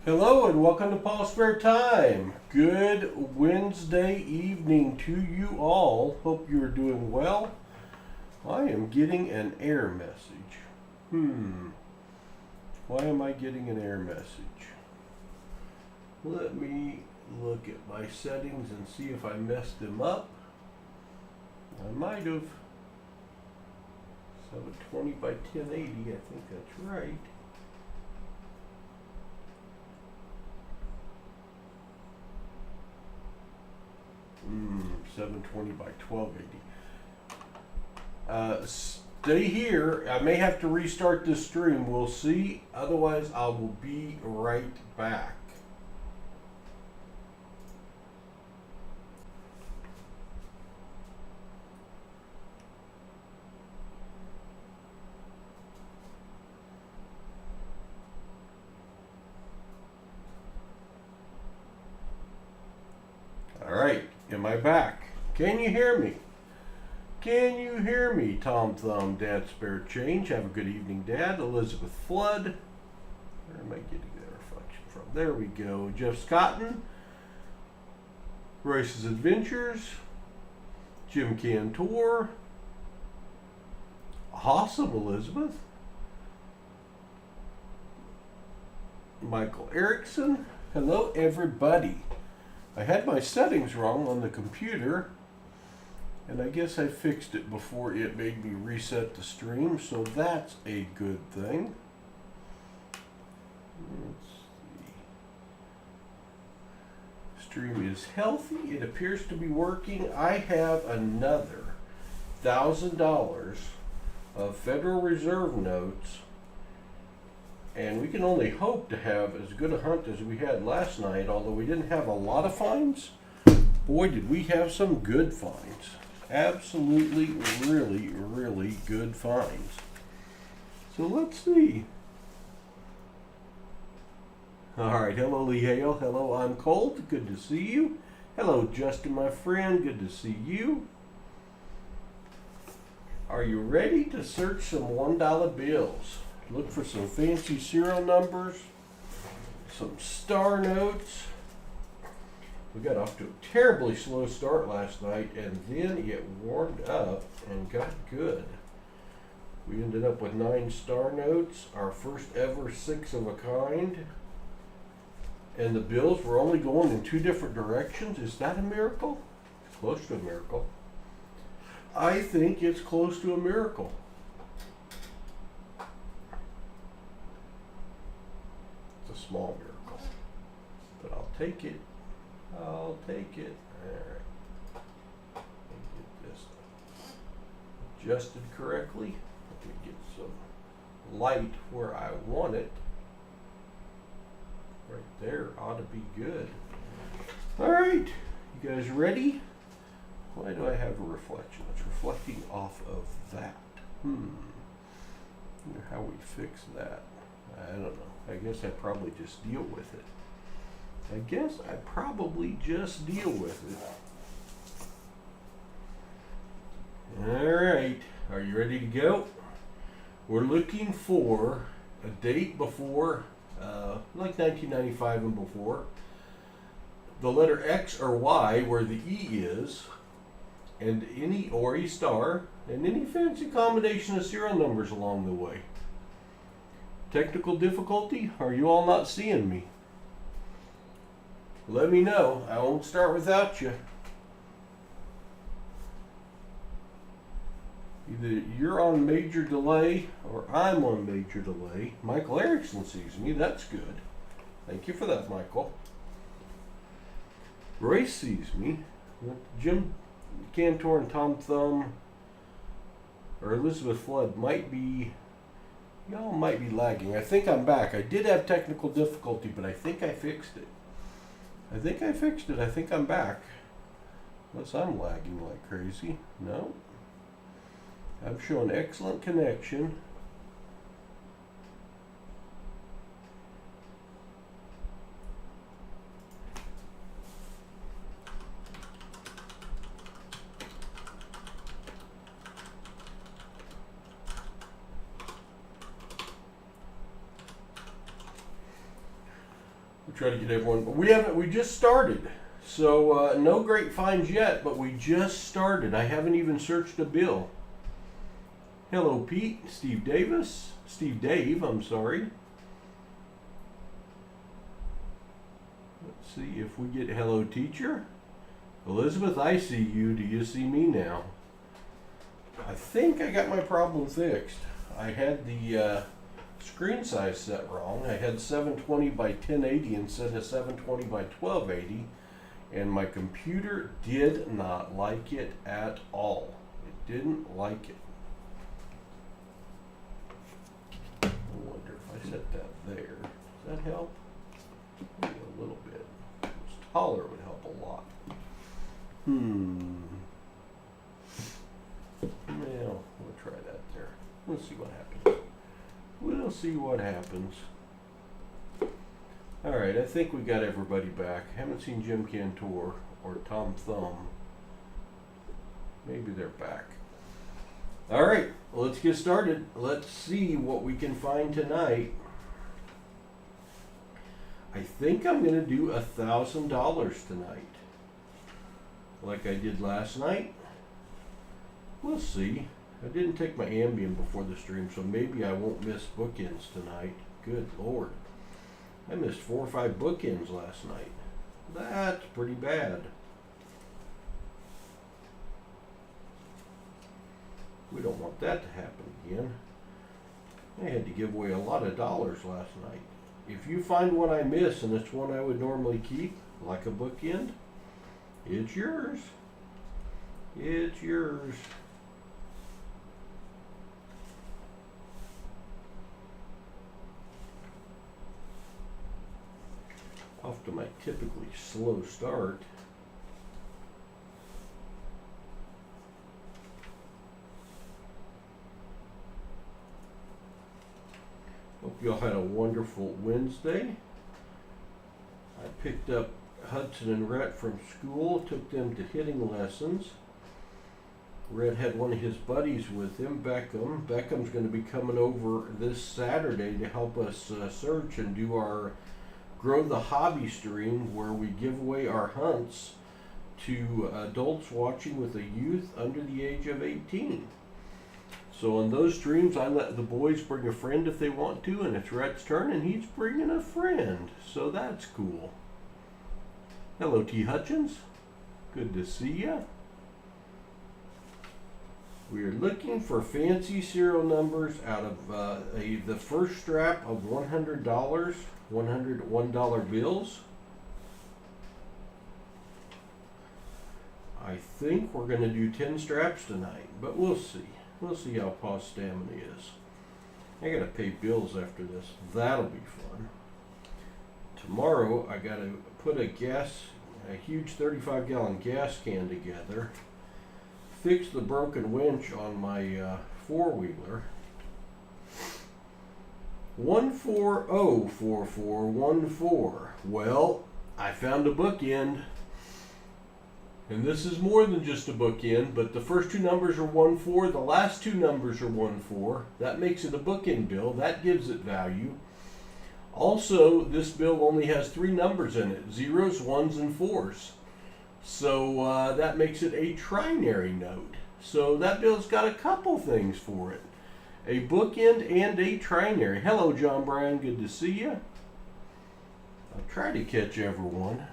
Hello and welcome to PasSpareTime. Good Wednesday evening to you all. Hope you are doing well. I am getting an error message. Why am I getting an error message? Let me look at my settings and see if I messed them up. I might have. 720 by 1080, I think that's right. 720 by 1280. Stay here. I may have to restart this stream. We'll see. Otherwise, I will be right back. All right. Am I back? Can you hear me? Can you hear me? Tom Thumb, Dad Spare Change. Have a good evening, Dad. Elizabeth Flood. Where am I getting that reflection from? There we go. Jeff Scotton. Royce's Adventures. Jim Cantor. Awesome, Elizabeth. Michael Erickson. Hello, everybody. I had my settings wrong on the computer, and I guess I fixed it before it made me reset the stream, so that's a good thing. Let's see. Stream is healthy. It appears to be working. I have another $1,000 of Federal Reserve notes, and we can only hope to have as good a hunt as we had last night, although we didn't have a lot of finds. Boy, did we have some good finds. Absolutely, really, really good finds. So let's see. All right, hello, Lee Hale. Hello, I'm Colt. Good to see you. Hello, Justin, my friend. Good to see you. Are you ready to search some $1 bills? Look for some fancy serial numbers, some star notes. We got off to a terribly slow start last night, and then it warmed up and got good. We ended up with 9 star notes, our first ever 6 of a kind. And the bills were only going in 2 different directions. Is that a miracle? It's close to a miracle. I think it's close to a miracle. Small miracle, but I'll take it. I'll take it. All right. Let me get this adjusted correctly. Let me get some light where I want it. Right there ought to be good. All right, you guys ready? Why do I have a reflection? It's reflecting off of that. Wonder how we fix that. I don't know. I guess I probably just deal with it. I guess I probably just deal with it. All right. Are you ready to go? We're looking for a date before, like 1995 and before. The letter X or Y where the E is, and any or E star, and any fancy combination of serial numbers along the way. Technical difficulty? Are you all not seeing me? Let me know. I won't start without you. Either you're on major delay or I'm on major delay. Michael Erickson sees me. That's good. Thank you for that, Michael. Royce sees me. Jim Cantor and Tom Thumb or Elizabeth Flood might be... Y'all might be lagging. I think I'm back. I did have technical difficulty, but I think I fixed it. I think I'm back. Unless I'm lagging like crazy. No. I'm showing excellent connection. try to get everyone, but we just started. So no great finds yet, but we just started. I haven't even searched a bill. Hello Pete, Steve Dave, I'm sorry. Let's see if we get hello teacher. Elizabeth, I see you. Do you see me now? I think I got my problem fixed. I had the screen size set wrong. I had 720 by 1080 instead of 720 by 1280, and my computer did not like it at all. It didn't like it. I wonder if I set that there. Does that help? Maybe a little bit. If it was taller, it would help a lot. Well, we'll try that there. We'll see what happens. We'll see what happens. All right, I think we got everybody back. Haven't seen Jim Cantor or Tom Thumb. Maybe they're back. All right, well, let's get started. Let's see what we can find tonight. I think I'm going to do $1,000 tonight, like I did last night. We'll see. I didn't take my Ambien before the stream, so maybe I won't miss bookends tonight. Good Lord. I missed 4 or 5 bookends last night. That's pretty bad. We don't want that to happen again. I had to give away a lot of dollars last night. If you find one I miss and it's one I would normally keep, like a bookend, it's yours. It's yours. Off to my typically slow start. Hope you all had a wonderful Wednesday. I picked up Hudson and Rhett from school, took them to hitting lessons. Rhett had one of his buddies with him, Beckham. Beckham's going to be coming over this Saturday to help us search and do our Grow the Hobby stream, where we give away our hunts to adults watching with a youth under the age of 18. So on those streams, I let the boys bring a friend if they want to, and it's Rhett's turn, and he's bringing a friend. So that's cool. Hello, T. Hutchins. Good to see ya. We are looking for fancy serial numbers out of the first strap of $100, $101 bills. I think we're going to do 10 straps tonight, but we'll see. We'll see how Pa's stamina is. I got to pay bills after this. That'll be fun. Tomorrow I got to put a huge 35-gallon gas can together, fix the broken winch on my four-wheeler. 1404414. Well, I found a bookend. And this is more than just a bookend, but the first 2 numbers are 14, the last 2 numbers are 14. That makes it a bookend bill. That gives it value. Also, this bill only has 3 numbers in it, 0s, 1s, and 4s. So that makes it a trinary note. So that bill's got a couple things for it. A bookend and a trinary. Hello, John Bryan. Good to see you. I'll try to catch everyone.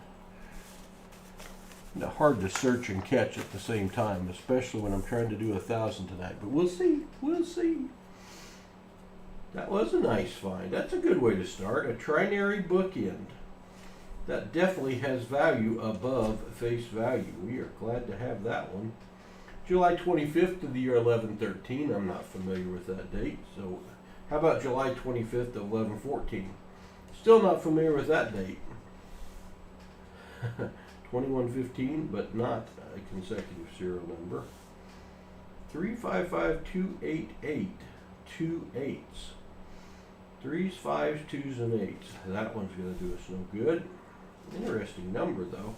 Hard to search and catch at the same time, especially when I'm trying to do 1,000 tonight. But we'll see. We'll see. That was a nice find. That's a good way to start. A trinary bookend. That definitely has value above face value. We are glad to have that one. July 25th of the year 1113. I'm not familiar with that date. So how about July 25th of 1114? Still not familiar with that date. 2115, but not a consecutive serial number. 355288. 2 8s. 3s, 5s, 2s, and 8s. That one's going to do us no good. Interesting number, though.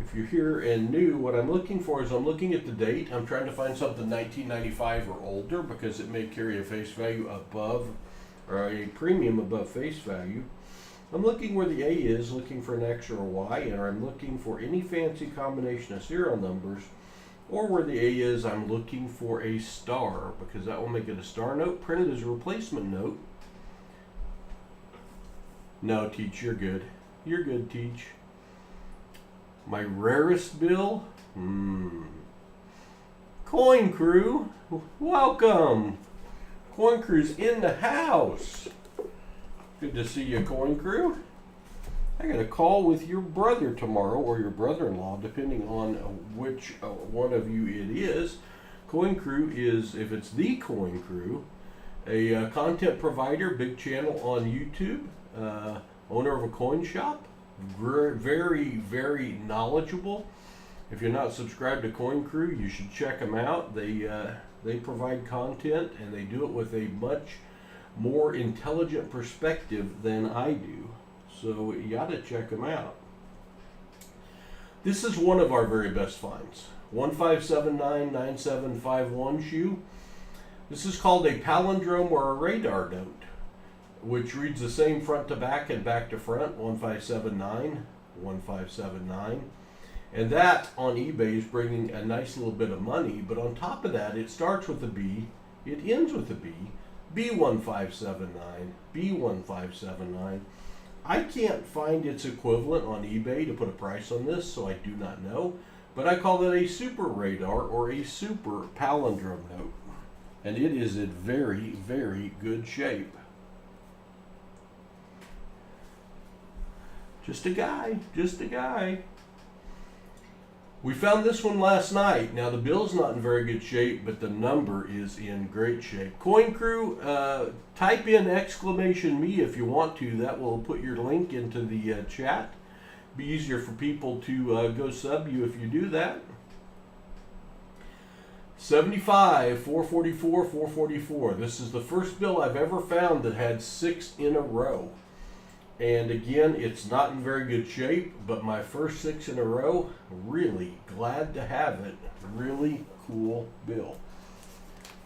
If you're here and new, what I'm looking for is I'm looking at the date. I'm trying to find something 1995 or older because it may carry a face value above or a premium above face value. I'm looking where the A is, looking for an X or a Y, and I'm looking for any fancy combination of serial numbers, or where the A is, I'm looking for a star, because that will make it a star note, printed as a replacement note. No, Teach, you're good. You're good, Teach. My rarest bill? Coin Crew, welcome. Coin Crew's in the house. Good to see you, Coin Crew. I got a call with your brother tomorrow, or your brother-in-law, depending on which one of you it is. Coin Crew is, if it's the Coin Crew, a content provider, big channel on YouTube, owner of a coin shop, very, very knowledgeable. If you're not subscribed to Coin Crew, you should check them out. They provide content, and they do it with a much more intelligent perspective than I do. So you got to check them out. This is one of our very best finds. 15799751 shoe. This is called a palindrome or a radar note, which reads the same front to back and back to front, 1579, 1579. And that on eBay is bringing a nice little bit of money, but on top of that, it starts with a B, it ends with a B, B1579, B1579. I can't find its equivalent on eBay to put a price on this, so I do not know, but I call that a super radar or a super palindrome note. And it is in very, very good shape. Just a guy, just a guy. We found this one last night. Now the bill's not in very good shape, but the number is in great shape. Coin Crew, type in !me if you want to. That will put your link into the chat. Be easier for people to go sub you if you do that. 75, 444, 444. This is the first bill I've ever found that had 6 in a row. And again, it's not in very good shape, but my first 6 in a row, really glad to have it. Really cool bill.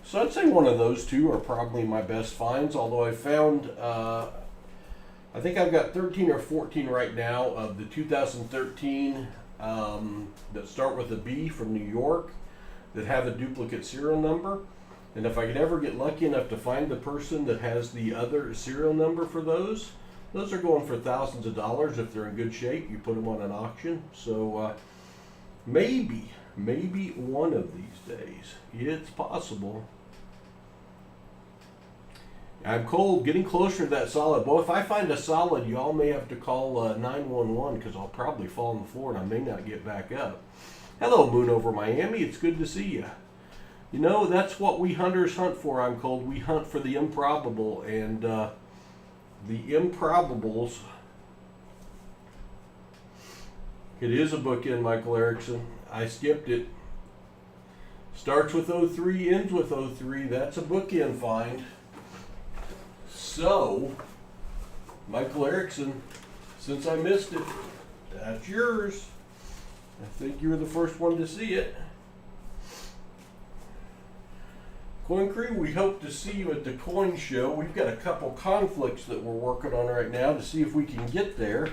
So I'd say one of those two are probably my best finds, although I found, I think I've got 13 or 14 right now of the 2013 that start with a B from New York that have a duplicate serial number. And if I could ever get lucky enough to find the person that has the other serial number for those are going for thousands of dollars if they're in good shape. You put them on an auction. So maybe one of these days, it's possible. I'm cold, getting closer to that solid. Boy, if I find a solid, y'all may have to call 911 because I'll probably fall on the floor and I may not get back up. Hello, Moon over Miami. It's good to see you. You know, that's what we hunters hunt for, I'm cold. We hunt for the improbable, and the improbables. It is a bookend, Michael Erickson. I skipped it. Starts with 03, ends with 03. That's a bookend find. So, Michael Erickson, since I missed it, that's yours. I think you were the first one to see it. Coin Crew, we hope to see you at the coin show. We've got a couple conflicts that we're working on right now to see if we can get there.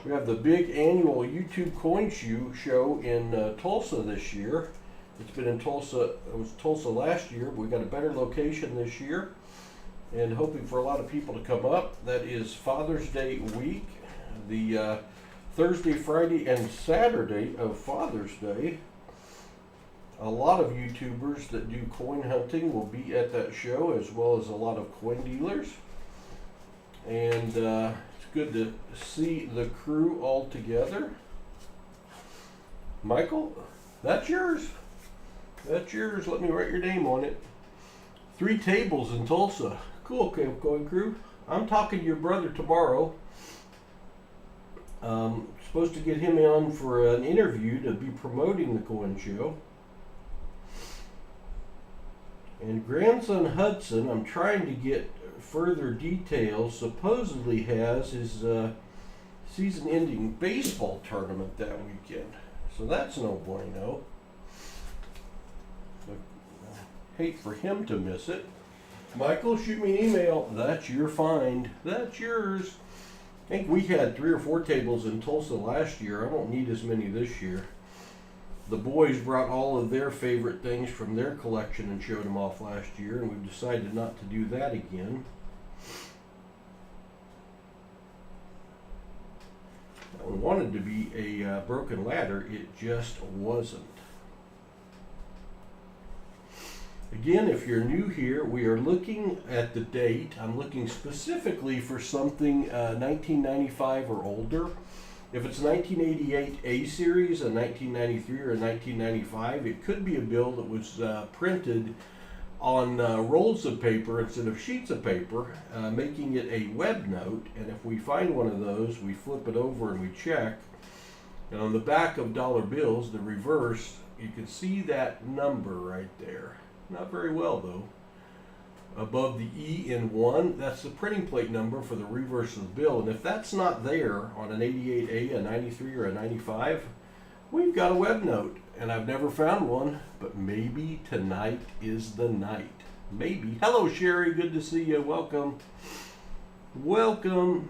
We have the big annual YouTube coin show in Tulsa this year. It's been in Tulsa, it was Tulsa last year, but we got a better location this year. And hoping for a lot of people to come up. That is Father's Day week, the Thursday, Friday, and Saturday of Father's Day. A lot of YouTubers that do coin hunting will be at that show, as well as a lot of coin dealers. And it's good to see the crew all together. Michael, that's yours. That's yours. Let me write your name on it. 3 tables in Tulsa. Cool, Coin Crew. I'm talking to your brother tomorrow. Supposed to get him on for an interview to be promoting the coin show. And grandson Hudson, I'm trying to get further details, supposedly has his season-ending baseball tournament that weekend. So that's no bueno. I hate for him to miss it. Michael, shoot me an email. That's your find. That's yours. I think we had 3 or 4 tables in Tulsa last year. I don't need as many this year. The boys brought all of their favorite things from their collection and showed them off last year, and we've decided not to do that again. That one wanted to be a broken ladder. It just wasn't. Again, if you're new here, we are looking at the date. I'm looking specifically for something 1995 or older. If it's 1988 A series, a 1993 or a 1995, it could be a bill that was printed on rolls of paper instead of sheets of paper, making it a web note. And if we find one of those, we flip it over and we check. And on the back of dollar bills, the reverse, you can see that number right there. Not very well though. Above the E in 1, that's the printing plate number for the reverse of the bill. And if that's not there on an 88A, a 93, or a 95, we've got a web note. And I've never found one, but maybe tonight is the night. Maybe. Hello Sherry, good to see you. Welcome. Welcome.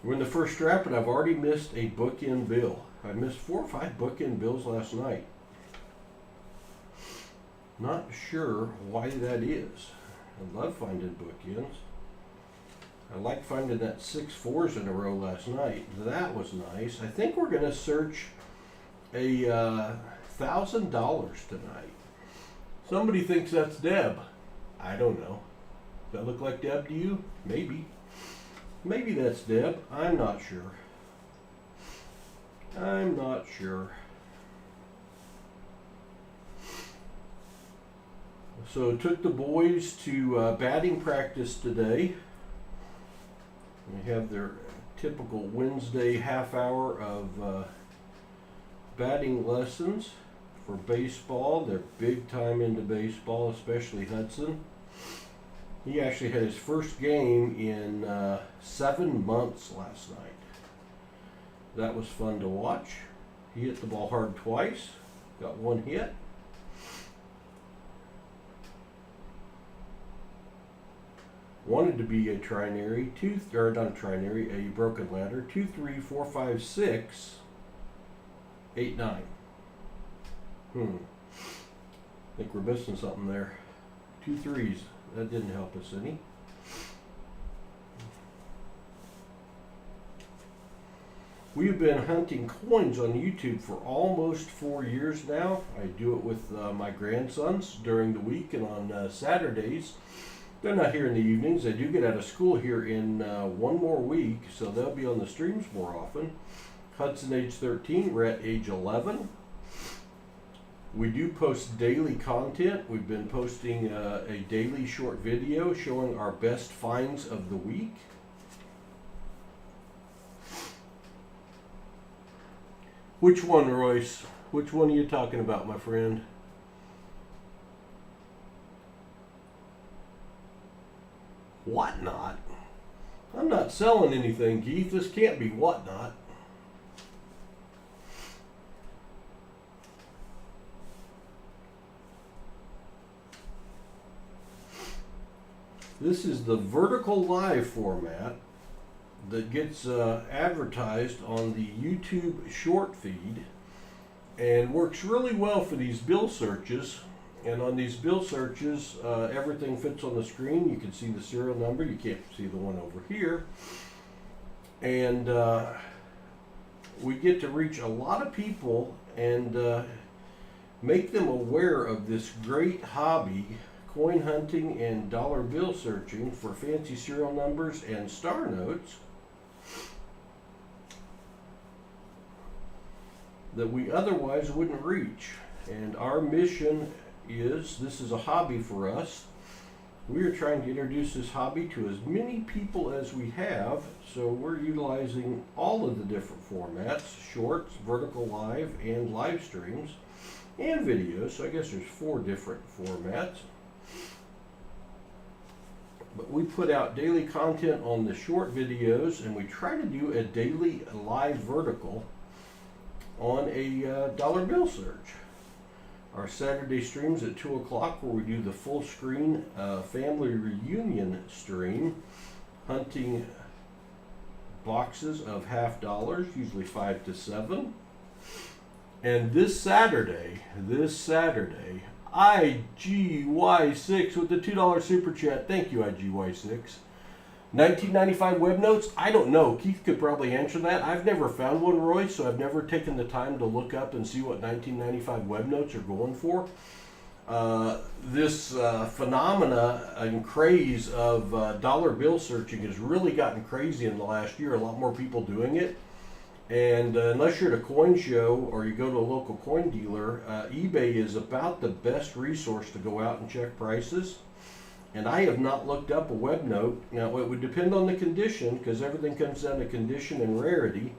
We're in the first strap and I've already missed a bookend bill. I missed 4 or 5 bookend bills last night. Not sure why that is. I love finding bookends. I like finding that 6 4s in a row last night. That was nice. I think we're going to search a $1,000 tonight. Somebody thinks that's Deb. I don't know. Does that look like Deb to you? Maybe. Maybe that's Deb. I'm not sure. I'm not sure. So took the boys to batting practice today. We have their typical Wednesday half hour of batting lessons for baseball. They're big time into baseball, especially Hudson. He actually had his first game in 7 months last night. That was fun to watch. He hit the ball hard twice, got 1 hit. Wanted to be a trinary, a broken ladder, 2, 3, 4, 5, 6, 8, 9. I think we're missing something there. 2 3s. That didn't help us any. We have been hunting coins on YouTube for almost 4 years now. I do it with my grandsons during the week and on Saturdays. They're not here in the evenings. They do get out of school here in 1 more week, so they'll be on the streams more often. Hudson age 13, we're at age 11. We do post daily content. We've been posting a daily short video showing our best finds of the week. Which one, Royce? Which one are you talking about, my friend? Whatnot? I'm not selling anything, Keith. This can't be whatnot. This is the vertical live format that gets advertised on the YouTube short feed and works really well for these bill searches. And on these bill searches, everything fits on the screen. You can see the serial number. You can't see the one over here. And we get to reach a lot of people and make them aware of this great hobby, coin hunting and dollar bill searching for fancy serial numbers and star notes that we otherwise wouldn't reach. And our mission is, this is a hobby for us. We are trying to introduce this hobby to as many people as we have, so we're utilizing all of the different formats, shorts, vertical live, and live streams, and videos. So I guess there's 4 different formats. But we put out daily content on the short videos, and we try to do a daily live vertical on a dollar bill search. our Saturday streams at 2 o'clock where we do the full screen family reunion stream, hunting boxes of $50, usually 5 to 7. And this Saturday, IGY6 with the $2 super chat. Thank you, IGY6. 1995 web notes? I don't know. Keith could probably answer that. I've never found one, Roy, so I've never taken the time to look up and see what 1995 web notes are going for. This phenomena and craze of dollar bill searching has really gotten crazy in the last year. A lot more people doing it. And unless you're at a coin show or you go to a local coin dealer, eBay is about the best resource to go out and check prices. And I have not looked up a web note. Now, it would depend on the condition, because everything comes down to condition and rarity.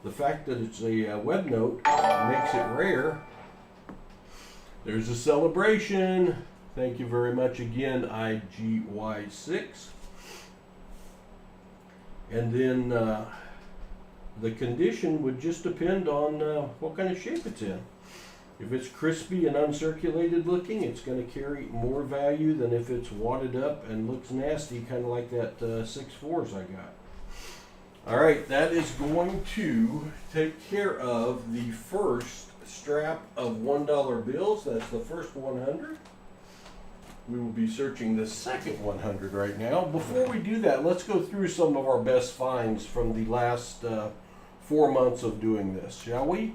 The fact that it's a web note makes it rare. There's a celebration. Thank you very much again, IGY6. And then the condition would just depend on what kind of shape it's in. If it's crispy and uncirculated looking, it's going to carry more value than if it's wadded up and looks nasty, kind of like that 6.4s I got. All right, that is going to take care of the first strap of $1 bills. That's the first 100. We will be searching the second 100 right now. Before we do that, let's go through some of our best finds from the last 4 months of doing this, shall we?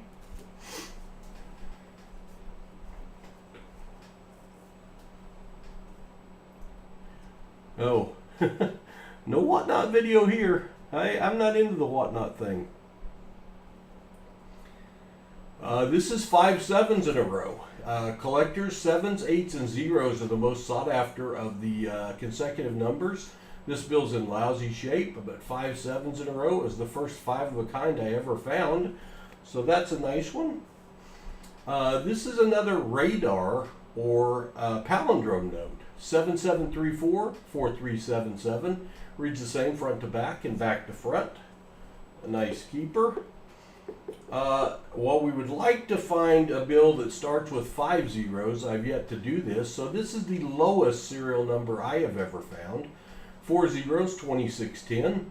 Oh, no whatnot video here. I'm not into the whatnot thing. This is 5 7s in a row. Collectors, 7s, 8s, and 0s are the most sought after of the consecutive numbers. This bill's in lousy shape, but 5 7s in a row is the first 5 of a kind I ever found. So that's a nice one. This is another radar or palindrome note. 7734 4377 reads the same front to back and back to front. A nice keeper. Well, we would like to find a bill that starts with 5 zeros. I've yet to do this. So this is the lowest serial number I have ever found. 4 zeros, 2610.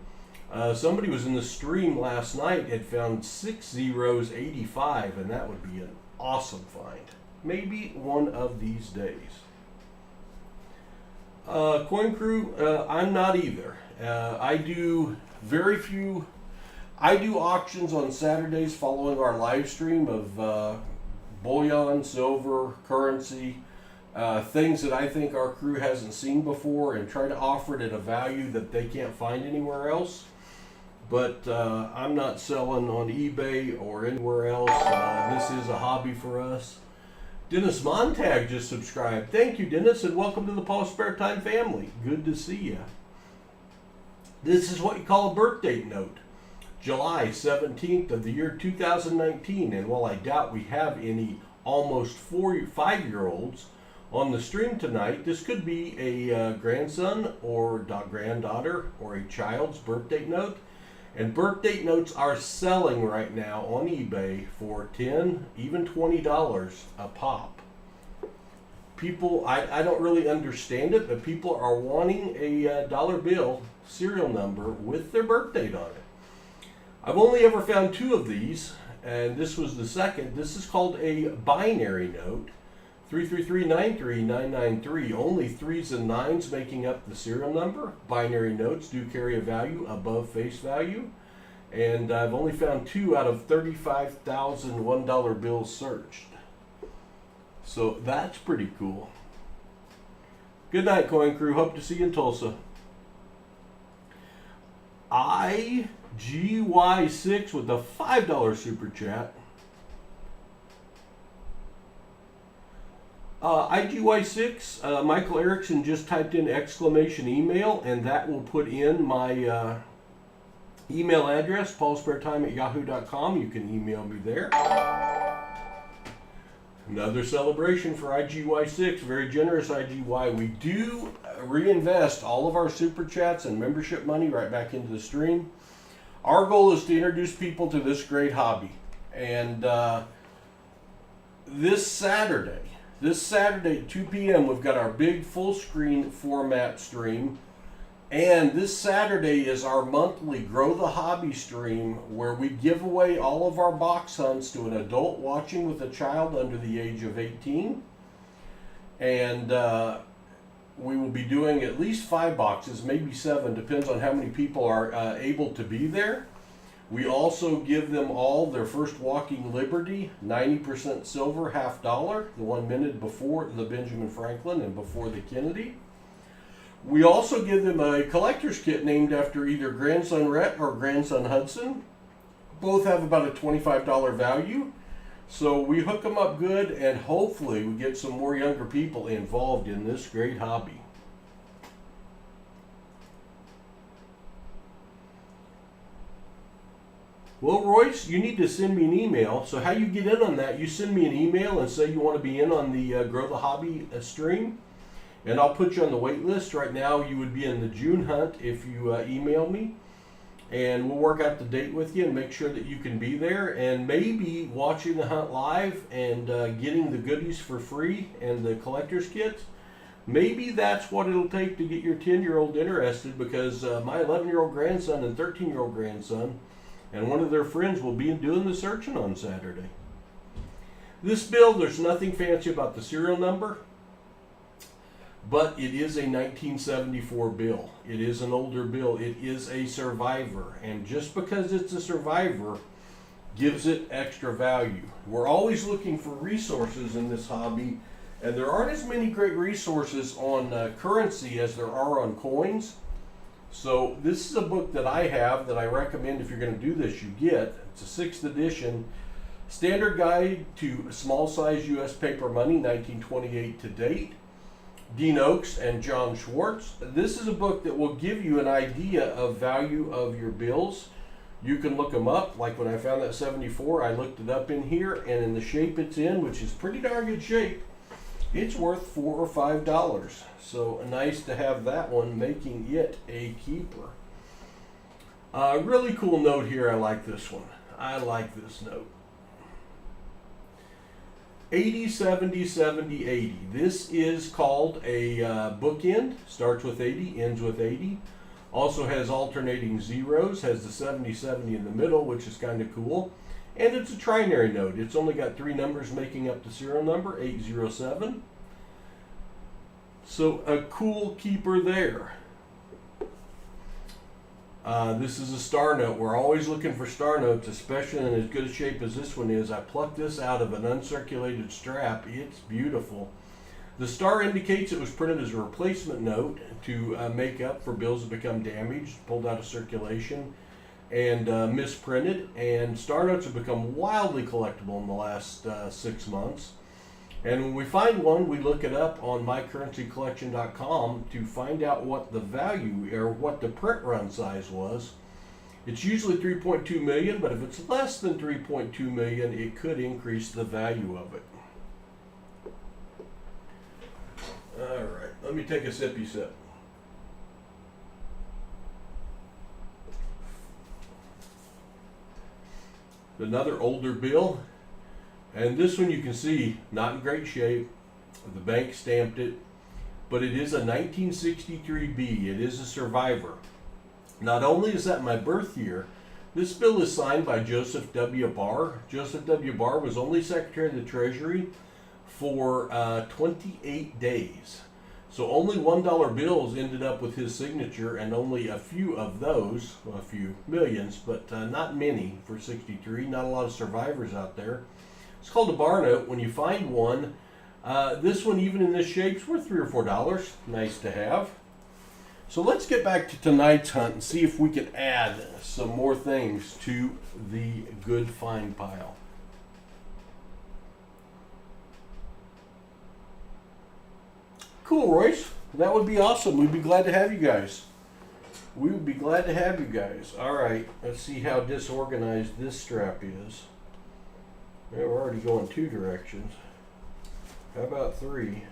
Somebody was in the stream last night, had found 6 zeros, 85, and that would be an awesome find. Maybe one of these days. Coin Crew, I'm not either. I do auctions on Saturdays following our live stream of bullion, silver, currency, things that I think our crew hasn't seen before, and try to offer it at a value that they can't find anywhere else. But I'm not selling on eBay or anywhere else. This is a hobby for us. Dennis Montag just subscribed. Thank you, Dennis, and welcome to the PasSpareTime family. Good to see you. This is what you call a birth date note. July 17th of the year 2019. And while I doubt we have any almost 5-year-olds on the stream tonight, this could be a grandson or granddaughter or a child's birth date note. And birth date notes are selling right now on eBay for $10, even $20 a pop. People, I don't really understand it, but people are wanting a dollar bill serial number with their birth date on it. I've only ever found 2 of these, and this was the second. This is called a binary note. 33393 only 3s and 9s making up the serial number. Binary notes do carry a value above face value, and I've only found 2 out of 35,000 $1 bills searched. So that's pretty cool. Good night, Coin Crew. Hope to see you in Tulsa. IGY6 with a $5 super chat. IGY6, Michael Erickson just typed in exclamation email, and that will put in my email address, PasSpareTime@yahoo.com. You can email me there. Another celebration for IGY6, very generous IGY. We do reinvest all of our super chats and membership money right back into the stream. Our goal is to introduce people to this great hobby. And this Saturday, This Saturday at 2 p.m. we've got our big full screen format stream. And this Saturday is our monthly Grow the Hobby stream where we give away all of our box hunts to an adult watching with a child under the age of 18. And we will be doing at least 5 boxes, maybe 7, depends on how many people are able to be there. We also give them all their first Walking Liberty, 90% silver, $50, the one minted before the Benjamin Franklin and before the Kennedy. We also give them a collector's kit named after either grandson Rhett or grandson Hudson. Both have about a $25 value. So we hook them up good, and hopefully we get some more younger people involved in this great hobby. Well, Royce, you need to send me an email. So how you get in on that, you send me an email and say you want to be in on the Grow the Hobby stream. And I'll put you on the wait list. Right now, you would be in the June hunt if you email me. And we'll work out the date with you and make sure that you can be there. And maybe watching the hunt live and getting the goodies for free and the collector's kits. Maybe that's what it'll take to get your 10-year-old interested, because my 11-year-old grandson and 13-year-old grandson and one of their friends will be doing the searching on Saturday. This bill, there's nothing fancy about the serial number. But it is a 1974 bill. It is an older bill. It is a survivor. And just because it's a survivor gives it extra value. We're always looking for resources in this hobby, and there aren't as many great resources on currency as there are on coins. So this is a book that I have that I recommend if you're going to do this, you get. It's a 6th edition. Standard Guide to Small Size U.S. Paper Money, 1928 to date. Dean Oakes and John Schwartz. This is a book that will give you an idea of value of your bills. You can look them up. Like when I found that 74, I looked it up in here, and in the shape it's in, which is pretty darn good shape, it's worth $4 or $5. So nice to have that one, making it a keeper. Really cool note here. I like this one. I like this note. 80, 70, 70, 80. This is called a bookend. Starts with 80, ends with 80. Also has alternating zeros, has the 70, 70 in the middle, which is kind of cool. And it's a trinary note. It's only got 3 numbers making up the serial number, 807. So a cool keeper there. This is a star note. We're always looking for star notes, especially in as good a shape as this one is. I plucked this out of an uncirculated strap. It's beautiful. The star indicates it was printed as a replacement note to make up for bills that become damaged, pulled out of circulation, and misprinted. And star notes have become wildly collectible in the last 6 months. And when we find one, we look it up on mycurrencycollection.com to find out what the value or what the print run size was. It's usually 3.2 million, but if it's less than 3.2 million, it could increase the value of it. All right, let me take a sippy sip. Another older bill. And this one you can see, not in great shape. The bank stamped it, but it is a 1963B. It is a survivor. Not only is that my birth year, this bill is signed by Joseph W. Barr. Joseph W. Barr was only Secretary of the Treasury for 28 days. So only $1 bills ended up with his signature, and only a few of those, well, a few millions, but not many for 63. Not a lot of survivors out there. It's called a bar note. When you find one, this one, even in this shape, is worth $3 or $4. Nice to have. So let's get back to tonight's hunt and see if we can add some more things to the good find pile. Cool, Royce. That would be awesome. We'd be glad to have you guys. We would be glad to have you guys. All right, let's see how disorganized this strap is. Yeah, we're already going 2 directions. How about 3?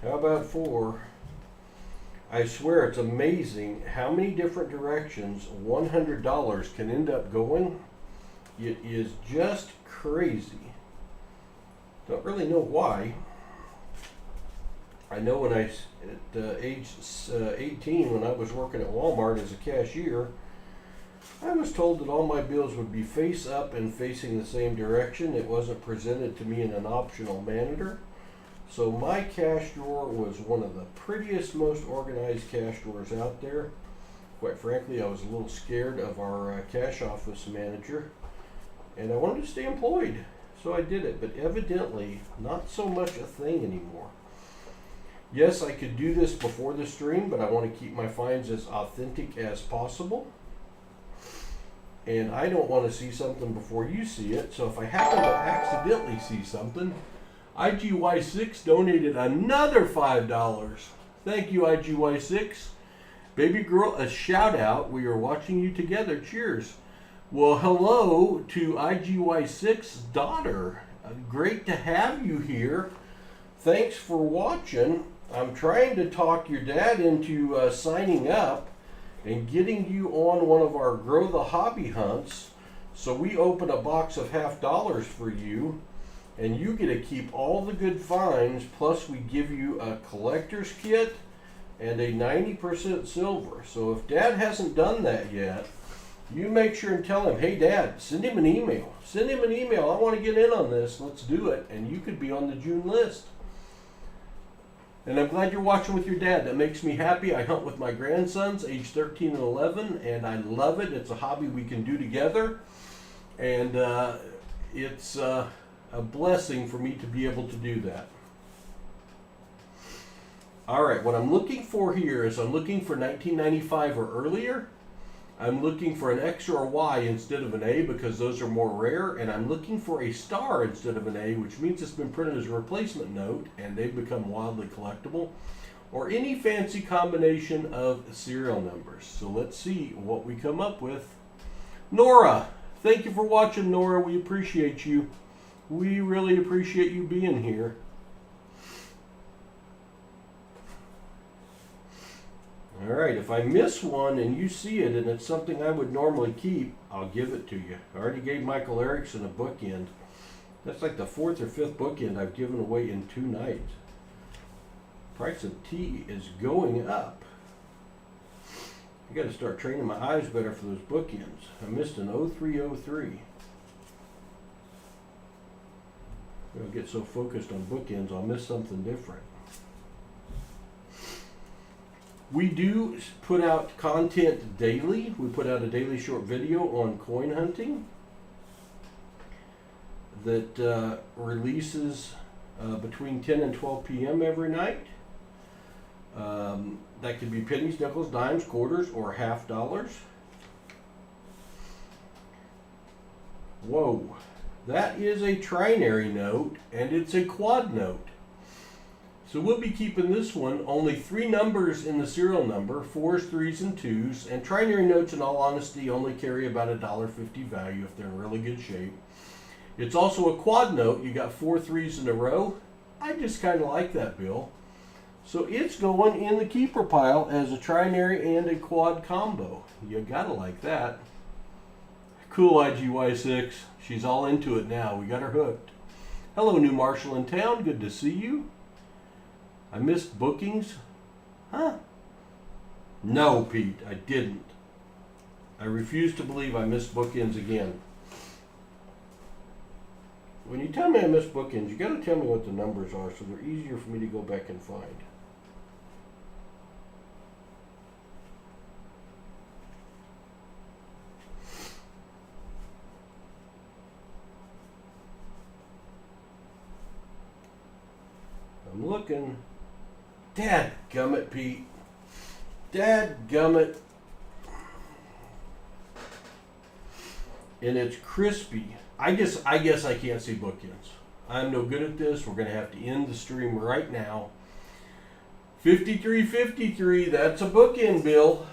How about 4? I swear it's amazing how many different directions $100 can end up going. It is just crazy. Don't really know why. I know when at age 18, when I was working at Walmart as a cashier, I was told that all my bills would be face up and facing the same direction. It wasn't presented to me in an optional manner. So my cash drawer was one of the prettiest, most organized cash drawers out there. Quite frankly, I was a little scared of our cash office manager, and I wanted to stay employed. So I did it, but evidently not so much a thing anymore. Yes, I could do this before the stream, but I want to keep my finds as authentic as possible. And I don't want to see something before you see it. So if I happen to accidentally see something, IGY6 donated another $5. Thank you, IGY6. Baby girl, a shout out. We are watching you together. Cheers. Well, hello to IGY6's daughter. Great to have you here. Thanks for watching. I'm trying to talk your dad into signing up and getting you on one of our Grow the Hobby hunts. So we open a box of $50 for you, and you get to keep all the good finds, plus we give you a collector's kit and a 90% silver. So if Dad hasn't done that yet, you make sure and tell him, hey Dad, send him an email. Send him an email. I want to get in on this. Let's do it. And you could be on the June list. And I'm glad you're watching with your dad. That makes me happy. I hunt with my grandsons, age 13 and 11, and I love it. It's a hobby we can do together. And it's a blessing for me to be able to do that. All right, what I'm looking for here is I'm looking for 1995 or earlier. I'm looking for an X or a Y instead of an A because those are more rare, and I'm looking for a star instead of an A, which means it's been printed as a replacement note and they've become wildly collectible, or any fancy combination of serial numbers. So let's see what we come up with. Nora, thank you for watching, Nora. We appreciate you. We really appreciate you being here. All right, if I miss one and you see it and it's something I would normally keep, I'll give it to you. I already gave Michael Erickson a bookend. That's like the 4th or 5th bookend I've given away in 2 nights. Price of tea is going up. I got to start training my eyes better for those bookends. I missed an 0303. I'll get so focused on bookends, I'll miss something different. We do put out content daily. We put out a daily short video on coin hunting that releases between 10 and 12 p.m. every night. That could be pennies, nickels, dimes, quarters, or $50. Whoa, that is a trinary note, and it's a quad note. So we'll be keeping this one, only 3 numbers in the serial number, 4s, 3s, and 2s, and trinary notes, in all honesty, only carry about a $1.50 value if they're in really good shape. It's also a quad note. You got 4 3s in a row. I just kind of like that, Bill. So it's going in the keeper pile as a trinary and a quad combo. You gotta like that. Cool, IGY6. She's all into it now. We got her hooked. Hello, new Marshall in town. Good to see you. I missed bookings? Huh? No, Pete, I didn't. I refuse to believe I missed bookends again. When you tell me I missed bookends, you got to tell me what the numbers are so they're easier for me to go back and find. I'm looking. Dadgummit, Pete. Dadgummit. And it's crispy. I guess I can't see bookends. I'm no good at this. We're going to have to end the stream right now. 5353, that's a bookend, Bill.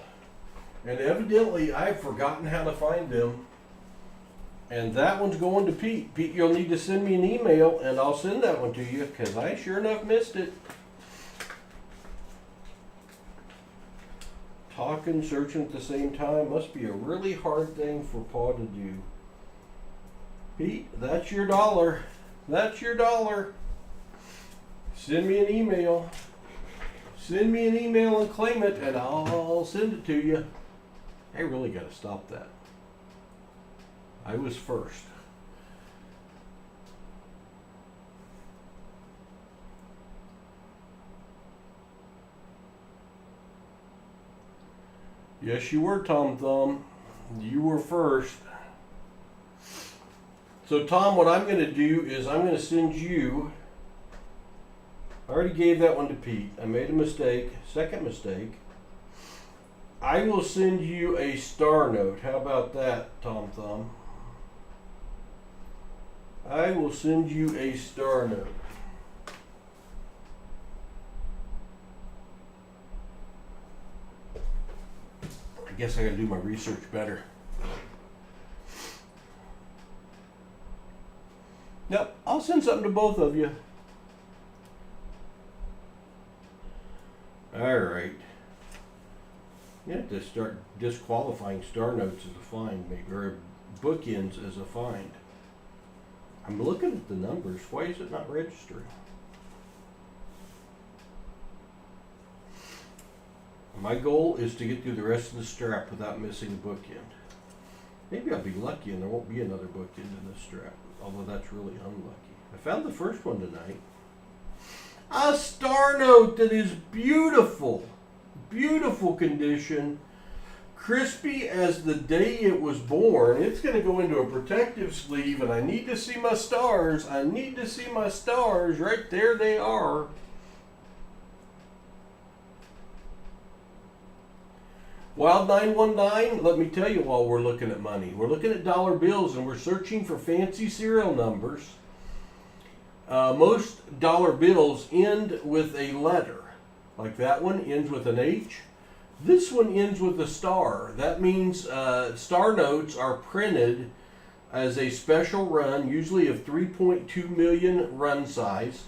And evidently I've forgotten how to find them. And that one's going to Pete. Pete, you'll need to send me an email and I'll send that one to you because I sure enough missed it. Talking, searching at the same time must be a really hard thing for Pa to do. Pete, that's your $1. That's your dollar. Send me an email. Send me an email and claim it, and I'll send it to you. I really got to stop that. I was first. Yes, you were, Tom Thumb. You were first. So, Tom, what I'm going to do is I'm going to send you... I already gave that one to Pete. I made a mistake. Second mistake. I will send you a star note. How about that, Tom Thumb? I will send you a star note. I guess I gotta do my research better. Yep, I'll send something to both of you. Alright. You have to start disqualifying star notes as a find, maybe, or bookends as a find. I'm looking at the numbers. Why is it not registering? My goal is to get through the rest of the strap without missing a bookend. Maybe I'll be lucky and there won't be another bookend in this strap, although that's really unlucky. I found the first one tonight. A star note that is beautiful. Beautiful condition. Crispy as the day it was born. It's going to go into a protective sleeve, and I need to see my stars. I need to see my stars. Right there they are. Wild 919, let me tell you while we're looking at money. We're looking at dollar bills and we're searching for fancy serial numbers. Most dollar bills end with a letter. Like that one ends with an H. This one ends with a star. That means star notes are printed as a special run, usually of 3.2 million run size.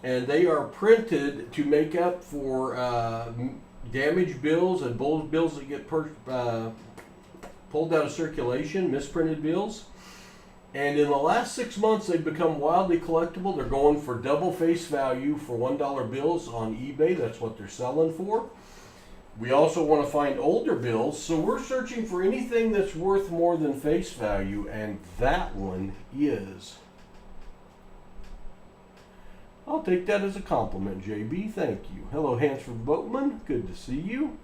And they are printed to make up for damaged bills and bills that get pulled out of circulation, misprinted bills. And in the last 6 months, they've become wildly collectible. They're going for double face value for $1 bills on eBay. That's what they're selling for. We also want to find older bills, so we're searching for anything that's worth more than face value, and that one is. I'll take that as a compliment, JB. Thank you. Hello, Hansford Boatman. Good to see you.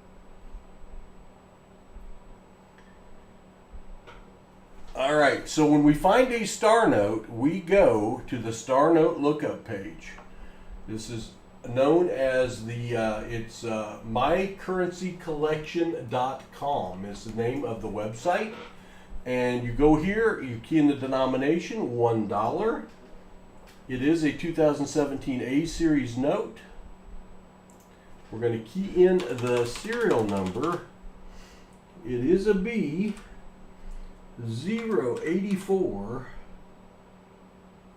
All right, so when we find a star note, we go to the star note lookup page. This is known as the, it's mycurrencycollection.com is the name of the website. And you go here, you key in the denomination, $1. It is a 2017 A series note. We're going to key in the serial number. It is a B 084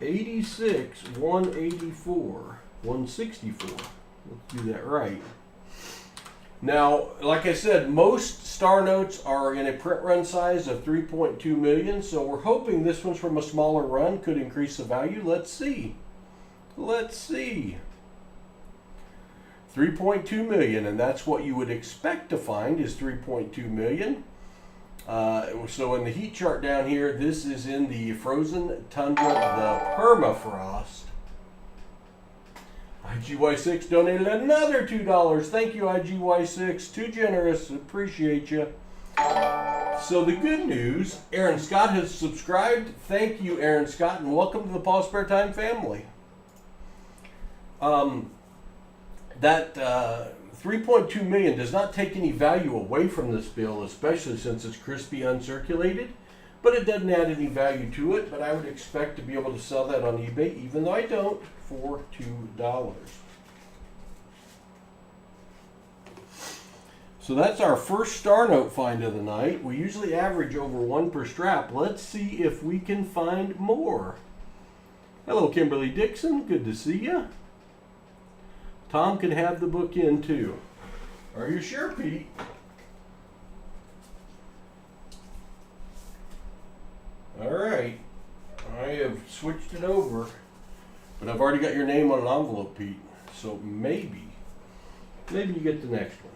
86 184 164. Let's do that right. Now, like I said, most star notes are in a print run size of 3.2 million, so we're hoping this one's from a smaller run, could increase the value. Let's see. Let's see. 3.2 million, and that's what you would expect to find is 3.2 million. So in the heat chart down here, this is in the frozen tundra, the permafrost. IGY6 donated another $2. Thank you, IGY6. Too generous. Appreciate you. So the good news, Aaron Scott has subscribed. Thank you, Aaron Scott, and welcome to the PasSpareTime family. That 3.2 million does not take any value away from this bill, especially since it's crispy uncirculated, but it doesn't add any value to it. But I would expect to be able to sell that on eBay, even though I don't, for $2. So that's our first star note find of the night. We usually average over one per strap. Let's see if we can find more. Hello, Kimberly Dixon. Good to see you. Tom can have the book in too. Are you sure, Pete? All right. I have switched it over. But I've already got your name on an envelope, Pete. So maybe you get the next one.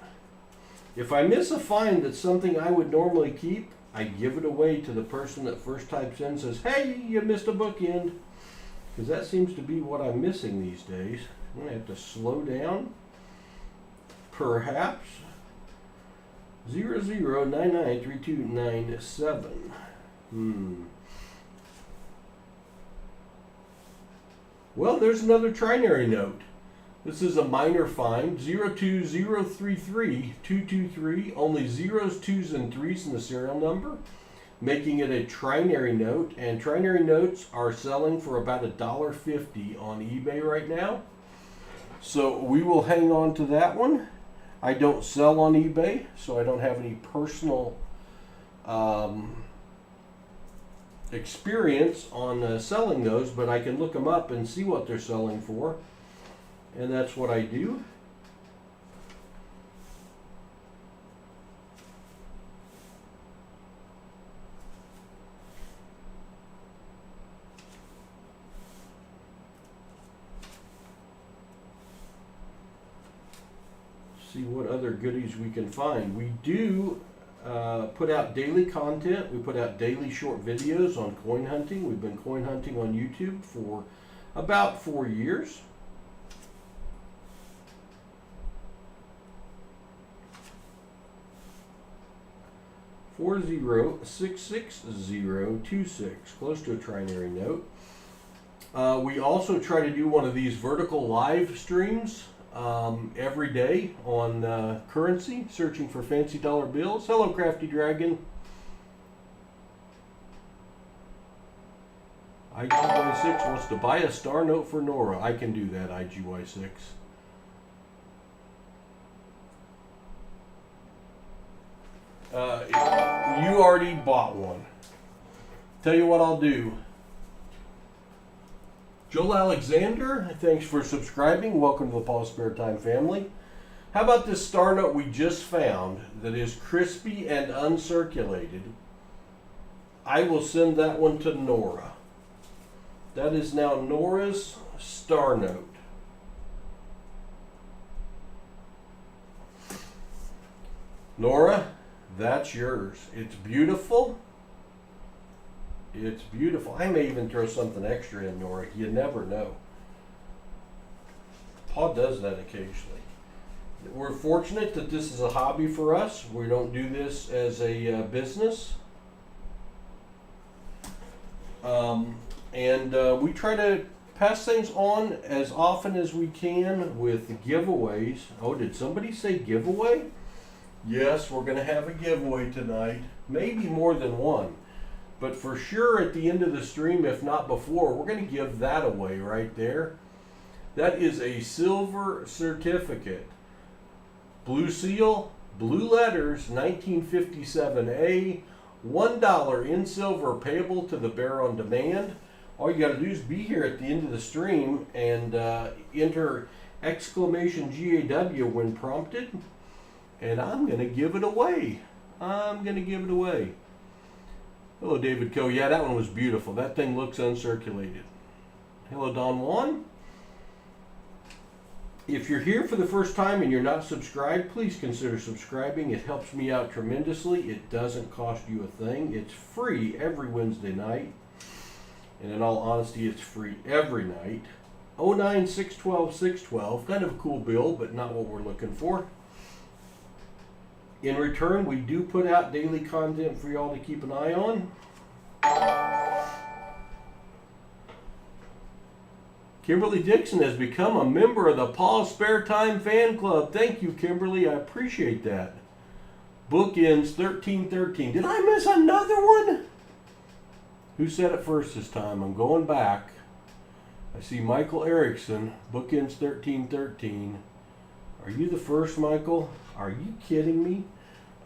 If I miss a find that's something I would normally keep, I give it away to the person that first types in, says, hey, you missed a bookend. Because that seems to be what I'm missing these days. I'm going to have to slow down. Perhaps 00993297. Well, there's another trinary note. This is a minor find, 02033223, only zeros, twos, and threes in the serial number, making it a trinary note. And trinary notes are selling for about $1.50 on eBay right now. So we will hang on to that one. I don't sell on eBay, so I don't have any personal experience on selling those, but I can look them up and see what they're selling for. And that's what I do. See what other goodies we can find. We do put out daily content. We put out daily short videos on coin hunting. We've been coin hunting on YouTube for about 4 years. Four zero 66026, close to a trinary note. We also try to do one of these vertical live streams every day on currency, searching for fancy dollar bills. Hello, Crafty Dragon. IGY6 wants to buy a star note for Nora. I can do that, IGY6. You already bought one. Tell you what I'll do. Joel Alexander, thanks for subscribing. Welcome to the PasSpareTime family. How about this star note we just found that is crispy and uncirculated? I will send that one to Nora. That is now Nora's star note. Nora, that's yours. It's beautiful. It's beautiful. I may even throw something extra in, Nora. You never know. Paul does that occasionally. We're fortunate that this is a hobby for us. We don't do this as a business. We try to pass things on as often as we can with giveaways. Oh, did somebody say giveaway? Yes, we're going to have a giveaway tonight. Maybe more than one. But for sure at the end of the stream, if not before, we're going to give that away right there. That is a silver certificate. Blue seal, blue letters, 1957A, $1 in silver payable to the bearer on demand. All you got to do is be here at the end of the stream and enter exclamation GAW when prompted. And I'm going to give it away. I'm going to give it away. Hello, David Coe. Yeah, that one was beautiful. That thing looks uncirculated. Hello, Don Juan. If you're here for the first time and you're not subscribed, please consider subscribing. It helps me out tremendously. It doesn't cost you a thing. It's free every Wednesday night. And in all honesty, it's free every night. 09-612-612. Kind of a cool bill, but not what we're looking for. In return, we do put out daily content for y'all to keep an eye on. Kimberly Dixon has become a member of the PasSpareTime fan club. Thank you, Kimberly. I appreciate that. Bookends 1313. Did I miss another one? Who said it first this time? I'm going back. I see Michael Erickson. Bookends 1313. Are you the first, Michael? Are you kidding me?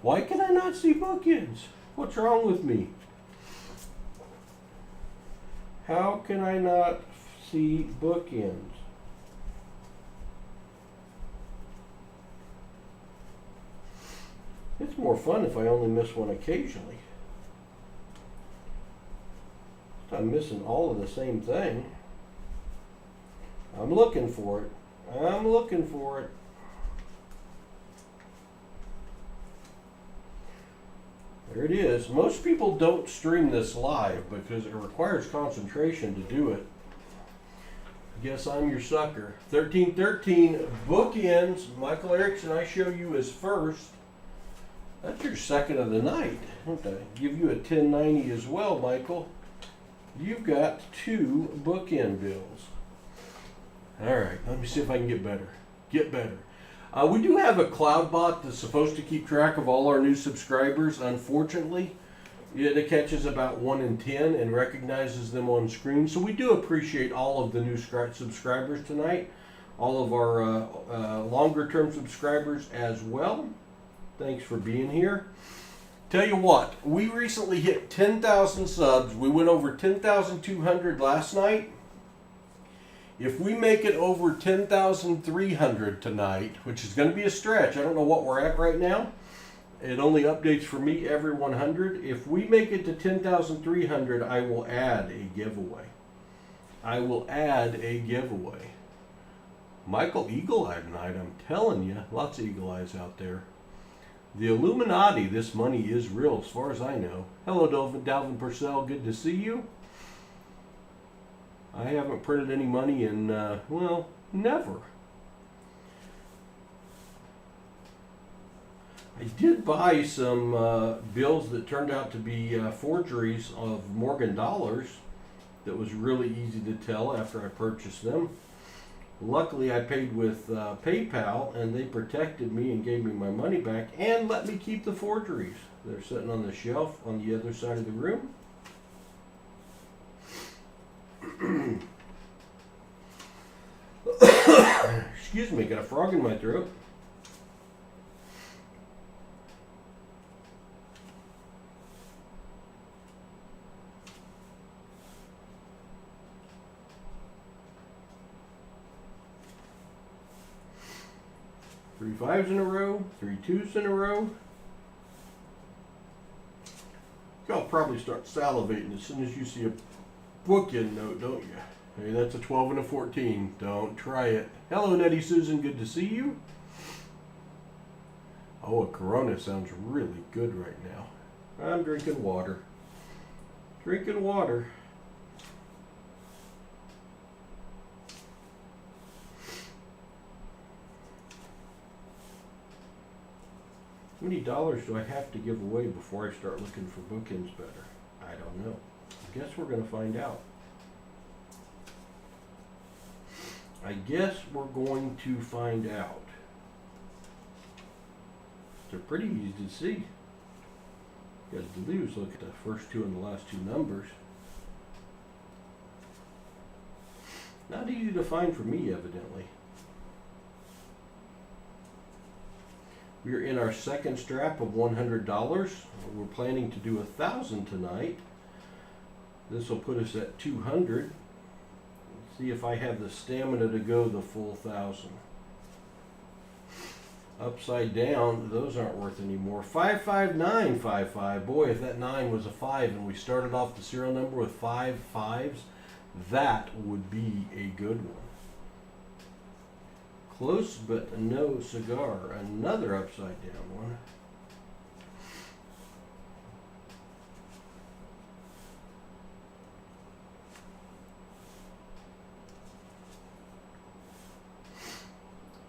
Why can I not see bookends? What's wrong with me? How can I not see bookends? It's more fun if I only miss one occasionally. I'm missing all of the same thing. I'm looking for it. I'm looking for it. There it is. Most people don't stream this live because it requires concentration to do it. I guess I'm your sucker. 1313 bookends. Michael Erickson, I show you as first. That's your second of the night. Don't I give you a 1090 as well, Michael? You've got 2 bookend bills. All right, let me see if I can get better. Get better. We do have a cloud bot that's supposed to keep track of all our new subscribers. Unfortunately, it catches about 1 in 10 and recognizes them on screen. So we do appreciate all of the new subscribers tonight, all of our longer term subscribers as well. Thanks for being here. Tell you what, we recently hit 10,000 subs. We went over 10,200 last night. If we make it over 10,300 tonight, which is going to be a stretch, I don't know what we're at right now. It only updates for me every 100. If we make it to 10,300, I will add a giveaway. I will add a giveaway. Michael Eagle-Eye tonight, I'm telling you, lots of eagle eyes out there. The Illuminati, this money is real as far as I know. Hello, Dalvin Purcell, good to see you. I haven't printed any money in, well, never. I did buy some bills that turned out to be forgeries of Morgan dollars. That was really easy to tell after I purchased them. Luckily, I paid with PayPal, and they protected me and gave me my money back and let me keep the forgeries. They're sitting on the shelf on the other side of the room. Excuse me, got a frog in my throat. Three fives in a row, 3 2s in a row. Y'all probably start salivating as soon as you see a bookend note, don't you? Hey, that's a 12 and a 14. Don't try it. Hello, Nettie Susan. Good to see you. Oh, a Corona sounds really good right now. I'm drinking water. Drinking water. How many dollars do I have to give away before I start looking for bookends better? I don't know. I guess we're going to find out. I guess we're going to find out. They're pretty easy to see. You guys to lose. Look at the first 2 and the last 2 numbers. Not easy to find for me, evidently. We're in our second strap of $100. We're planning to do 1,000 tonight. This will put us at 200. See if I have the stamina to go the full 1,000. Upside down, those aren't worth any more. 55955. Boy, if that 9 was a 5 and we started off the serial number with 5 5s, that would be a good one. Close but no cigar. Another upside down one.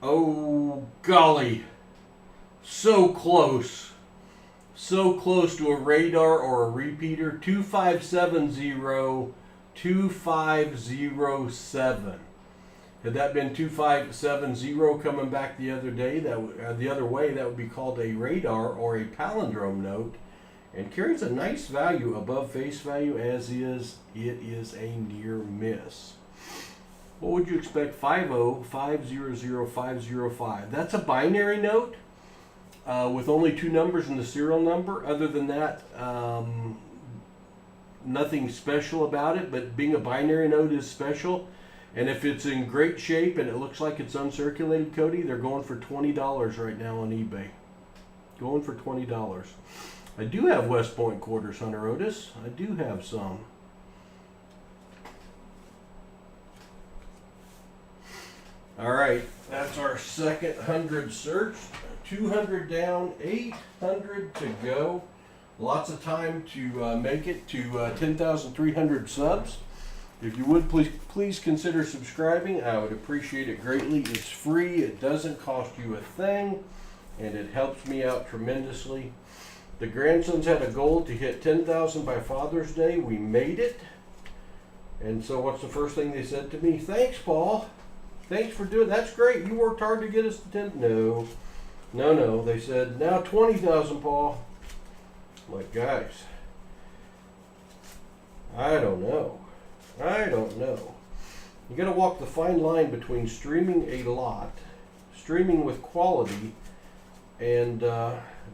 Oh, golly. So close. So close to a radar or a repeater. 2570, 2507. Had that been 2570 coming back the other day, the other way, that would be called a radar or a palindrome note, and carries a nice value above face value, as is, it is a near miss. What would you expect? 50, 500, 505. That's a binary note with only 2 numbers in the serial number. Other than that, nothing special about it, but being a binary note is special. And if it's in great shape and it looks like it's uncirculated, Cody, they're going for $20 right now on eBay. Going for $20. I do have West Point quarters, Hunter Otis. I do have some. All right, that's our second 100 searched. 200 down, 800 to go. Lots of time to make it to 10,300 subs. If you would, please consider subscribing. I would appreciate it greatly. It's free. It doesn't cost you a thing, and it helps me out tremendously. The grandsons had a goal to hit 10,000 by Father's Day. We made it. And so what's the first thing they said to me? Thanks, Paul. Thanks for doing that's great. You worked hard to get us to 10. No. They said, now 20,000, Paul. I'm like, guys, I don't know. You got to walk the fine line between streaming a lot, streaming with quality, and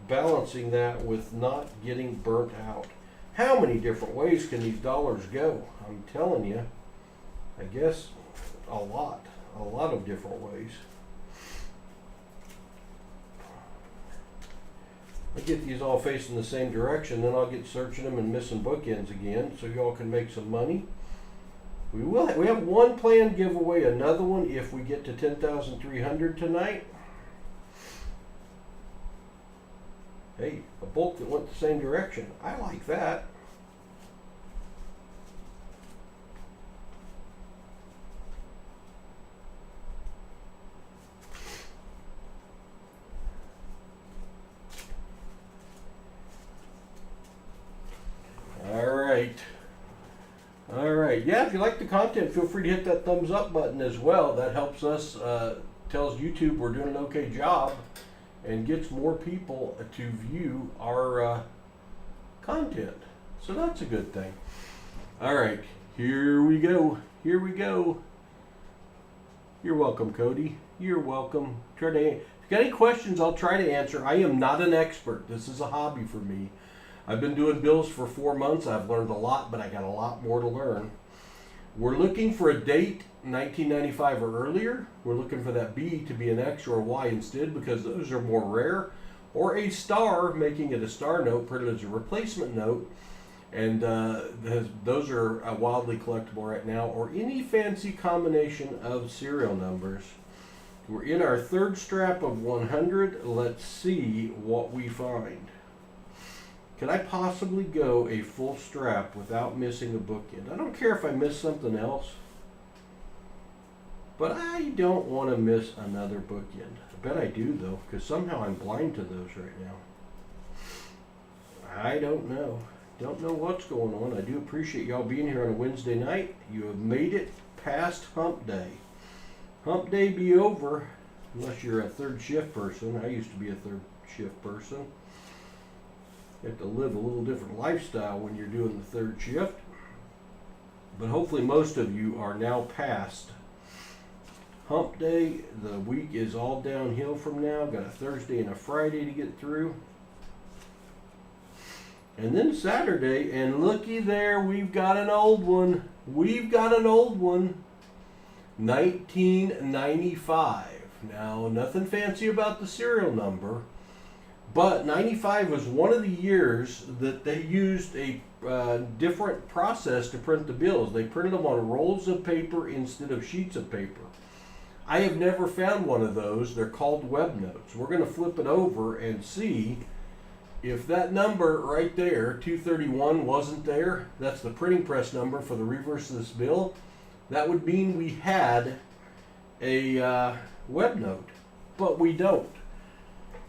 balancing that with not getting burnt out. How many different ways can these dollars go? I'm telling you, I guess a lot of different ways. I get these all facing the same direction, then I'll get searching them and missing bookends again, so y'all can make some money. We have one planned giveaway, another one if we get to 10,300 tonight. Hey, a bolt that went the same direction. I like that. All right. Yeah, if you like the content, feel free to hit that thumbs up button as well. That helps us, tells YouTube we're doing an okay job, and gets more people to view our content. So that's a good thing. All right, here we go. You're welcome, Cody. You're welcome. If you got any questions, I'll try to answer. I am not an expert. This is a hobby for me. I've been doing bills for 4 months. I've learned a lot, but I got a lot more to learn. We're looking for a date, 1995 or earlier. We're looking for that B to be an X or a Y instead, because those are more rare. Or a star, making it a star note, printed as a replacement note. And those are wildly collectible right now. Or any fancy combination of serial numbers. We're in our third strap of 100. Let's see what we find. Can I possibly go a full strap without missing a bookend? I don't care if I miss something else, but I don't want to miss another bookend. I bet I do, though, because somehow I'm blind to those right now. I don't know. Don't know what's going on. I do appreciate y'all being here on a Wednesday night. You have made it past hump day. Hump day be over, unless you're a third shift person. I used to be a third shift person. You have to live a little different lifestyle when you're doing the third shift. But hopefully most of you are now past hump day. The week is all downhill from now. Got a Thursday and a Friday to get through. And then Saturday, and looky there, we've got an old one. 1995. Now, nothing fancy about the serial number. But 95 was one of the years that they used a different process to print the bills. They printed them on rolls of paper instead of sheets of paper. I have never found one of those. They're called web notes. We're going to flip it over and see if that number right there, 231, wasn't there. That's the printing press number for the reverse of this bill. That would mean we had a web note, but we don't.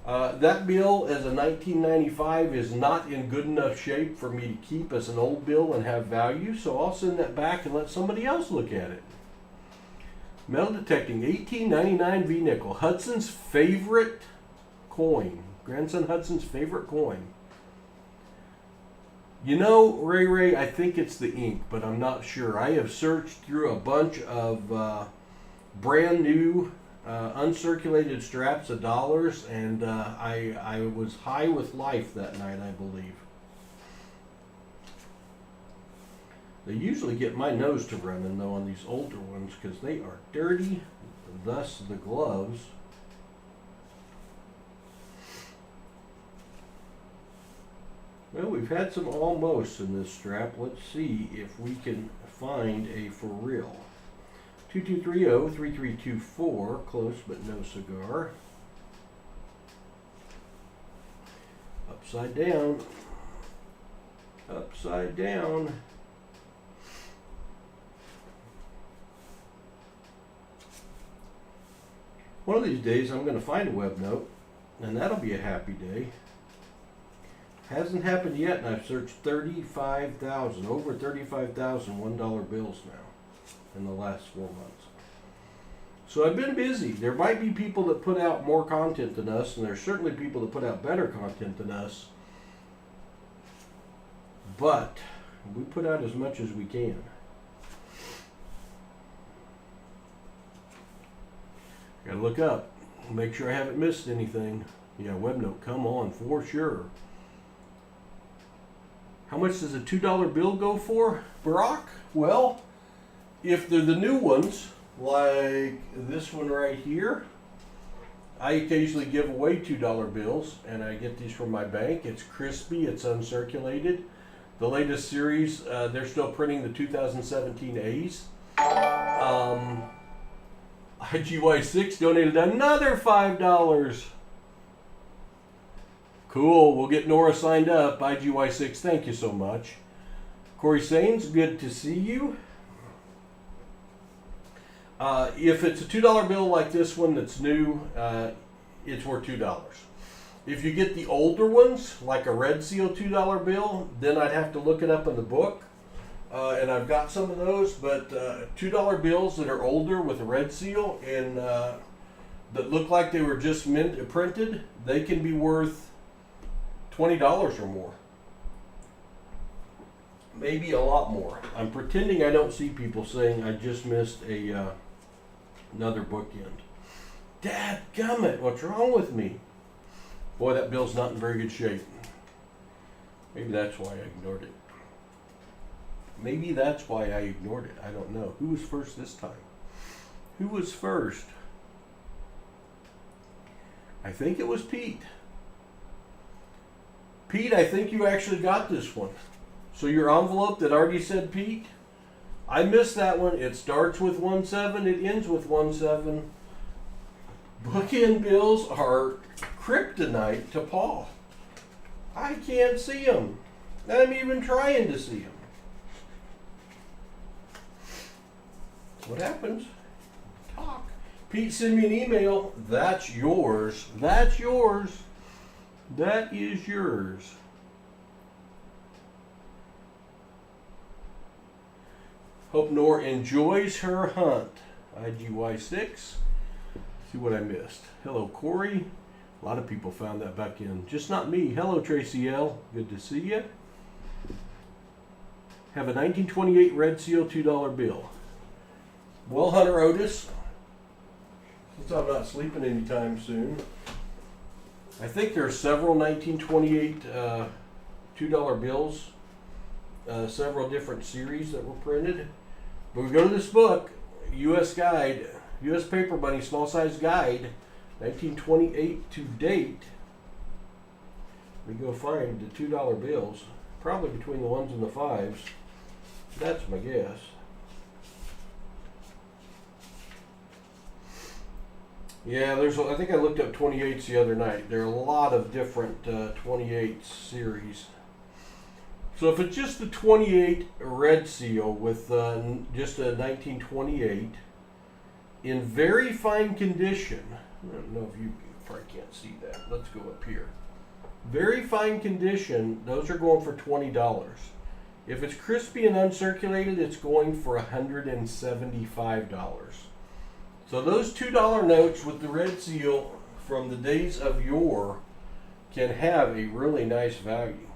That bill as a 1995 is not in good enough shape for me to keep as an old bill and have value, so I'll send that back and let somebody else look at it. Metal detecting, 1899 V-nickel, Hudson's favorite coin. Grandson Hudson's favorite coin. You know, Ray, I think it's the ink, but I'm not sure. I have searched through a bunch of brand new uncirculated straps of dollars, and I was high with life that night, I believe. They usually get my nose to running, though, on these older ones, because they are dirty, thus the gloves. Well, we've had some almosts in this strap. Let's see if we can find a for real. 2230-3324, close but no cigar. Upside down. Upside down. One of these days I'm going to find a web note, and that'll be a happy day. Hasn't happened yet, and I've searched 35,000, over 35,000 $1 bills now in the last 4 months. So I've been busy. There might be people that put out more content than us, and there's certainly people that put out better content than us. But we put out as much as we can. Gotta look up, make sure I haven't missed anything. Yeah, webnote, come on, for sure. How much does a $2 bill go for, Barack? Well, if they're the new ones, like this one right here, I occasionally give away $2 bills, and I get these from my bank. It's crispy, it's uncirculated. The latest series, they're still printing the 2017 A's. IGY6 donated another $5. Cool, we'll get Nora signed up. IGY6, thank you so much. Corey Sains, good to see you. If it's a $2 bill like this one that's new, it's worth $2. If you get the older ones, like a Red Seal $2 bill, then I'd have to look it up in the book. And I've got some of those, but $2 bills that are older with a Red Seal and that look like they were just printed, they can be worth $20 or more. Maybe a lot more. I'm pretending I don't see people saying I just missed another bookend. Dadgummit, what's wrong with me? Boy, that bill's not in very good shape. Maybe that's why I ignored it. Maybe that's why I ignored it. I don't know. Who was first this time? Who was first? I think it was Pete. Pete, I think you actually got this one. So your envelope that already said Pete, I missed that one. It starts with 17, it ends with 17. Bookend bills are kryptonite to Paul. I can't see them. I'm even trying to see them. What happens? Talk. Pete, send me an email. That's yours. That's yours. That is yours. Hope Nora enjoys her hunt. IGY6. See what I missed. Hello, Corey. A lot of people found that back in. Just not me. Hello, Tracy L. Good to see you. Have a 1928 Red Seal $2 bill. Well, Hunter Otis, since I'm not sleeping anytime soon, I think there are several 1928 $2 bills, several different series that were printed. But we go to this book, U.S. Guide, U.S. Paper Money Small Size Guide, 1928 to date. We go find the $2 bills, probably between the 1s and the 5s. That's my guess. Yeah, I think I looked up 28s the other night. There are a lot of different 28 series. So if it's just the 28 Red Seal with just a 1928 in very fine condition, I don't know if you probably can't see that. Let's go up here. Very fine condition, those are going for $20. If it's crispy and uncirculated, it's going for $175. So those $2 notes with the Red Seal from the days of yore can have a really nice value.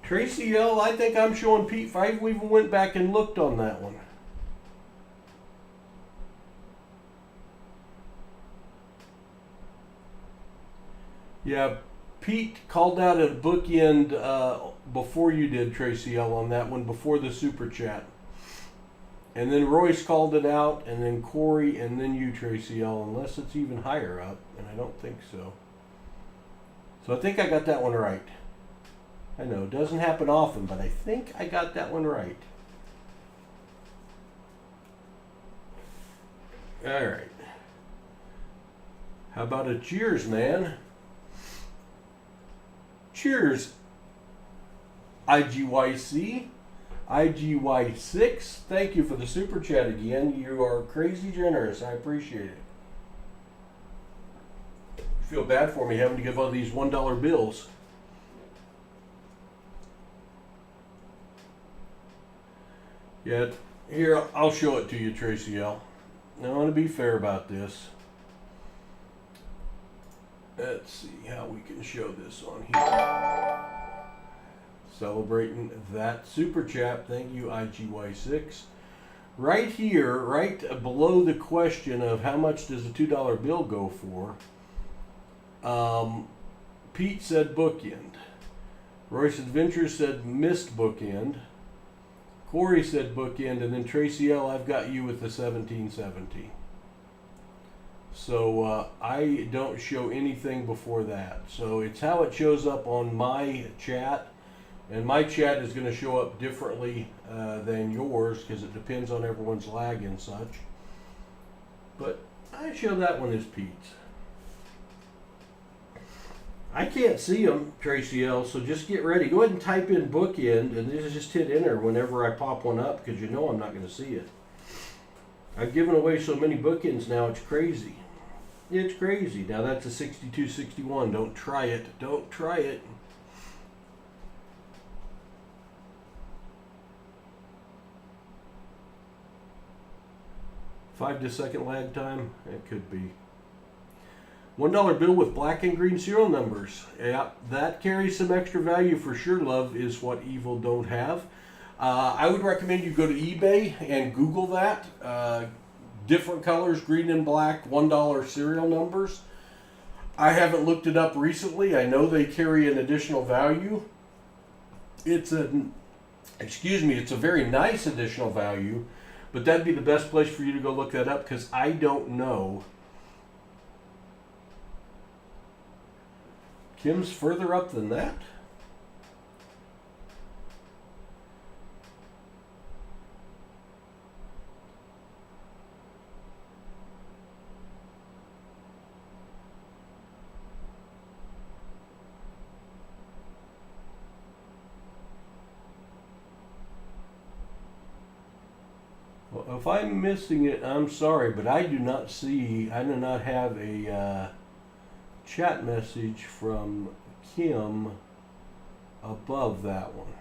Tracy L, I think I'm showing Pete 5. We even went back and looked on that one. Yeah, Pete called out a bookend before you did, Tracy L, on that one, before the super chat. And then Royce called it out, and then Corey, and then you, Tracy L, unless it's even higher up, and I don't think so. So I think I got that one right. I know, it doesn't happen often, but I think I got that one right. All right. How about a cheers, man? Cheers, IGYC, IGY6. Thank you for the super chat again. You are crazy generous. I appreciate it. I feel bad for me having to give all these $1 bills. Yeah, here, I'll show it to you, Tracy L. I want to be fair about this. Let's see how we can show this on here. Celebrating that super chat. Thank you, IGY6. Right here, right below the question of how much does a $2 bill go for, Pete said bookend. Royce Adventures said missed bookend. Corey said bookend. And then Tracy L, I've got you with the 1717. So I don't show anything before that. So it's how it shows up on my chat. And my chat is going to show up differently than yours because it depends on everyone's lag and such. But I show that one as Pete's. I can't see them, Tracy L, so just get ready. Go ahead and type in bookend and just hit enter whenever I pop one up because you know I'm not going to see it. I've given away so many bookends now, it's crazy. It's crazy. Now that's a 6261. Don't try it. Don't try it. Five to second lag time? It could be. $1 bill with black and green serial numbers. Yeah, that carries some extra value for sure. Love is what evil don't have. I would recommend you go to eBay and Google that. Different colors, green and black, $1 serial numbers. I haven't looked it up recently. I know they carry an additional value. It's a very nice additional value, but that'd be the best place for you to go look that up because I don't know. Kim's further up than that? Well, if I'm missing it, I'm sorry, but I do not have a chat message from Kim above that one.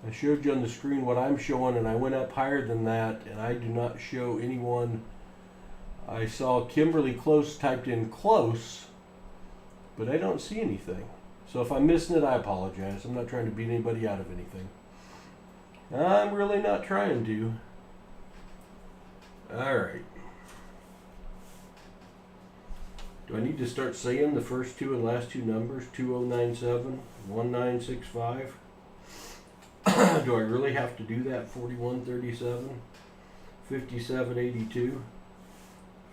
I showed you on the screen what I'm showing and I went up higher than that and I do not show anyone. I saw Kimberly Close typed in close, but I don't see anything. So if I'm missing it, I apologize. I'm not trying to beat anybody out of anything. I'm really not trying to. Alright. Do I need to start saying the first two and last two numbers? 2097, 1965? Do I really have to do that? 4137, 5782,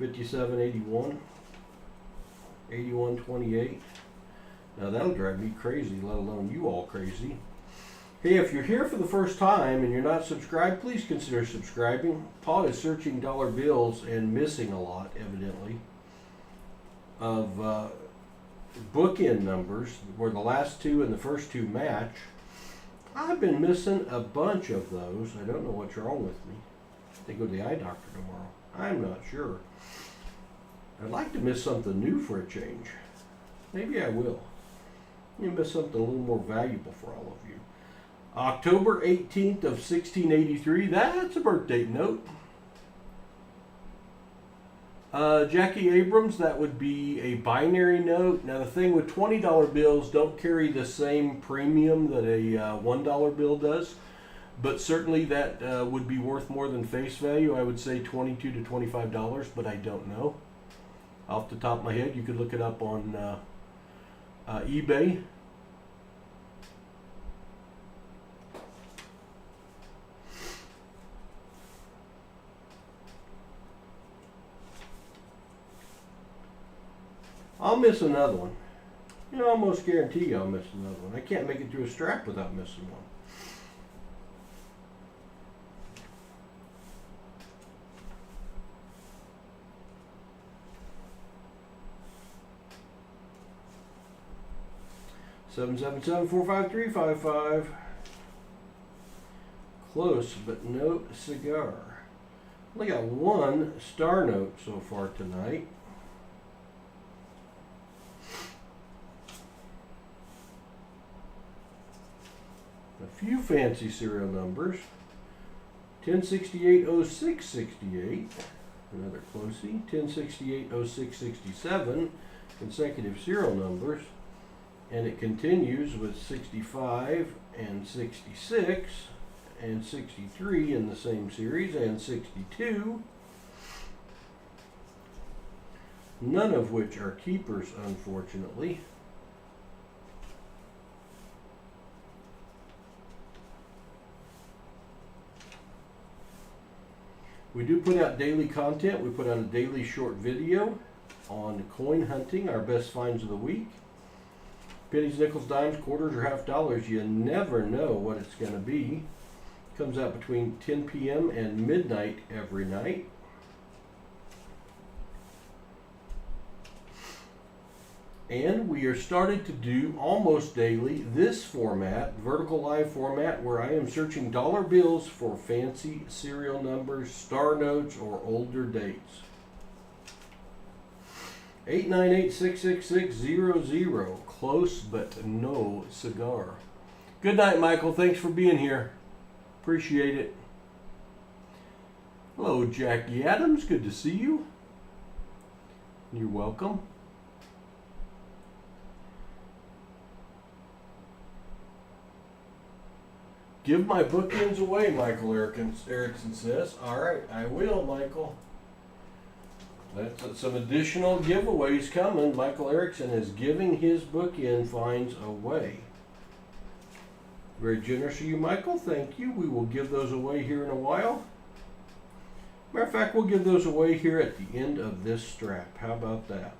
5781, 8128. Now that'll drive me crazy, let alone you all crazy. Hey, if you're here for the first time and you're not subscribed, please consider subscribing. Paul is searching dollar bills and missing a lot, evidently, of bookend numbers where the last two and the first two match. I've been missing a bunch of those. I don't know what's wrong with me. I think go to the eye doctor tomorrow. I'm not sure. I'd like to miss something new for a change. Maybe I will. You miss something a little more valuable for all of you. October 18th of 1683. That's a birth date note. Jackie Abrams, that would be a binary note. Now the thing with $20 bills don't carry the same premium that a $1 bill does, but certainly that would be worth more than face value. I would say $22 to $25, but I don't know. Off the top of my head, you could look it up on eBay. I'll miss another one. You know, I almost guarantee you I'll miss another one. I can't make it through a strap without missing one. Seven seven seven 45355. Close, but no cigar. Only got one star note so far tonight. A few fancy serial numbers. 10680668. Another closey. 10680667. Consecutive serial numbers. And it continues with 65 and 66 and 63 in the same series and 62. None of which are keepers, unfortunately. We do put out daily content. We put out a daily short video on coin hunting, our best finds of the week. Pennies, nickels, dimes, quarters, or half dollars. You never know what it's going to be. Comes out between 10 p.m. and midnight every night. And we are starting to do almost daily this format, vertical live format, where I am searching dollar bills for fancy serial numbers, star notes, or older dates. 898-666-00. Close but no cigar. Good night, Michael. Thanks for being here. Appreciate it. Hello, Jackie Adams. Good to see you. You're welcome. Give my bookends away, Michael Erickson says. All right, I will, Michael. That's some additional giveaways coming. Michael Erickson is giving his bookend finds away. Very generous of you, Michael. Thank you. We will give those away here in a while. Matter of fact, we'll give those away here at the end of this strap. How about that?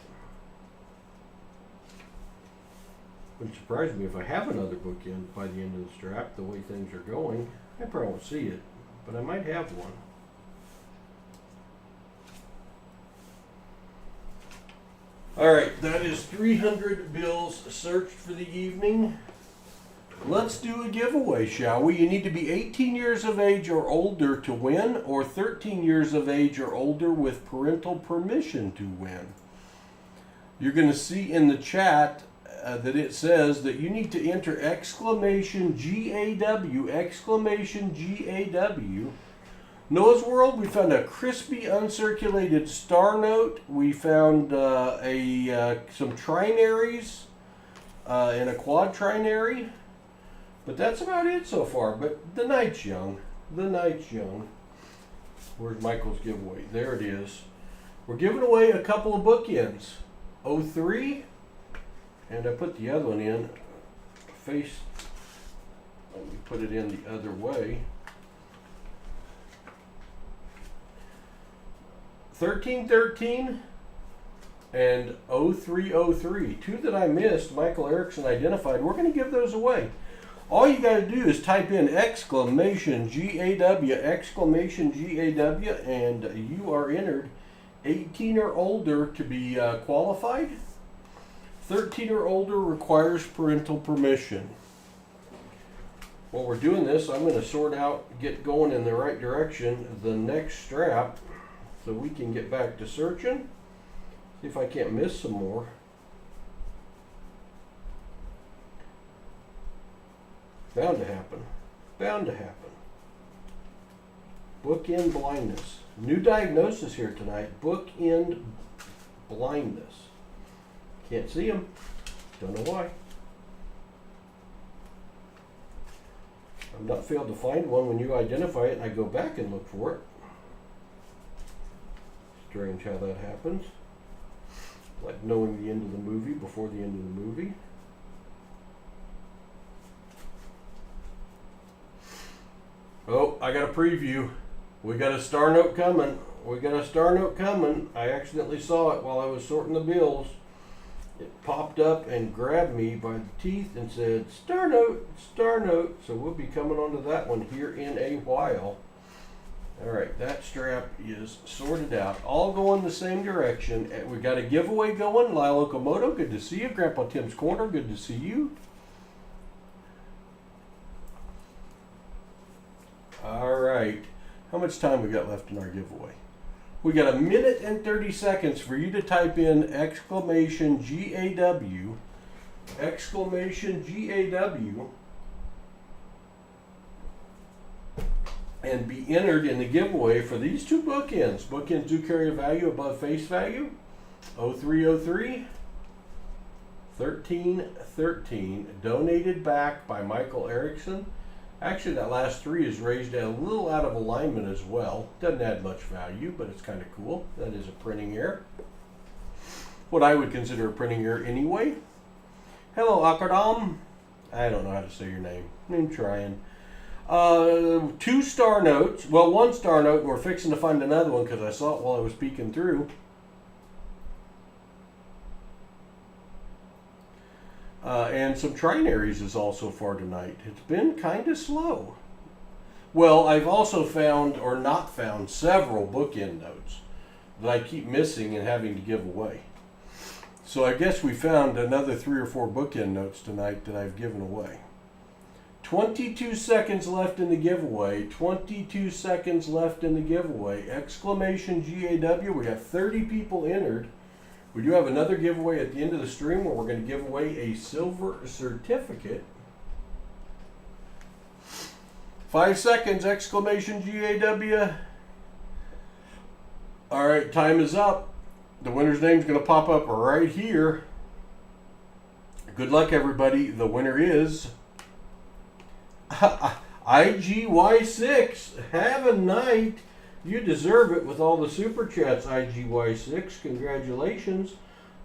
Wouldn't surprise me if I have another bookend by the end of the strap, the way things are going. I probably won't see it, but I might have one. All right, that is 300 bills searched for the evening. Let's do a giveaway, shall we? You need to be 18 years of age or older to win, or 13 years of age or older with parental permission to win. You're going to see in the chat that it says that you need to enter exclamation GAW, exclamation GAW. Noah's World, we found a crispy uncirculated star note. We found some trinaries and a quad trinary. But that's about it so far. But the night's young. The night's young. Where's Michael's giveaway? There it is. We're giving away a couple of bookends. 03. And I put the other one in. Let me put it in the other way. 1313 and 0303. Two that I missed, Michael Erickson identified. We're going to give those away. All you got to do is type in exclamation GAW, exclamation GAW, and you are entered. 18 or older to be qualified. 13 or older requires parental permission. While we're doing this, I'm going to sort out, get going in the right direction, the next strap, so we can get back to searching. See if I can't miss some more. Bound to happen. Bound to happen. Bookend blindness. New diagnosis here tonight. Bookend blindness. Can't see them. Don't know why. I've not failed to find one when you identify it and I go back and look for it. Strange how that happens. Like knowing the end of the movie before the end of the movie. Oh, I got a preview. We got a star note coming. We got a star note coming. I accidentally saw it while I was sorting the bills. it popped up and grabbed me by the teeth and said, star note, star note. So we'll be coming onto that one here in a while. All right, that strap is sorted out. All going the same direction. We got a giveaway going. Lyle Okamoto, good to see you. Grandpa Tim's Corner, good to see you. All right, how much time we got left in our giveaway? We got 1 minute and 30 seconds for you to type in exclamation GAW, exclamation GAW, and be entered in the giveaway for these two bookends. Bookends do carry a value above face value. 0303 1313, donated back by Michael Erickson. Actually, that last 3 is raised a little out of alignment as well. Doesn't add much value, but it's kind of cool. That is a printing error. What I would consider a printing error anyway. Hello, Akardam. I don't know how to say your name. I'm trying. 2 star notes. Well, 1 star note, and we're fixing to find another one because I saw it while I was peeking through. And some trinaries is also far tonight. It's been kind of slow. Well, I've also found, or not found, several bookend notes that I keep missing and having to give away. So I guess we found another 3 or 4 bookend notes tonight that I've given away. 22 seconds left in the giveaway. 22 seconds left in the giveaway. Exclamation GAW. We got 30 people entered. We do have another giveaway at the end of the stream where we're going to give away a silver certificate. 5 seconds, exclamation GAW. All right, time is up. The winner's name is going to pop up right here. Good luck, everybody. The winner is IGY6. Have a night. You deserve it with all the super chats, IGY6. Congratulations.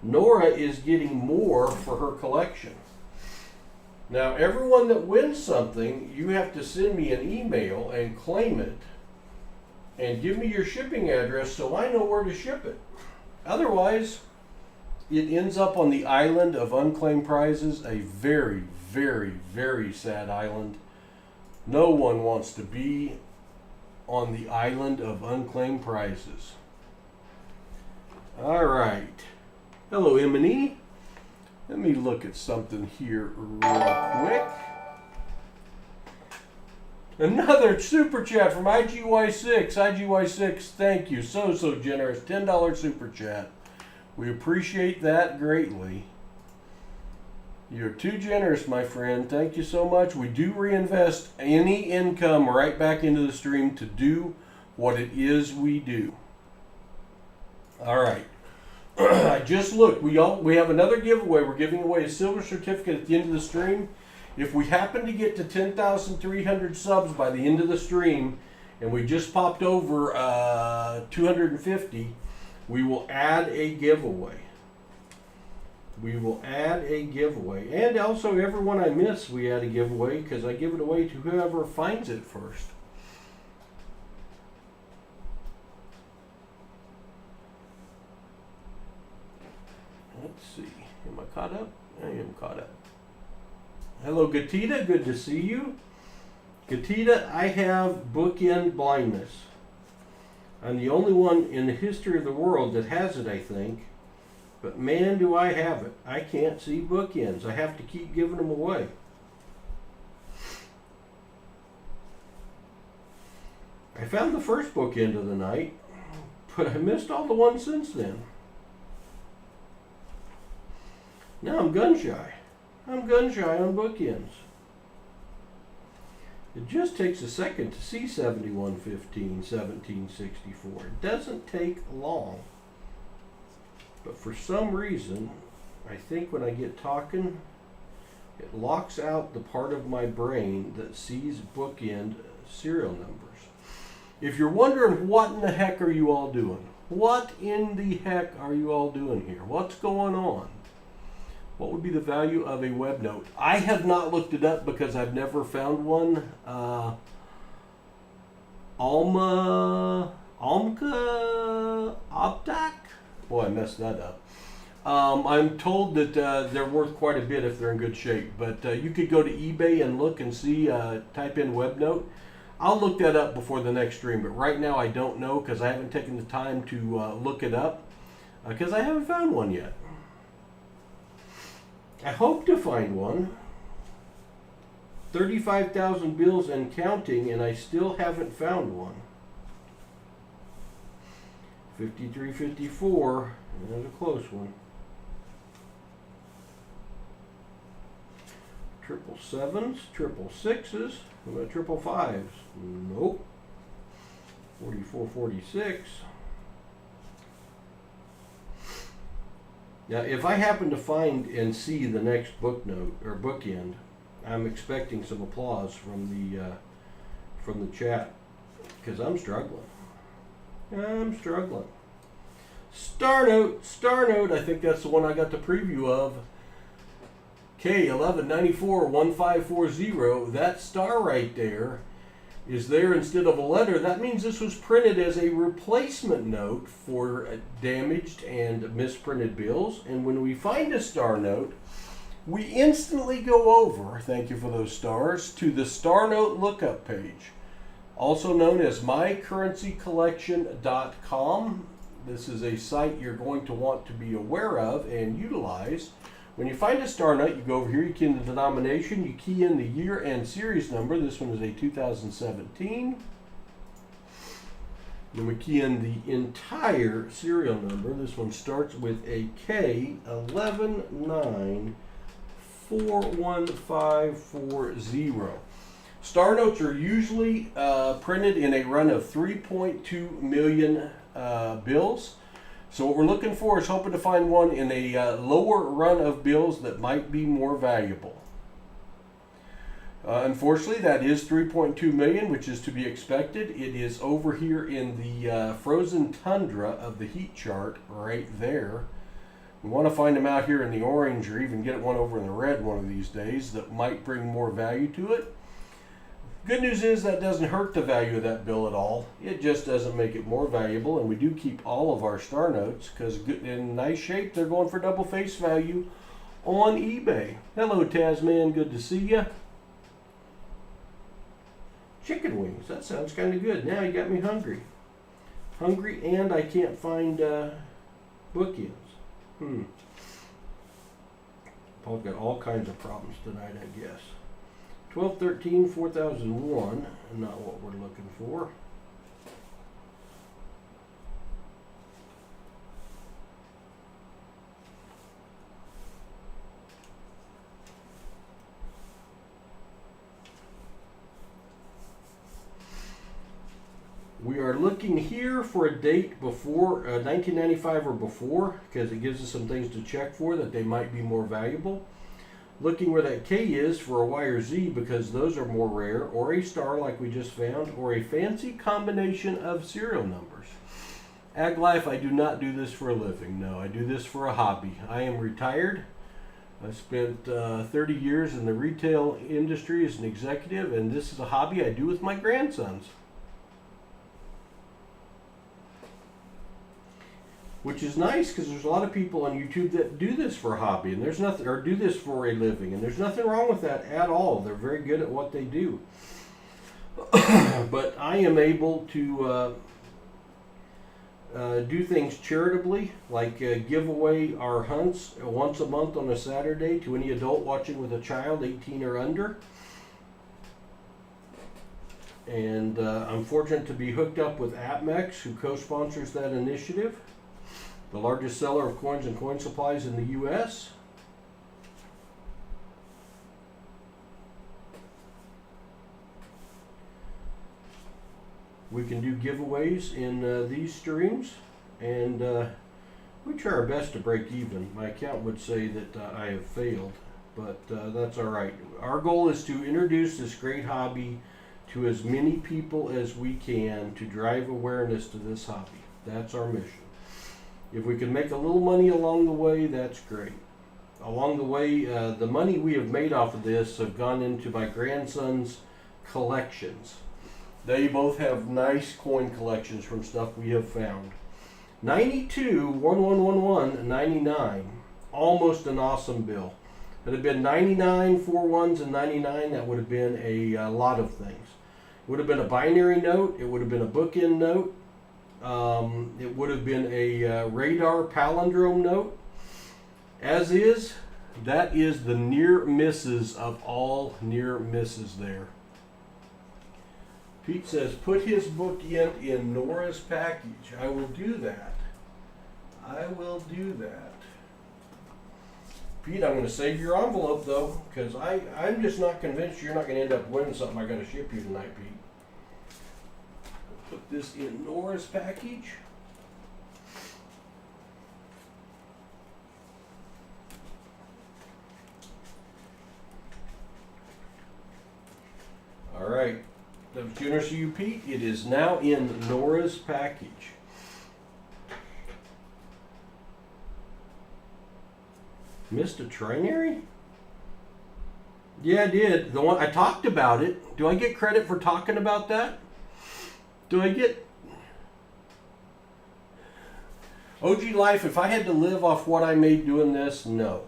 Nora is getting more for her collection. Now, everyone that wins something, you have to send me an email and claim it. And give me your shipping address so I know where to ship it. Otherwise, it ends up on the island of unclaimed prizes, a very, very, very sad island. No one wants to be on the island of unclaimed prizes. All right. Hello, M&E. Let me look at something here real quick. Another super chat from IGY6. IGY6, thank you. So generous. $10 super chat. We appreciate that greatly. You're too generous, my friend. Thank you so much. We do reinvest any income right back into the stream to do what it is we do. All right. I just looked. We have another giveaway. We're giving away a silver certificate at the end of the stream. If we happen to get to 10,300 subs by the end of the stream, and we just popped over 250, we will add a giveaway. We will add a giveaway. And also, everyone I miss, we add a giveaway because I give it away to whoever finds it first. Let's see. Am I caught up? I am caught up. Hello, Gatita. Good to see you. Gatita, I have bookend blindness. I'm the only one in the history of the world that has it, I think. But man, do I have it. I can't see bookends. I have to keep giving them away. I found the first bookend of the night, but I missed all the ones since then. Now I'm gun shy. I'm gun shy on bookends. It just takes a second to see 7115, 1764. It doesn't take long. But for some reason, I think when I get talking, it locks out the part of my brain that sees bookend serial numbers. If you're wondering what in the heck are you all doing? What in the heck are you all doing here? What's going on? What would be the value of a web note? I have not looked it up because I've never found one. Almka Optak? Boy, I messed that up. I'm told that they're worth quite a bit if they're in good shape. But you could go to eBay and look and see, type in web note. I'll look that up before the next stream, but right now I don't know because I haven't taken the time to look it up because I haven't found one yet. I hope to find one. 35,000 bills and counting, and I still haven't found one. 5354, that's a close one. 777s, 666s, what about 555s? Nope. 4446. Now, if I happen to find and see the next book note or bookend, I'm expecting some applause from the chat because I'm struggling. Star Note. I think that's the one I got the preview of. K11941540. That star right there is there instead of a letter. That means this was printed as a replacement note for damaged and misprinted bills. And when we find a star note, we instantly go over, thank you for those stars, to the Star Note lookup page, also known as mycurrencycollection.com. This is a site you're going to want to be aware of and utilize. When you find a star note, you go over here, you key in the denomination, you key in the year and series number. This one is a 2017. Then we key in the entire serial number. This one starts with a K1194140. Star notes are usually printed in a run of 3.2 million bills. So what we're looking for is hoping to find one in a lower run of bills that might be more valuable. Unfortunately, that is 3.2 million, which is to be expected. It is over here in the frozen tundra of the heat chart right there. We want to find them out here in the orange or even get one over in the red one of these days that might bring more value to it. Good news is that doesn't hurt the value of that bill at all. It just doesn't make it more valuable, and we do keep all of our star notes because in nice shape they're going for double face value on eBay. Hello Tasman, good to see you. Chicken wings, that sounds kind of good. Now you got me hungry. And I can't find bookends. Paul's got all kinds of problems tonight, I guess. 1213 4001, not what we're looking for. We are looking here for a date before 1995 or before, because it gives us some things to check for that they might be more valuable. Looking where that K is for a Y or Z because those are more rare, or a star like we just found, or a fancy combination of serial numbers. Ag Life, I do not do this for a living. No, I do this for a hobby. I am retired. I spent 30 years in the retail industry as an executive, and this is a hobby I do with my grandsons. Which is nice because there's a lot of people on YouTube that do this for a hobby, and there's nothing, or do this for a living, and there's nothing wrong with that at all. They're very good at what they do. But I am able to do things charitably, like give away our hunts once a month on a Saturday to any adult watching with a child 18 or under. And I'm fortunate to be hooked up with APMEX, who co-sponsors that initiative. The largest seller of coins and coin supplies in the U.S. We can do giveaways in these streams, and we try our best to break even. My account would say that I have failed, but that's all right. Our goal is to introduce this great hobby to as many people as we can to drive awareness to this hobby. That's our mission. If we can make a little money along the way, that's great. Along the way, the money we have made off of this have gone into my grandson's collections. They both have nice coin collections from stuff we have found. $92,1111.99. Almost an awesome bill. If it had been 99, 4 ones and 99, that would have been a lot of things. It would have been a binary note. It would have been a bookend note. It would have been a radar palindrome note. As is, that is the near misses of all near misses there. Pete says, put his bookend in Nora's package. I will do that. I will do that. Pete, I'm going to save your envelope though, because I'm just not convinced you're not going to end up winning something I got to ship you tonight, Pete. Put this in Nora's package. All right. That was generous of you, Pete. It is now in Nora's package. Missed a trinary? Yeah, I did. The one I talked about it. Do I get credit for talking about that? Do I get OG Life? If I had to live off what I made doing this, no.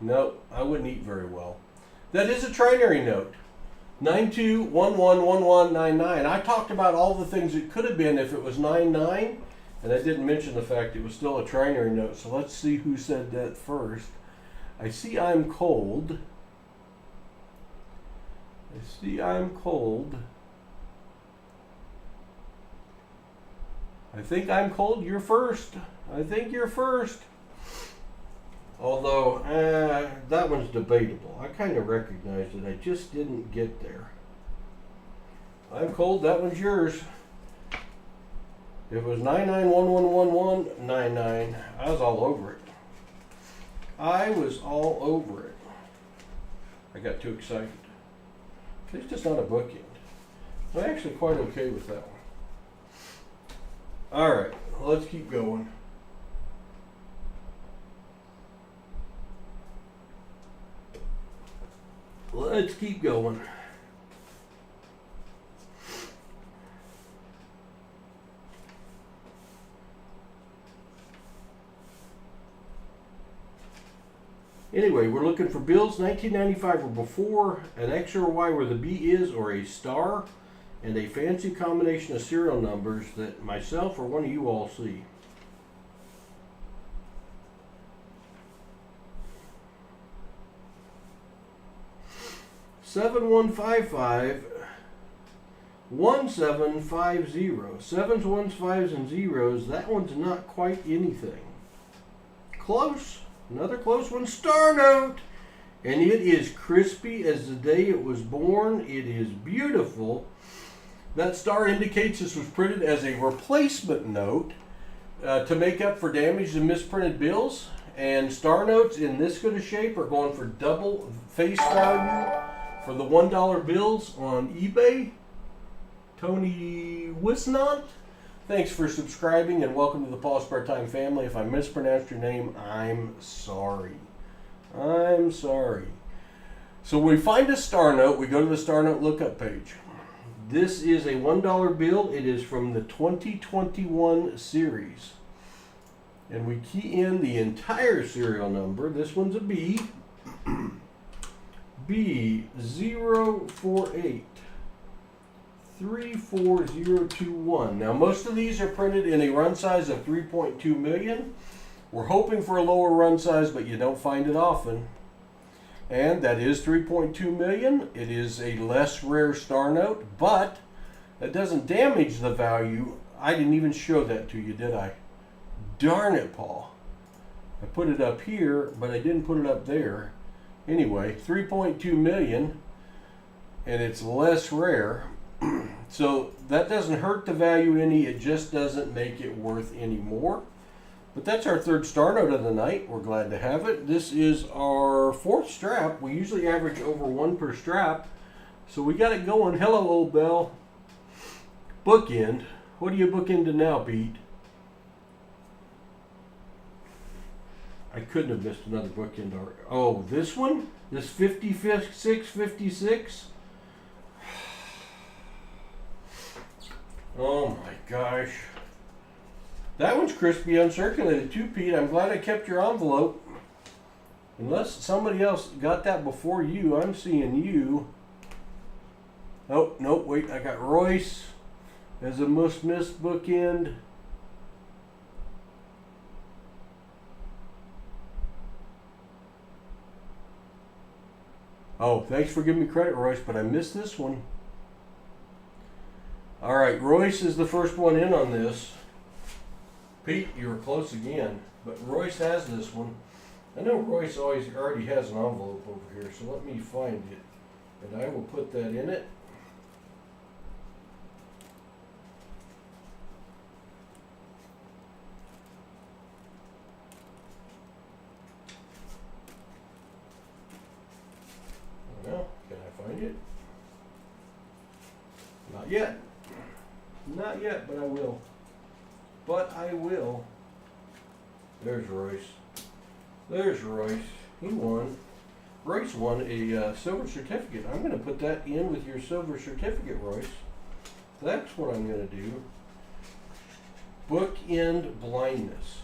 No, I wouldn't eat very well. That is a trinary note. 92111199. I talked about all the things it could have been if it was 99, and I didn't mention the fact it was still a trinary note. So let's see who said that first. I see I'm cold. I see I'm cold. I think I'm cold. You're first. I think you're first. Although, that one's debatable. I kind of recognized it. I just didn't get there. I'm cold. That one's yours. If it was 99111199, I was all over it. I was all over it. I got too excited. It's just not a bookend. I'm actually quite okay with that one. All right, let's keep going. Let's keep going. Anyway, we're looking for bills 1995 or before, an X or a Y where the B is, or a star, and a fancy combination of serial numbers that myself or one of you all see. $7155 1750. Sevens, ones, fives, and zeros. That one's not quite anything. Close. Another close one. Star note. And it is crispy as the day it was born. It is beautiful. That star indicates this was printed as a replacement note to make up for damaged and misprinted bills. And star notes in this good a shape are going for double face value for the $1 bills on eBay. Tony Wisnant, thanks for subscribing and welcome to the PasSpareTime family. If I mispronounced your name, I'm sorry. I'm sorry. So we find a star note. We go to the star note lookup page. This is a $1 bill. It is from the 2021 series. And we key in the entire serial number. This one's a B. B048 34021. Now most of these are printed in a run size of 3.2 million. We're hoping for a lower run size, but you don't find it often. And that is 3.2 million. It is a less rare star note, but that doesn't damage the value. I didn't even show that to you, did I? Darn it, Paul. I put it up here, but I didn't put it up there. Anyway, 3.2 million, and it's less rare. So that doesn't hurt the value any. It just doesn't make it worth any more. But that's our third star note of the night. We're glad to have it. This is our fourth strap. We usually average over one per strap. So we got it going. Hello, old bell. Bookend. What are you bookending now, Pete? I couldn't have missed another bookend. Oh, this one? This 5656? Oh my gosh. That one's crispy, uncirculated too, Pete. I'm glad I kept your envelope. Unless somebody else got that before you, I'm seeing you. Oh, nope, wait, I got Royce as a must-miss bookend. Oh, thanks for giving me credit, Royce, but I missed this one. All right, Royce is the first one in on this. Pete, you were close again, but Royce has this one. I know Royce already has an envelope over here, so let me find it, and I will put that in it. Well, can I find it? Not yet. Not yet, but I will. But I will. There's Royce. There's Royce. He won. Royce won a silver certificate. I'm going to put that in with your silver certificate, Royce. That's what I'm going to do. Bookend blindness.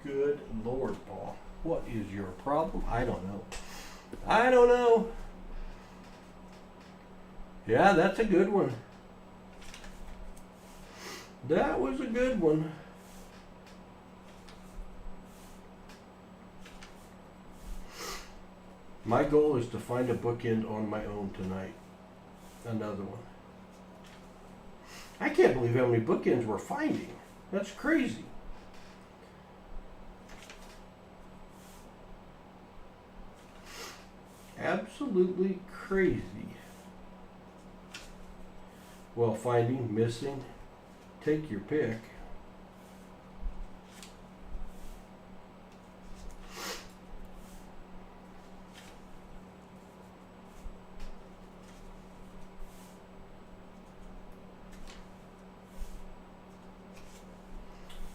Good Lord, Paul. What is your problem? I don't know. I don't know. Yeah, that's a good one. That was a good one. My goal is to find a bookend on my own tonight. Another one. I can't believe how many bookends we're finding. That's crazy. Absolutely crazy. Well, finding, missing, take your pick.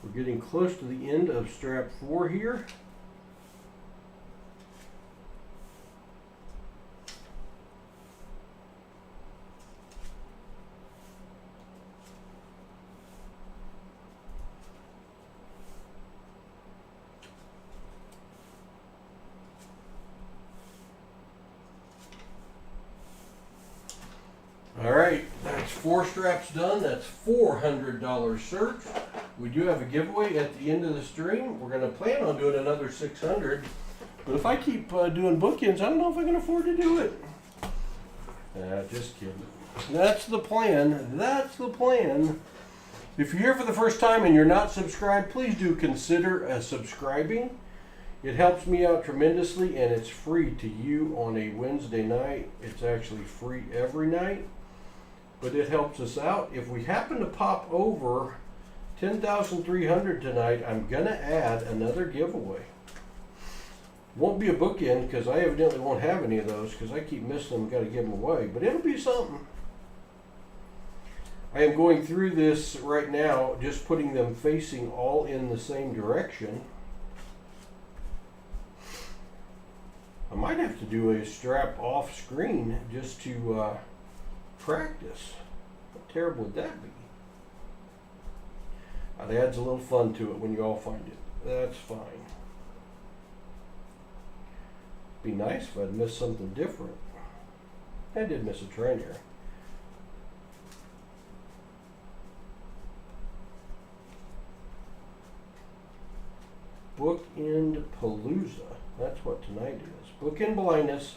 We're getting close to the end of strap 4 here. All right, that's 4 straps done. That's $400 search. We do have a giveaway at the end of the stream. We're going to plan on doing another 600. But if I keep doing bookends, I don't know if I can afford to do it. Just kidding. That's the plan. That's the plan. If you're here for the first time and you're not subscribed, please do consider subscribing. It helps me out tremendously, and it's free to you on a Wednesday night. It's actually free every night, but it helps us out. If we happen to pop over 10,300 tonight, I'm going to add another giveaway. Won't be a bookend because I evidently won't have any of those because I keep missing them, got to give them away, but it'll be something. I am going through this right now, just putting them facing all in the same direction. I might have to do a strap off screen just to practice. How terrible would that be? It adds a little fun to it when you all find it. That's fine. Be nice if I'd missed something different. I did miss a train here. Bookend Palooza. That's what tonight is. Bookend blindness.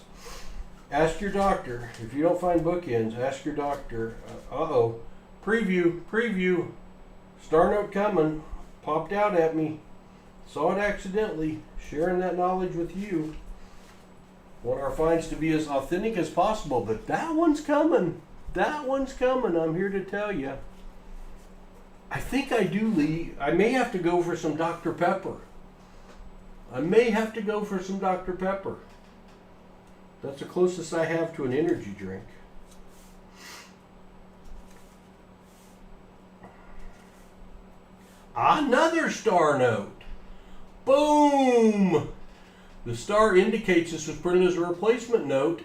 Ask your doctor. If you don't find bookends, ask your doctor. Uh-oh. Preview. Preview. Star note coming. Popped out at me. Saw it accidentally. Sharing that knowledge with you. Want our finds to be as authentic as possible, but that one's coming. That one's coming. I'm here to tell you. I think I do, Lee. I may have to go for some Dr. Pepper. I may have to go for some Dr. Pepper. That's the closest I have to an energy drink. Another star note. Boom! The star indicates this was printed as a replacement note,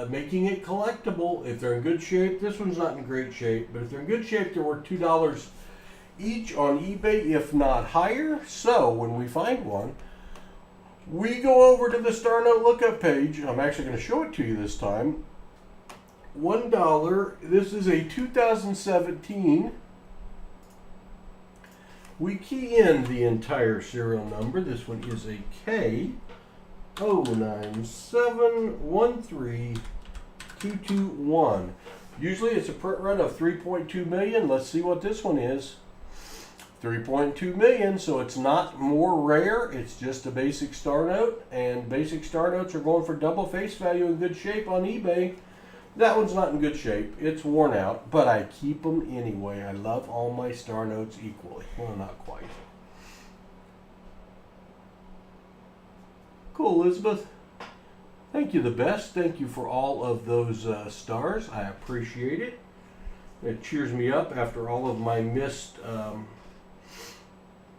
making it collectible. If they're in good shape, this one's not in great shape, but if they're in good shape, they're worth $2 each on eBay, if not higher. So when we find one, we go over to the Star Note lookup page. I'm actually going to show it to you this time. $1. This is a 2017. We key in the entire serial number. This one is a K097132221. Usually it's a print run of 3.2 million. Let's see what this one is. 3.2 million, so it's not more rare. It's just a basic Star Note, and basic Star Notes are going for double face value in good shape on eBay. That one's not in good shape. It's worn out, but I keep them anyway. I love all my Star Notes equally. Well, not quite. Cool, Elizabeth. Thank you the best. Thank you for all of those stars. I appreciate it. It cheers me up after all of my missed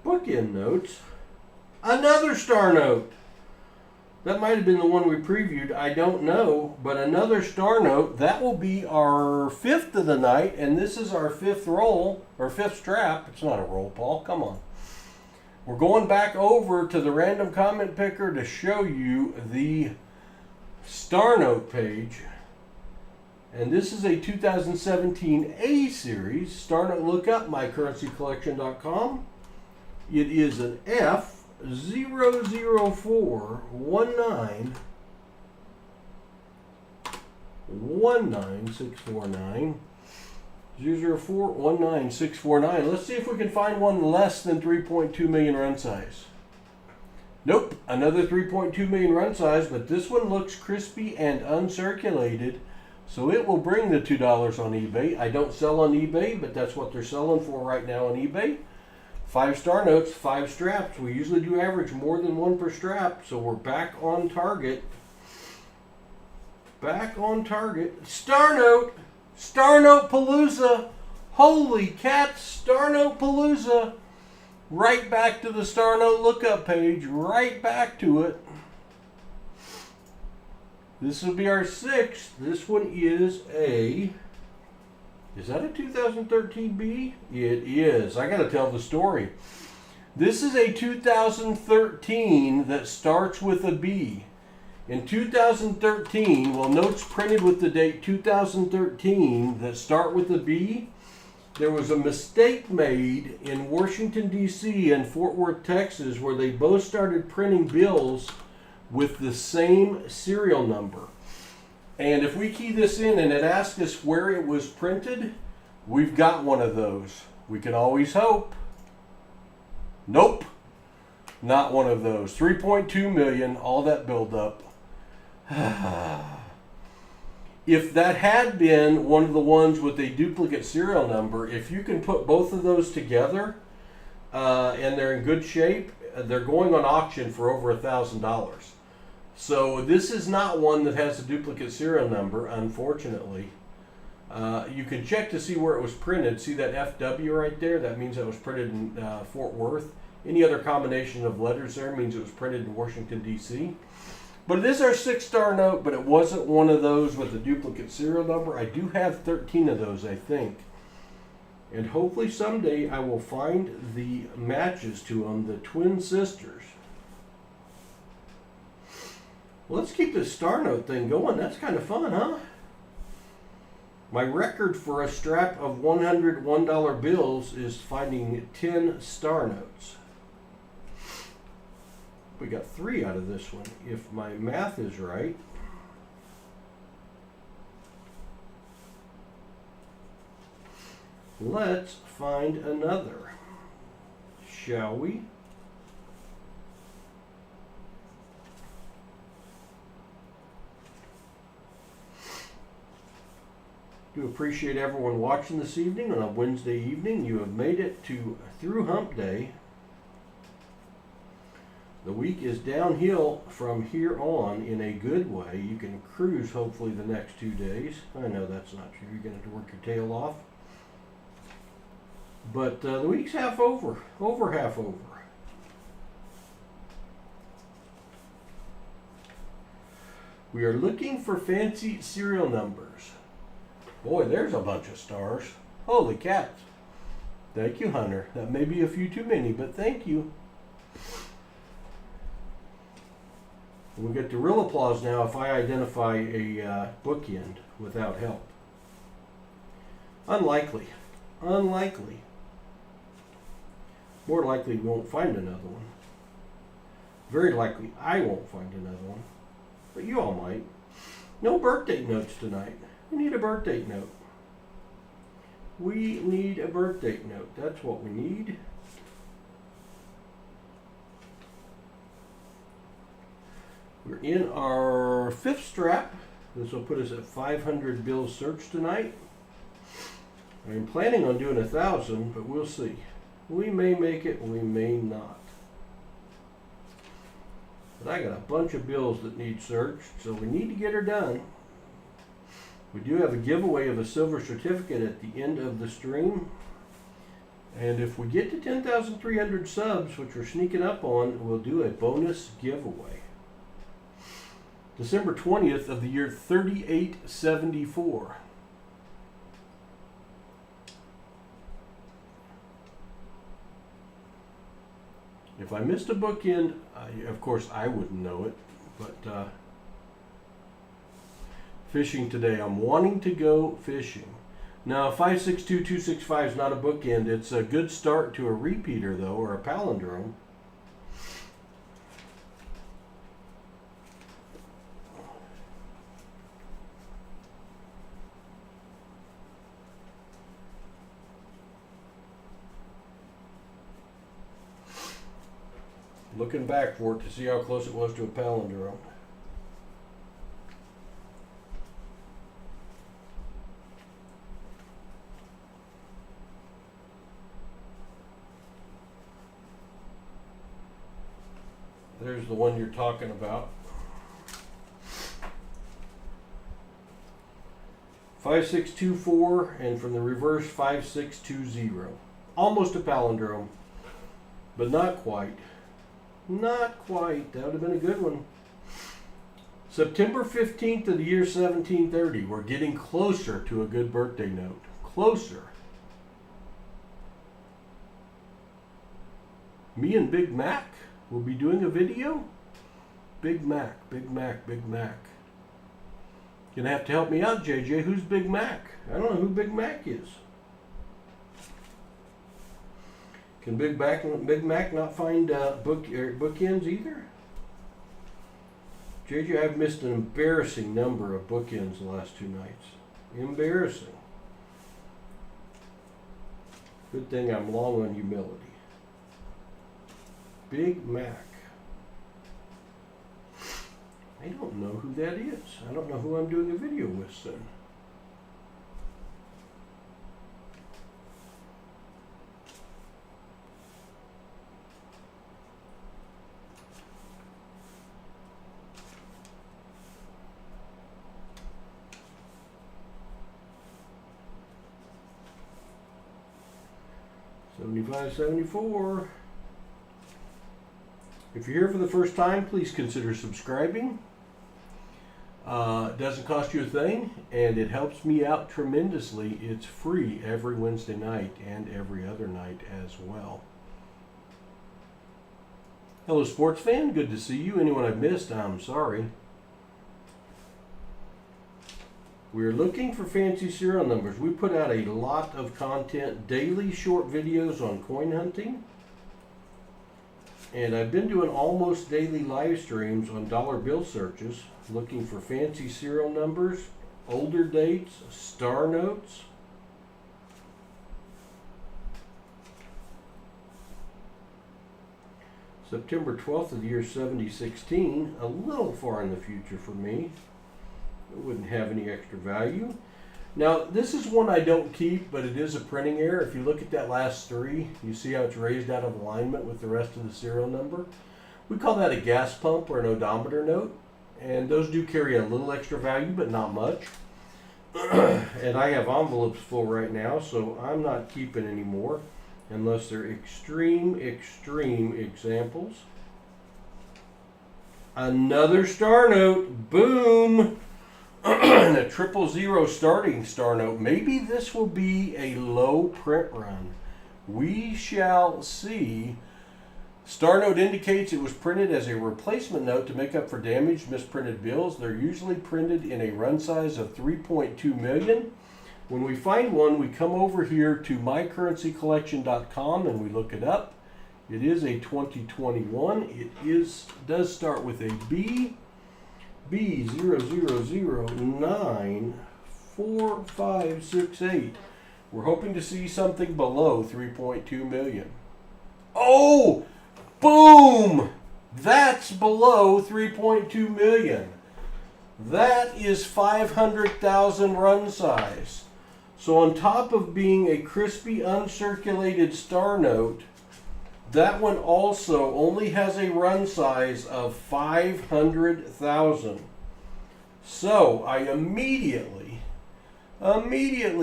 bookend notes. Another Star Note. That might have been the one we previewed. I don't know. But another Star Note. That will be our 5th of the night. And this is our 5th roll. Or 5th strap. It's not a roll, Paul. Come on. We're going back over to the random comment picker to show you the Star Note page. And this is a 2017 A series. Star Note lookup, mycurrencycollection.com. It is an F0041919649. 0041964919649. Let's see if we can find one less than 3.2 million run size. Nope, another 3.2 million run size, but this one looks crispy and uncirculated, so it will bring the $2 on eBay. I don't sell on eBay, but that's what they're selling for right now on eBay. 5 Star Notes, 5 straps. We usually do average more than 1 per strap, so we're back on target. Back on target. Star Note! Star Note Palooza! Holy cats! Star Note Palooza! Right back to the Star Note lookup page. Right back to it. This will be our 6th. This one is a... Is that a 2013 B? It is. I got to tell the story. This is a 2013 that starts with a B. In 2013, well, notes printed with the date 2013 that start with a B, there was a mistake made in Washington, D.C. and Fort Worth, Texas, where they both started printing bills with the same serial number. And if we key this in and it asks us where it was printed, we've got one of those. We can always hope. Nope. Not one of those. 3.2 million, all that buildup. If that had been one of the ones with a duplicate serial number, if you can put both of those together and they're in good shape, they're going on auction for over $1,000. So this is not one that has a duplicate serial number, unfortunately. You can check to see where it was printed. See that FW right there? That means it was printed in Fort Worth. Any other combination of letters there means it was printed in Washington, D.C. But it is our 6 Star Note, but it wasn't one of those with a duplicate serial number. I do have 13 of those, I think. And hopefully someday I will find the matches to them, the twin sisters. Well, let's keep this Star Note thing going. That's kind of fun, huh? My record for a strap of $101 bills is finding 10 Star Notes. We got 3 out of this one, if my math is right. Let's find another, shall we? Do appreciate everyone watching this evening on a Wednesday evening. You have made it through Hump Day. The week is downhill from here on in a good way. You can cruise hopefully the next 2 days. I know that's not true. You're going to have to work your tail off. But the week's half over. Half over. We are looking for fancy serial numbers. Boy, there's a bunch of stars. Holy cats. Thank you, Hunter. That may be a few too many, but thank you. We'll get the real applause now if I identify a bookend without help. Unlikely. Unlikely. More likely we won't find another one. Very likely I won't find another one. But you all might. No birthday notes tonight. We need a birthday note. We need a birthday note. That's what we need. We're in our 5th strap. This will put us at 500 bills searched tonight. I'm planning on doing 1,000, but we'll see. We may make it, we may not. But I got a bunch of bills that need searched, so we need to get her done. We do have a giveaway of a silver certificate at the end of the stream. And if we get to 10,300 subs, which we're sneaking up on, we'll do a bonus giveaway. December 20th of the year 3874. If I missed a bookend, of course I wouldn't know it, but fishing today. I'm wanting to go fishing. Now 562265 is not a bookend. It's a good start to a repeater though, or a palindrome. Looking back for it to see how close it was to a palindrome. There's the one you're talking about. 5624, and from the reverse 5620. Almost a palindrome, but not quite. Not quite. That would have been a good one. September 15th of the year 1730. We're getting closer to a good birthday note. Closer. Me and Big Mac will be doing a video. Big Mac, Big Mac, Big Mac. You're gonna have to help me out, JJ. Who's Big Mac? I don't know who Big Mac is. Can Big Mac not find bookends either? JJ, I've missed an embarrassing number of bookends the last 2 nights. Embarrassing. Good thing I'm long on humility. Big Mac. I don't know who that is. I don't know who I'm doing a video with soon. $75.74. If you're here for the first time, please consider subscribing. It doesn't cost you a thing, and it helps me out tremendously. It's free every Wednesday night and every other night as well. Hello, sports fan. Good to see you. Anyone I've missed, I'm sorry. We're looking for fancy serial numbers. We put out a lot of content, daily short videos on coin hunting. And I've been doing almost daily live streams on dollar bill searches, looking for fancy serial numbers, older dates, star notes. September 12th of the year 7016, a little far in the future for me. It wouldn't have any extra value. Now, this is one I don't keep, but it is a printing error. If you look at that last 3, you see how it's raised out of alignment with the rest of the serial number. We call that a gas pump or an odometer note, and those do carry a little extra value, but not much. And I have envelopes full right now, so I'm not keeping any more unless they're extreme examples. Another star note, boom! And a 000 starting star note. Maybe this will be a low print run. We shall see. Star note indicates it was printed as a replacement note to make up for damaged misprinted bills. They're usually printed in a run size of 3.2 million. When we find one, we come over here to mycurrencycollection.com and we look it up. It is a 2021. It does start with a B00094568. We're hoping to see something below 3.2 million. Oh, boom! That's below 3.2 million. That is 500,000 run size. So on top of being a crispy uncirculated star note, that one also only has a run size of 500,000. So I immediately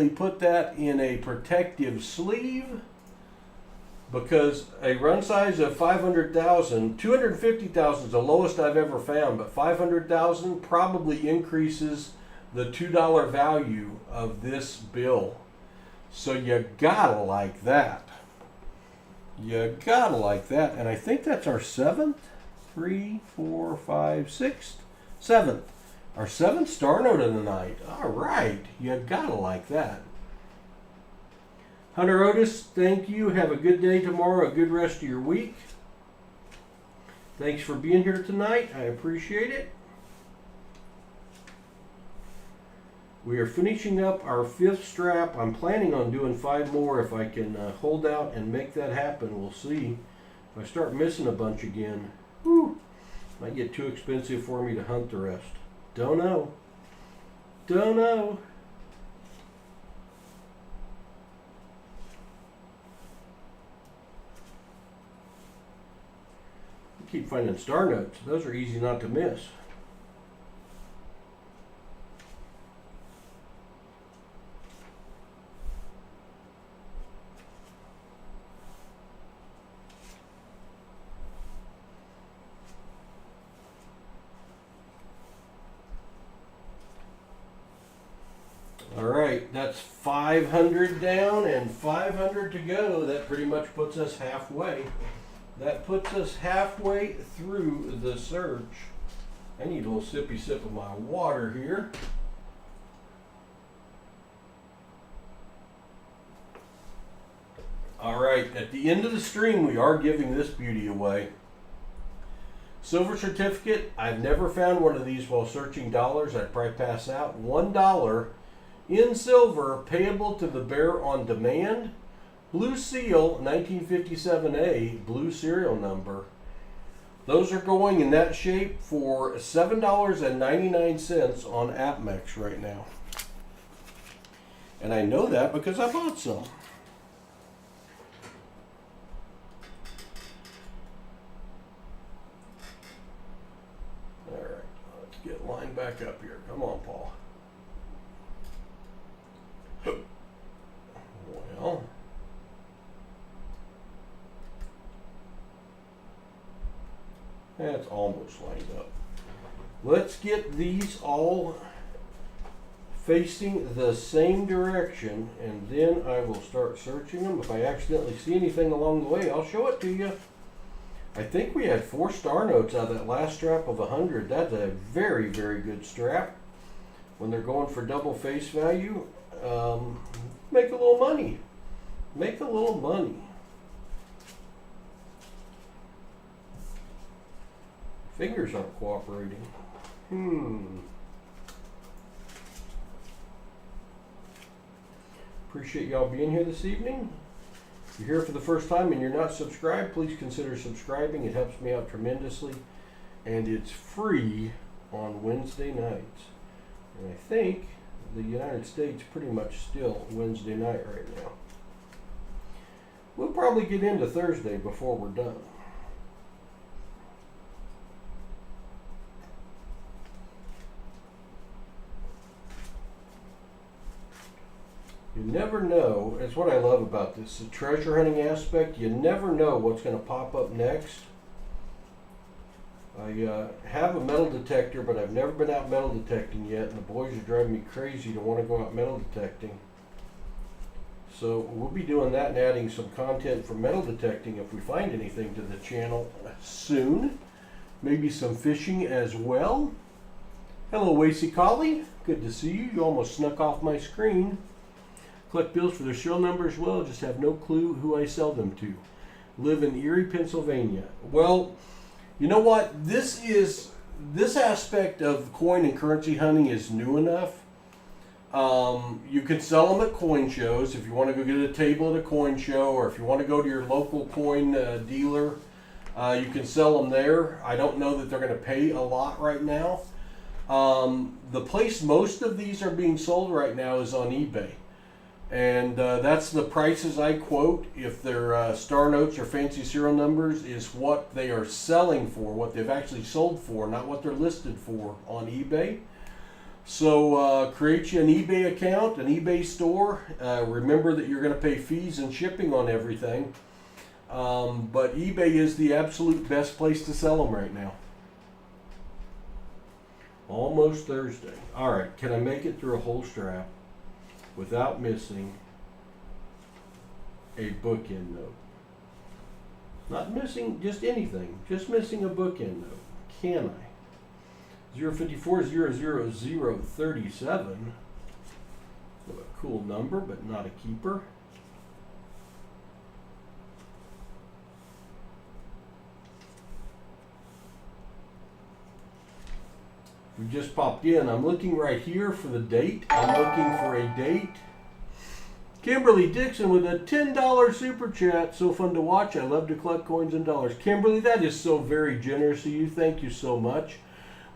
put that in a protective sleeve, because a run size of 500,000, 250,000 is the lowest I've ever found, but 500,000 probably increases the $2 value of this bill. So you gotta like that. You gotta like that. And I think that's our seventh, seventh. Our seventh star note of the night. All right, you gotta like that. Hunter Otis, thank you. Have a good day tomorrow, a good rest of your week. Thanks for being here tonight. I appreciate it. We are finishing up our 5th strap. I'm planning on doing 5 more if I can hold out and make that happen. We'll see. If I start missing a bunch again, whew, might get too expensive for me to hunt the rest. Don't know. Don't know. I keep finding star notes. Those are easy not to miss. All right, that's 500 down and 500 to go. That pretty much puts us halfway. That puts us halfway through the search. I need a little sippy sip of my water here. All right, at the end of the stream, we are giving this beauty away. Silver certificate. I've never found one of these while searching dollars. I'd probably pass out. $1 in silver, payable to the bearer on demand. Blue seal, 1957A, blue serial number. Those are going in that shape for $7.99 on AppMex right now. And I know that because I bought some. All right, let's get lined back up here. Come on, Paul. Well, that's almost lined up. Let's get these all facing the same direction, and then I will start searching them. If I accidentally see anything along the way, I'll show it to you. I think we had 4 star notes out of that last strap of 100. That's a very, very good strap. When they're going for double face value, make a little money. Make a little money. Fingers aren't cooperating. Appreciate y'all being here this evening. If you're here for the first time and you're not subscribed, please consider subscribing. It helps me out tremendously. And it's free on Wednesday nights. And I think the United States pretty much still Wednesday night right now. We'll probably get into Thursday before we're done. You never know. It's what I love about this, the treasure hunting aspect. You never know what's going to pop up next. I have a metal detector, but I've never been out metal detecting yet, and the boys are driving me crazy to want to go out metal detecting. So we'll be doing that and adding some content for metal detecting if we find anything to the channel soon. Maybe some fishing as well. Hello, Wacy Collie. Good to see you. You almost snuck off my screen. Collect bills for their show number as well. Just have no clue who I sell them to. Live in Erie, Pennsylvania. Well, you know what? This aspect of coin and currency hunting is new enough. You can sell them at coin shows if you want to go get a table at a coin show, or if you want to go to your local coin dealer, you can sell them there. I don't know that they're going to pay a lot right now. The place most of these are being sold right now is on eBay. And that's the prices I quote. If they're star notes or fancy serial numbers, is what they are selling for, what they've actually sold for, not what they're listed for on eBay. So create you an eBay account, an eBay store. Remember that you're going to pay fees and shipping on everything. But eBay is the absolute best place to sell them right now. Almost Thursday. All right, can I make it through a whole strap without missing a bookend note? Not missing just anything, just missing a bookend note. Can I? 054-000-37. A cool number, but not a keeper. We just popped in. I'm looking right here for the date. I'm looking for a date. Kimberly Dixon with a $10 super chat. So fun to watch. I love to collect coins and dollars. Kimberly, that is so very generous of you. Thank you so much.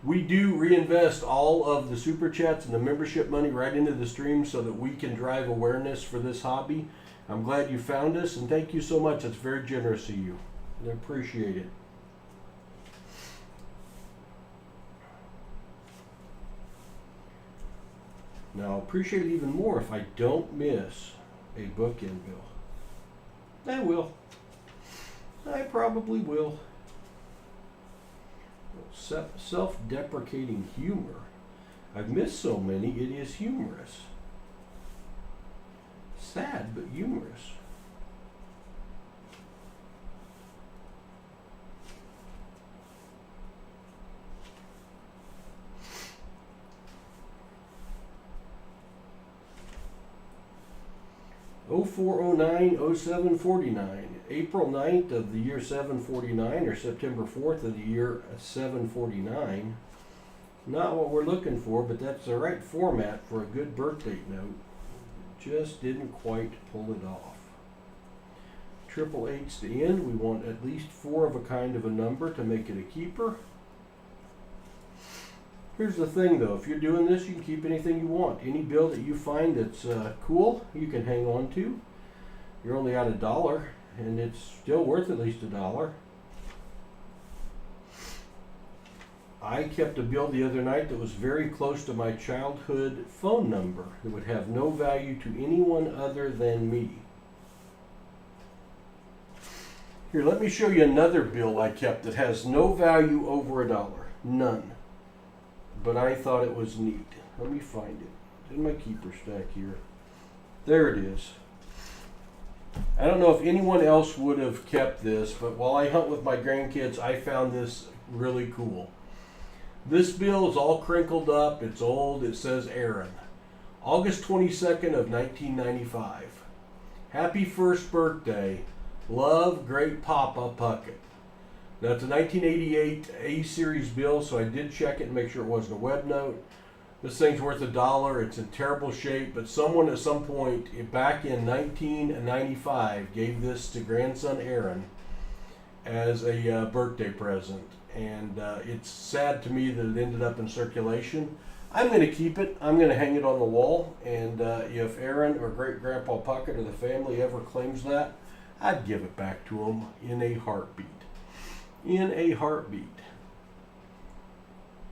We do reinvest all of the super chats and the membership money right into the stream so that we can drive awareness for this hobby. I'm glad you found us, and thank you so much. That's very generous of you. I appreciate it. Now, I'll appreciate it even more if I don't miss a bookend bill. I will. I probably will. Self-deprecating humor. I've missed so many, it is humorous. Sad, but humorous. '04-09-07-49. April 9th of the year 749, or September 4th of the year 749. Not what we're looking for, but that's the right format for a good birthday note. Just didn't quite pull it off. Triple eights to end. We want at least 4 of a kind of a number to make it a keeper. Here's the thing though, if you're doing this, you can keep anything you want. Any bill that you find that's cool, you can hang on to. You're only out $1, and it's still worth at least $1. I kept a bill the other night that was very close to my childhood phone number that would have no value to anyone other than me. Here, let me show you another bill I kept that has no value over $1. None. But I thought it was neat. Let me find it. It's in my keeper stack here. There it is. I don't know if anyone else would have kept this, but while I hunt with my grandkids, I found this really cool. This bill is all crinkled up. It's old. It says Aaron. August 22nd of 1995. Happy first birthday. Love, great Papa Puckett. Now, it's a 1988 A-Series bill, so I did check it and make sure it wasn't a web note. This thing's worth $1. It's in terrible shape, but someone at some point back in 1995 gave this to grandson Aaron as a birthday present. And it's sad to me that it ended up in circulation. I'm going to keep it. I'm going to hang it on the wall. And if Aaron or Great-Grandpa Puckett or the family ever claims that, I'd give it back to them in a heartbeat. In a heartbeat.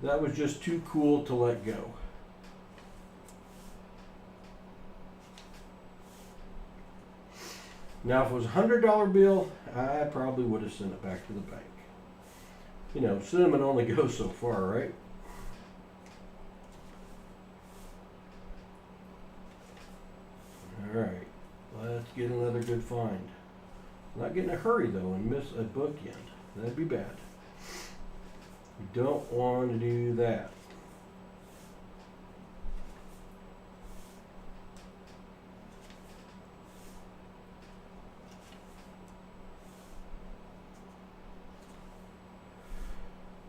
That was just too cool to let go. Now, if it was a $100 bill, I probably would have sent it back to the bank. You know, cinnamon only goes so far, right? All right. Let's get another good find. Not get in a hurry though and miss a bookend. That'd be bad. We don't want to do that.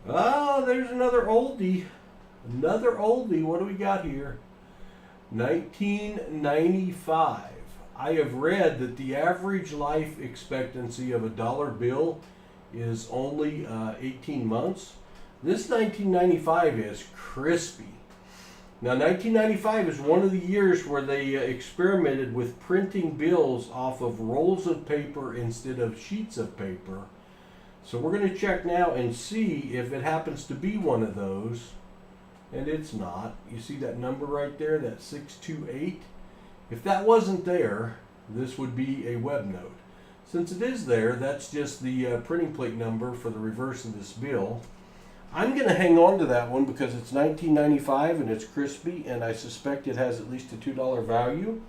Ah, there's another oldie. Another oldie. What do we got here? 1995. I have read that the average life expectancy of a dollar bill is only 18 months. This 1995 is crispy. Now, 1995 is one of the years where they experimented with printing bills off of rolls of paper instead of sheets of paper. So we're going to check now and see if it happens to be one of those. And it's not. You see that number right there, that 628? If that wasn't there, this would be a web note. Since it is there, that's just the printing plate number for the reverse of this bill. I'm going to hang on to that one because it's 1995 and it's crispy, and I suspect it has at least a $2 value.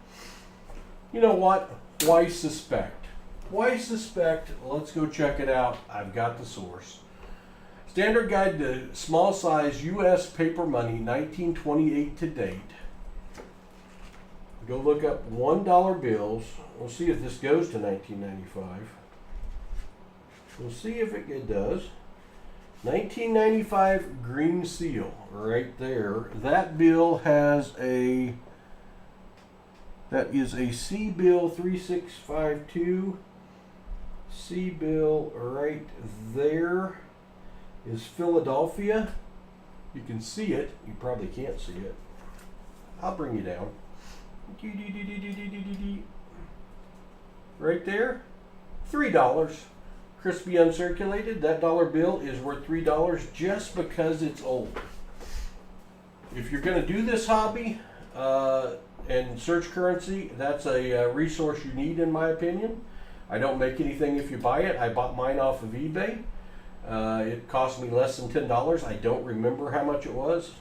You know what? Why suspect? Why suspect? Let's go check it out. I've got the source. Standard Guide to Small Size U.S. Paper Money, 1928 to date. Go look up $1 bills. We'll see if this goes to 1995. We'll see if it does. 1995 green seal right there. That bill has that is a C bill 3652. C bill right there is Philadelphia. You can see it. You probably can't see it. I'll bring you down. Right there, $3. Crispy uncirculated. That dollar bill is worth $3 just because it's old. If you're going to do this hobby and search currency, that's a resource you need, in my opinion. I don't make anything if you buy it. I bought mine off of eBay. It cost me less than $10. I don't remember how much it was,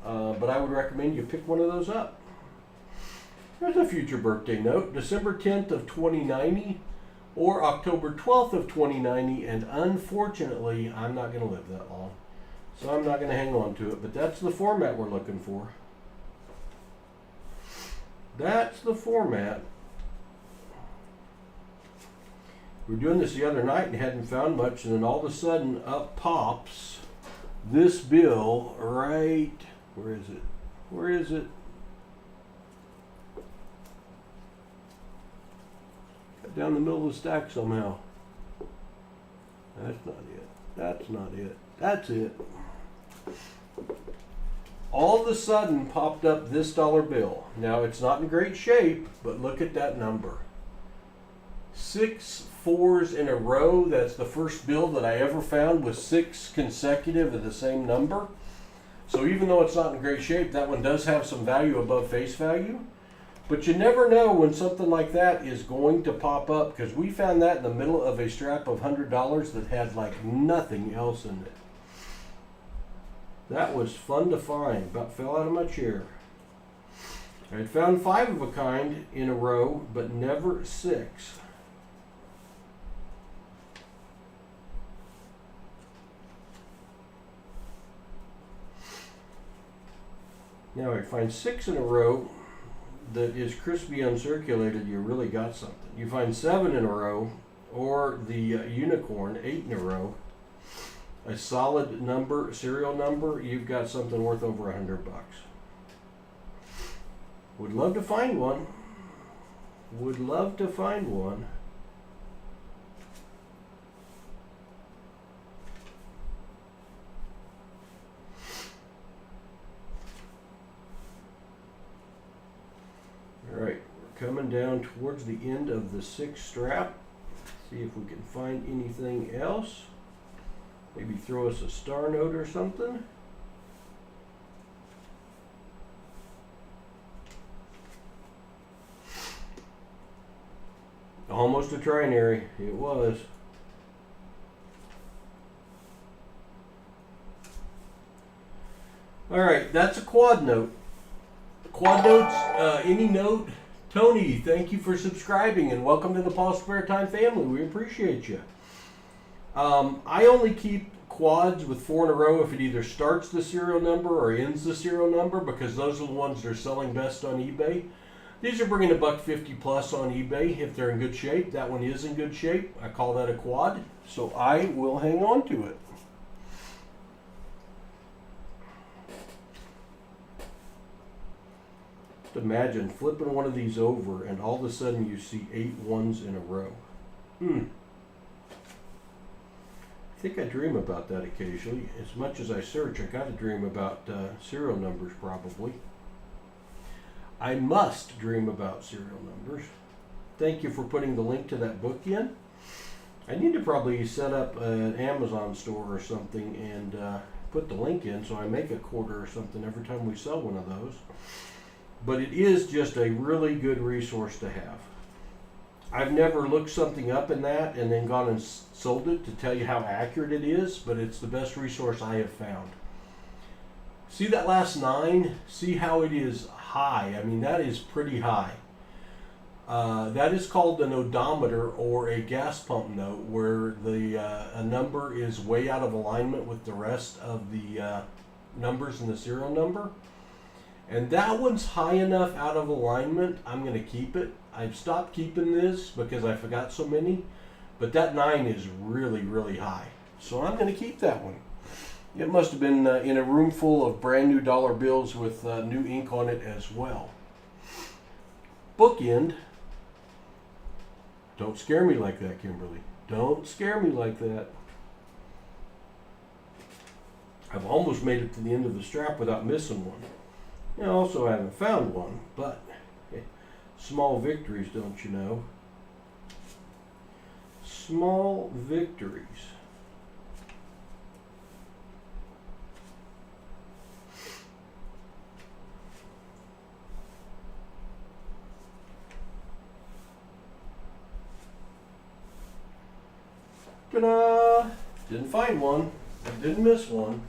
but I would recommend you pick one of those up. There's a future birthday note, December 10th of 2090 or October 12th of 2090, and unfortunately, I'm not going to live that long, so I'm not going to hang on to it, but that's the format we're looking for. That's the format. We were doing this the other night and hadn't found much, and then all of a sudden up pops this bill right, where is it? Where is it? Down the middle of the stack somehow. That's not it. That's not it. That's it. All of a sudden popped up this dollar bill. Now it's not in great shape, but look at that number. 6 4s in a row. That's the first bill that I ever found with 6 consecutive of the same number. So even though it's not in great shape, that one does have some value above face value. But you never know when something like that is going to pop up, because we found that in the middle of a strap of $100 that had like nothing else in it. That was fun to find. About fell out of my chair. I had found 5 of a kind in a row, but never 6. Now I find 6 in a row that is crispy uncirculated, you really got something. You find 7 in a row, or the unicorn, 8 in a row, a solid number, serial number, you've got something worth over $100. Would love to find one. Would love to find one. Alright, we're coming down towards the end of the 6th strap. See if we can find anything else. Maybe throw us a star note or something. Almost a trinary. It was. Alright, that's a quad note. Quad notes, any note Tony, thank you for subscribing and welcome to the PasSpareTime family. We appreciate you. I only keep quads with 4 in a row if it either starts the serial number or ends the serial number, because those are the ones that are selling best on eBay. These are bringing $1.50 plus on eBay if they're in good shape. That one is in good shape. I call that a quad, so I will hang on to it. Just imagine flipping one of these over and all of a sudden you see 8 ones in a row. I think I dream about that occasionally. As much as I search, I gotta dream about serial numbers probably. I must dream about serial numbers. Thank you for putting the link to that book in. I need to probably set up an Amazon store or something and put the link in so I make a quarter or something every time we sell one of those. But it is just a really good resource to have. I've never looked something up in that and then gone and sold it to tell you how accurate it is, but it's the best resource I have found. See that last 9? See how it is high? I mean, that is pretty high. That is called an odometer or a gas pump note, where a number is way out of alignment with the rest of the numbers in the serial number. And that one's high enough out of alignment, I'm going to keep it. I've stopped keeping this because I forgot so many, but that 9 is really, really high. So I'm going to keep that one. It must have been in a room full of brand new dollar bills with new ink on it as well. Bookend. Don't scare me like that, Kimberly. Don't scare me like that. I've almost made it to the end of the strap without missing one. And also I haven't found one, but small victories, don't you know? Small victories. Ta-da! Didn't find one. I didn't miss one.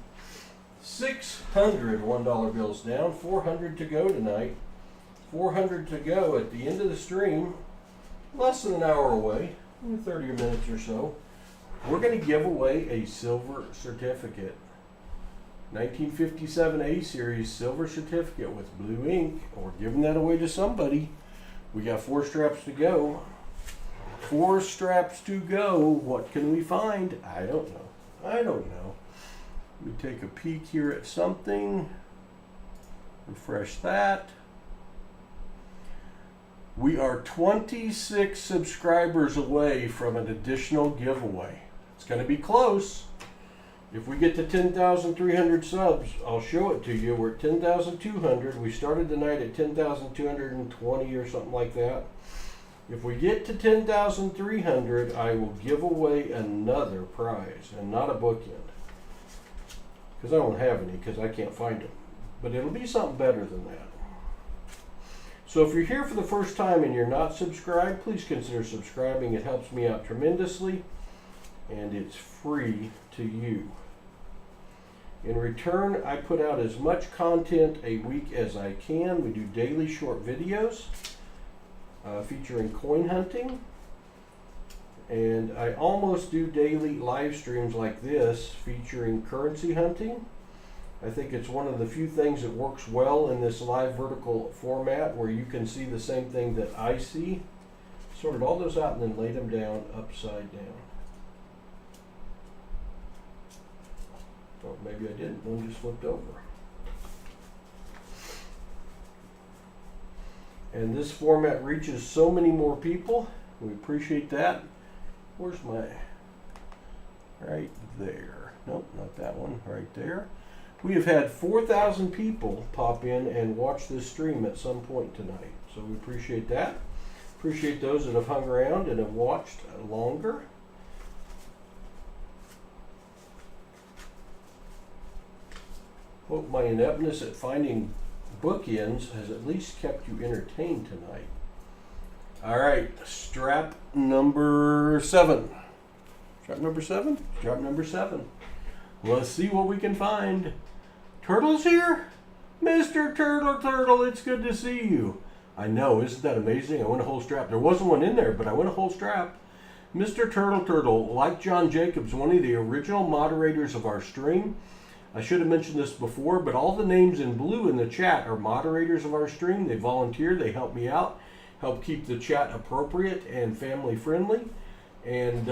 600 $1 bills down. 400 to go tonight. 400 to go at the end of the stream. Less than an hour away. 30 minutes or so. We're going to give away a silver certificate. 1957 A series silver certificate with blue ink. We're giving that away to somebody. We got 4 straps to go. 4 straps to go. What can we find? I don't know. I don't know. Let me take a peek here at something. Refresh that. We are 26 subscribers away from an additional giveaway. It's going to be close. If we get to 10,300 subs, I'll show it to you. We're at 10,200. We started the night at 10,220 or something like that. If we get to 10,300, I will give away another prize, and not a bookend. Because I don't have any, because I can't find them. But it'll be something better than that. So if you're here for the first time and you're not subscribed, please consider subscribing. It helps me out tremendously, and it's free to you. In return, I put out as much content a week as I can. We do daily short videos featuring coin hunting, and I almost do daily live streams like this featuring currency hunting. I think it's one of the few things that works well in this live vertical format, where you can see the same thing that I see. Sorted all those out and then laid them down upside down. Oh, maybe I didn't. One just flipped over. And this format reaches so many more people. We appreciate that. Where's my... Right there. Nope, not that one. Right there. We have had 4,000 people pop in and watch this stream at some point tonight. So we appreciate that. Appreciate those that have hung around and have watched longer. Hope my ineptness at finding bookends has at least kept you entertained tonight. All right, strap number 7. Strap number 7? Strap number 7. Let's see what we can find. Turtle's here? Mr. Turtle, it's good to see you. I know, isn't that amazing? I went a whole strap. There wasn't one in there, but I went a whole strap. Mr. Turtle, like John Jacobs, one of the original moderators of our stream. I should have mentioned this before, but all the names in blue in the chat are moderators of our stream. They volunteer, they help me out, help keep the chat appropriate and family friendly. And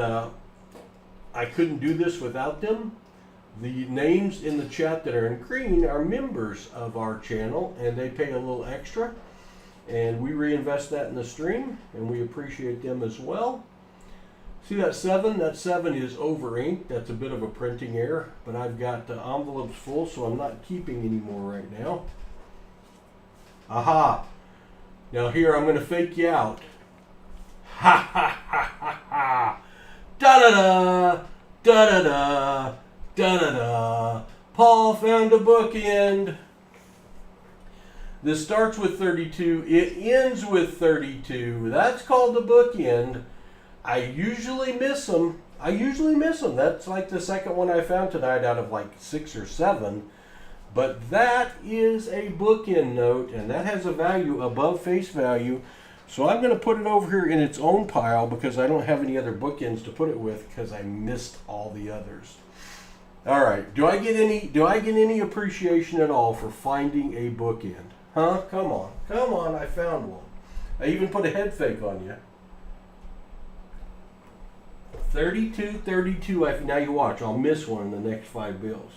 I couldn't do this without them. The names in the chat that are in green are members of our channel, and they pay a little extra. And we reinvest that in the stream, and we appreciate them as well. See that 7? That 7 is over inked. That's a bit of a printing error, but I've got the envelopes full, so I'm not keeping any more right now. Aha! Now here, I'm going to fake you out. Ha ha ha ha ha! Da-da-da! Da-da-da! Da-da-da! Paul found a bookend. This starts with 32. It ends with 32. That's called a bookend. I usually miss them. That's like the second one I found tonight out of like 6 or 7. But that is a bookend note, and that has a value above face value. So I'm going to put it over here in its own pile because I don't have any other bookends to put it with because I missed all the others. All right. Do I get any appreciation at all for finding a bookend? Huh? Come on, I found one. I even put a head fake on you. 32, 32. Now you watch, I'll miss one in the next 5 bills.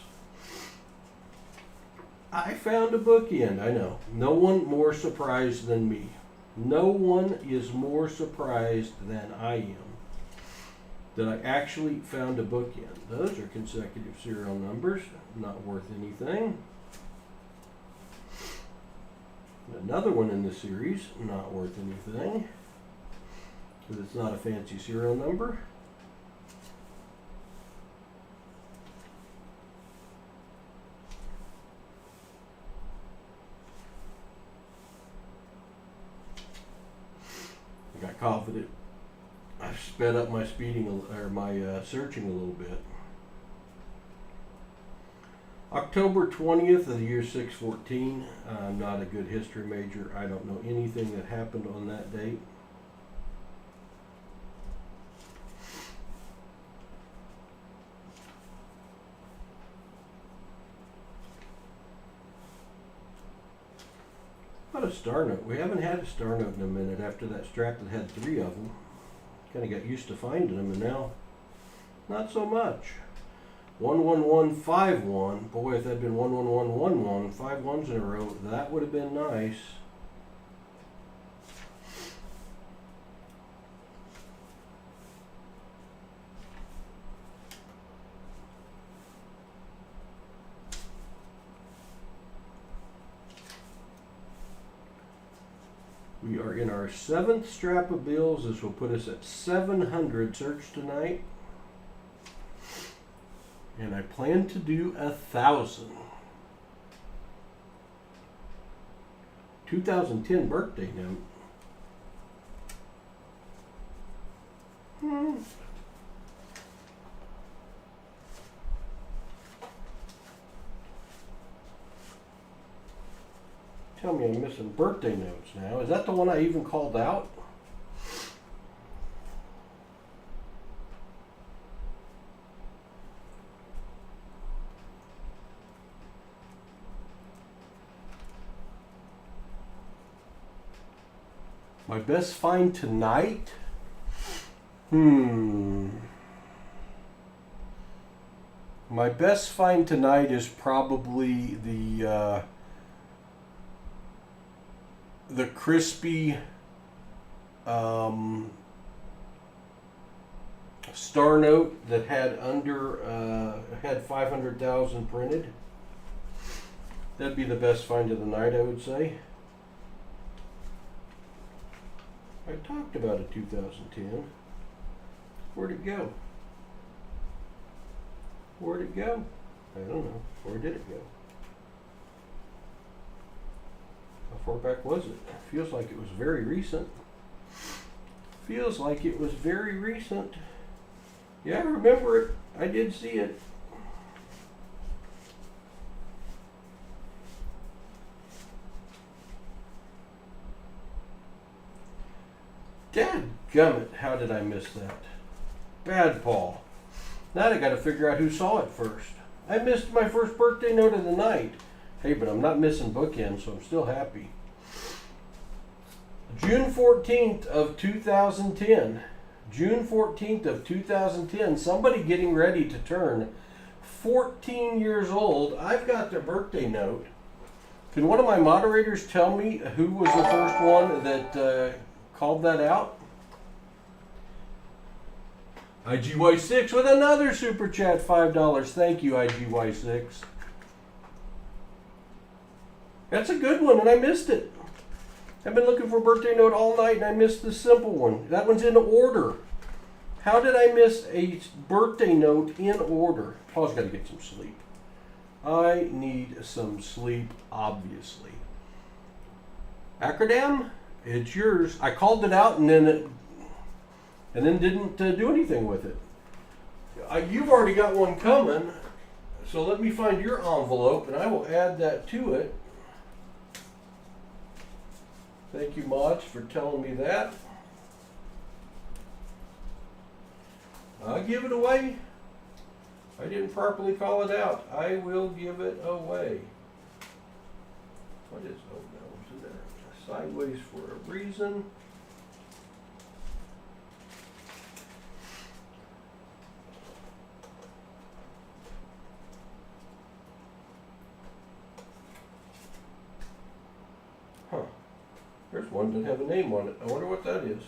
I found a bookend, I know. No one more surprised than me. No one is more surprised than I am that I actually found a bookend. Those are consecutive serial numbers, not worth anything. Another one in the series, not worth anything, because it's not a fancy serial number. I got confident. I've sped up my searching a little bit. October 20th of the year 614. I'm not a good history major. I don't know anything that happened on that date. What a star note. We haven't had a star note in a minute after that strap that had 3 of them. Kind of got used to finding them, and now not so much. 11151. Boy, if that'd been 11111, 5 ones in a row, that would have been nice. We are in our 7th strap of bills. This will put us at 700 search tonight. And I plan to do 1,000. 2010 birthday note. Tell me I'm missing birthday notes now. Is that the one I even called out? My best find tonight? My best find tonight is probably the crispy star note that had had 500,000 printed. That'd be the best find of the night, I would say. I talked about a 2010. Where'd it go? Where'd it go? I don't know. Where did it go? How far back was it? Feels like it was very recent. Feels like it was very recent. Yeah, I remember it. I did see it. Gummit, how did I miss that? Bad Paul. Now I got to figure out who saw it first. I missed my first birthday note of the night. Hey, but I'm not missing bookends, so I'm still happy. June 14th of 2010. June 14th of 2010. Somebody getting ready to turn 14 years old. I've got their birthday note. Can one of my moderators tell me who was the first one that called that out? IGY6 with another super chat, $5. Thank you, IGY6. That's a good one, and I missed it. I've been looking for a birthday note all night, and I missed the simple one. That one's in order. How did I miss a birthday note in order? Paul's got to get some sleep. I need some sleep, obviously. Acronym, it's yours. I called it out and then didn't do anything with it. You've already got one coming, so let me find your envelope and I will add that to it. Thank you, Mods, for telling me that. I'll give it away. I didn't properly call it out. I will give it away. What is, oh no, it's in there. Sideways for a reason. Huh. There's one that have a name on it. I wonder what that is.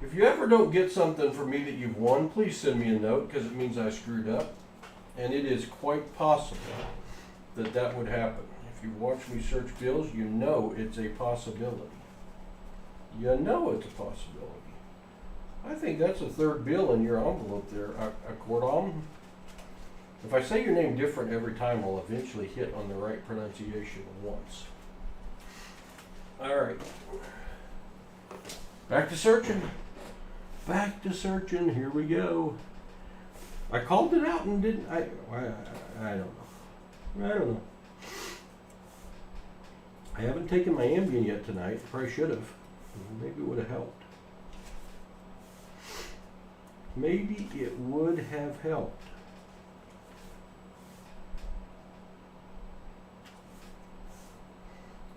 If you ever don't get something from me that you've won, please send me a note because it means I screwed up. And it is quite possible that that would happen. If you watch me search bills, you know it's a possibility. You know it's a possibility. I think that's a third bill in your envelope there, Accordon. If I say your name different every time, I'll eventually hit on the right pronunciation once. All right. Back to searching. Back to searching. Here we go. I called it out and didn't. I don't know. I don't know. I haven't taken my Ambien yet tonight. Probably should have. Maybe it would have helped. Maybe it would have helped.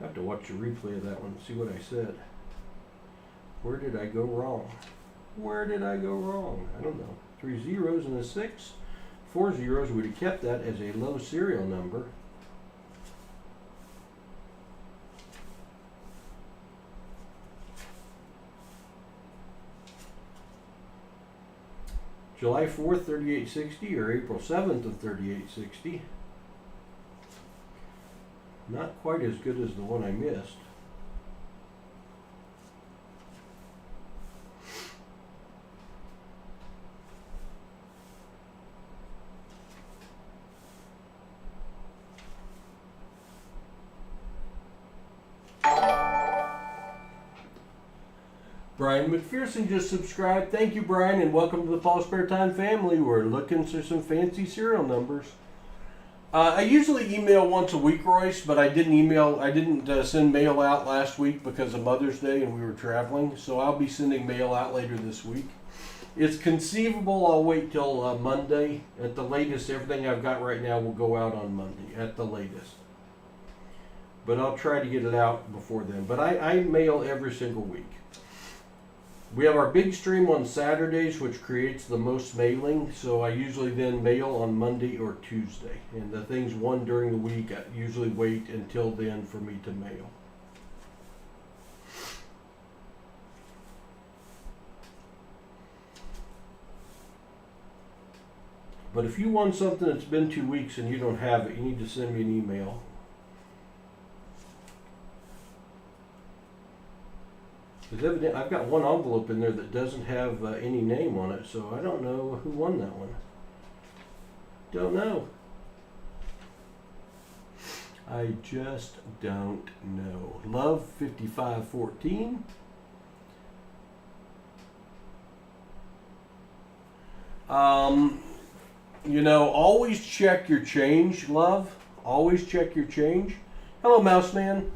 I have to watch a replay of that one and see what I said. Where did I go wrong? Where did I go wrong? I don't know. 3 zeros and a 6. 4 zeros, we'd have kept that as a low serial number. July 4th, 3860, or April 7th of 3860. Not quite as good as the one I missed. Brian McPherson just subscribed. Thank you, Brian, and welcome to the PasSpareTime family. We're looking for some fancy serial numbers. I usually email once a week, Royce, but I didn't send mail out last week because of Mother's Day and we were traveling, so I'll be sending mail out later this week. It's conceivable I'll wait till Monday. At the latest, everything I've got right now will go out on Monday, at the latest. But I'll try to get it out before then. But I mail every single week. We have our big stream on Saturdays, which creates the most mailing, so I usually then mail on Monday or Tuesday. And the things won during the week, I usually wait until then for me to mail. But if you won something that's been 2 weeks and you don't have it, you need to send me an email. Because evidently, I've got one envelope in there that doesn't have any name on it, so I don't know who won that one. Don't know. I just don't know. Love 5514. You know, always check your change, love. Always check your change. Hello, Mouse Man.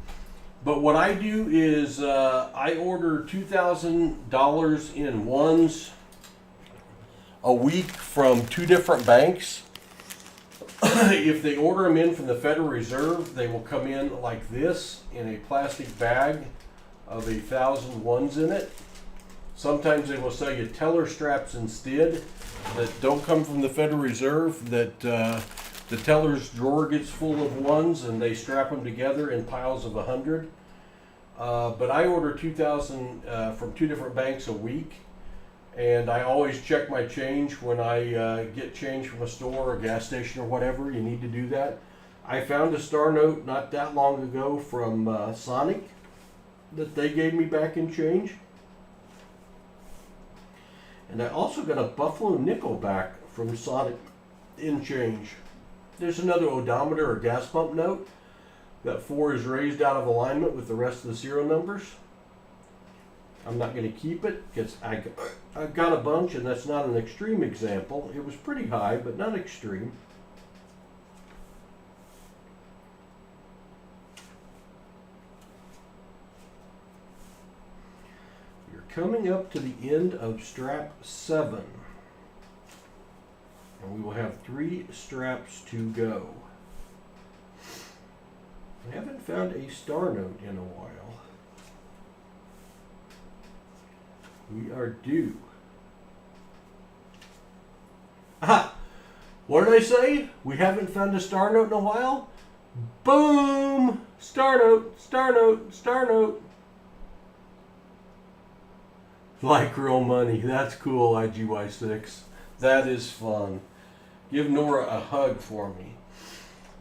But what I do is I order $2,000 in ones a week from 2 different banks. If they order them in from the Federal Reserve, they will come in like this in a plastic bag of 1,000 ones in it. Sometimes they will sell you teller straps instead that don't come from the Federal Reserve, that the teller's drawer gets full of ones and they strap them together in piles of 100. But I order 2,000 from 2 different banks a week, and I always check my change when I get change from a store or a gas station or whatever. You need to do that. I found a star note not that long ago from Sonic that they gave me back in change. And I also got a Buffalo nickel back from Sonic in change. There's another odometer or gas pump note. That 4 is raised out of alignment with the rest of the serial numbers. I'm not going to keep it because I got a bunch, and that's not an extreme example. It was pretty high, but not extreme. Coming up to the end of strap 7, and we will have 3 straps to go. I haven't found a star note in a while. We are due. Aha! What did I say? We haven't found a star note in a while? Boom! Star note, star note, star note. Like real money. That's cool, IGY6. That is fun. Give Nora a hug for me.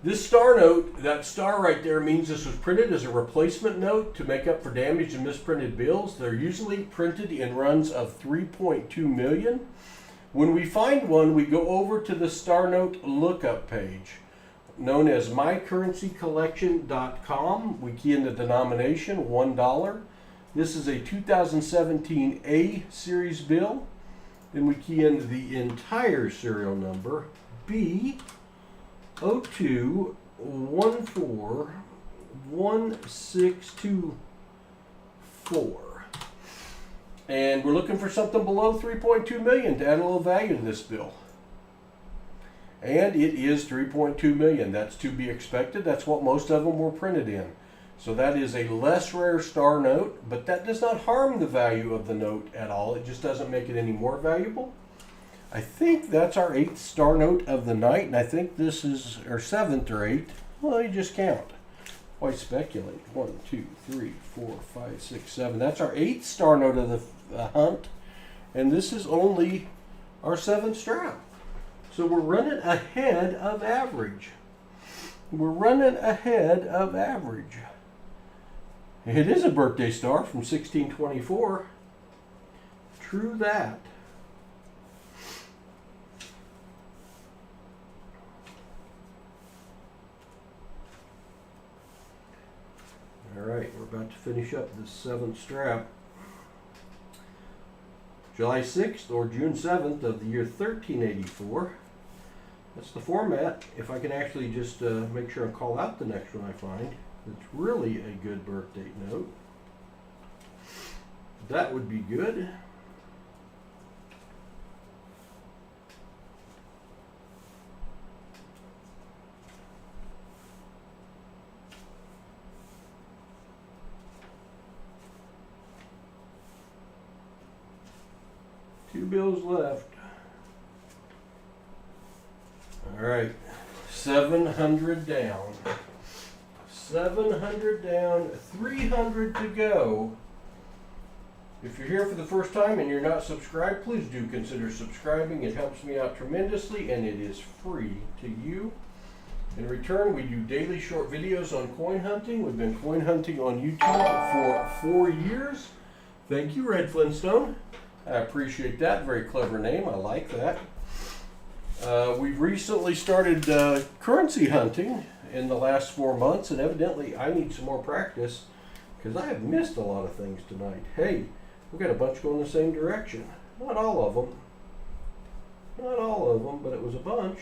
This star note, that star right there, means this was printed as a replacement note to make up for damaged and misprinted bills. They're usually printed in runs of 3.2 million. When we find one, we go over to the star note lookup page, known as mycurrencycollection.com. We key in the denomination, $1. This is a 2017 A series bill. Then we key in the entire serial number, B02141624. And we're looking for something below 3.2 million to add a little value to this bill. And it is 3.2 million. That's to be expected. That's what most of them were printed in. So that is a less rare star note, but that does not harm the value of the note at all. It just doesn't make it any more valuable. I think that's our 8th star note of the night, and I think this is our 7th or 8th. Well, you just count. Why speculate? 1, 2, 3, 4, 5, 6, 7. That's our 8th star note of the hunt, and this is only our 7th strap. So we're running ahead of average. We're running ahead of average. It is a birthday star from 1624. True that. All right, we're about to finish up the 7th strap. July 6th or June 7th of the year 1384. That's the format. If I can actually just make sure I call out the next one I find. It's really a good birthday note. That would be good. Two bills left. All right, 700 down. 700 down, 300 to go. If you're here for the first time and you're not subscribed, please do consider subscribing. It helps me out tremendously and it is free to you. In return, we do daily short videos on coin hunting. We've been coin hunting on YouTube for 4 years. Thank you, Red Flintstone. I appreciate that. Very clever name. I like that. We've recently started currency hunting in the last 4 months, and evidently I need some more practice because I have missed a lot of things tonight. Hey, we've got a bunch going the same direction. Not all of them. Not all of them, but it was a bunch.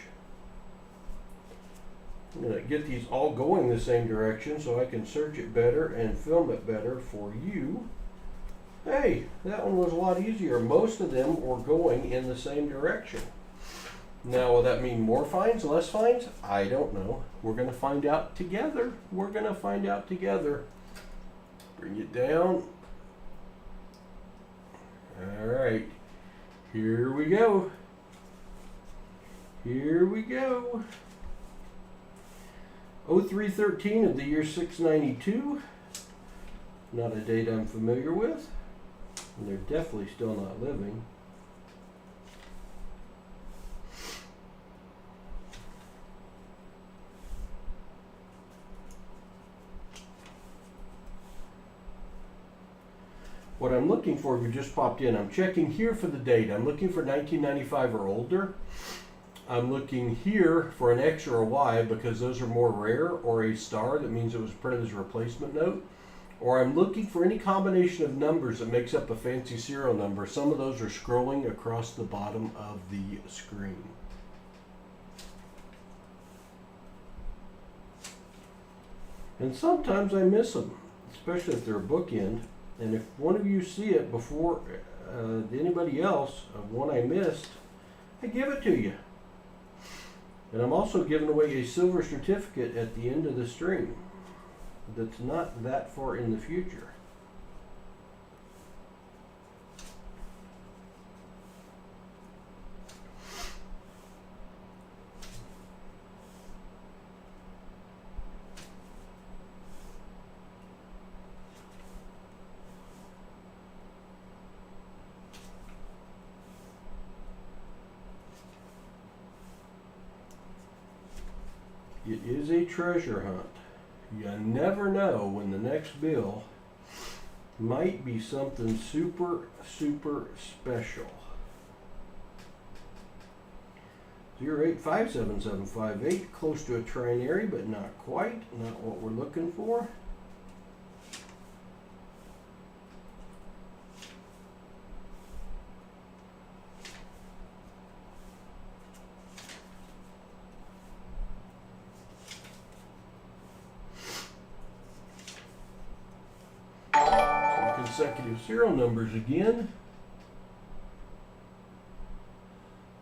I'm going to get these all going the same direction so I can search it better and film it better for you. Hey, that one was a lot easier. Most of them were going in the same direction. Now, will that mean more fines, less fines? I don't know. We're going to find out together. We're going to find out together. Bring it down. All right. Here we go. Here we go. 0313 of the year 692. Not a date I'm familiar with. And they're definitely still not living. What I'm looking for, if you just popped in, I'm checking here for the date. I'm looking for 1995 or older. I'm looking here for an X or a Y because those are more rare, or a star, that means it was printed as a replacement note. Or I'm looking for any combination of numbers that makes up a fancy serial number. Some of those are scrolling across the bottom of the screen. And sometimes I miss them, especially if they're a bookend. And if one of you see it before anybody else of one I missed, I give it to you. And I'm also giving away a silver certificate at the end of the stream that's not that far in the future. It is a treasure hunt. You never know when the next bill might be something super, super special. 0857758, close to a trinary, but not quite, not what we're looking for. Consecutive serial numbers again.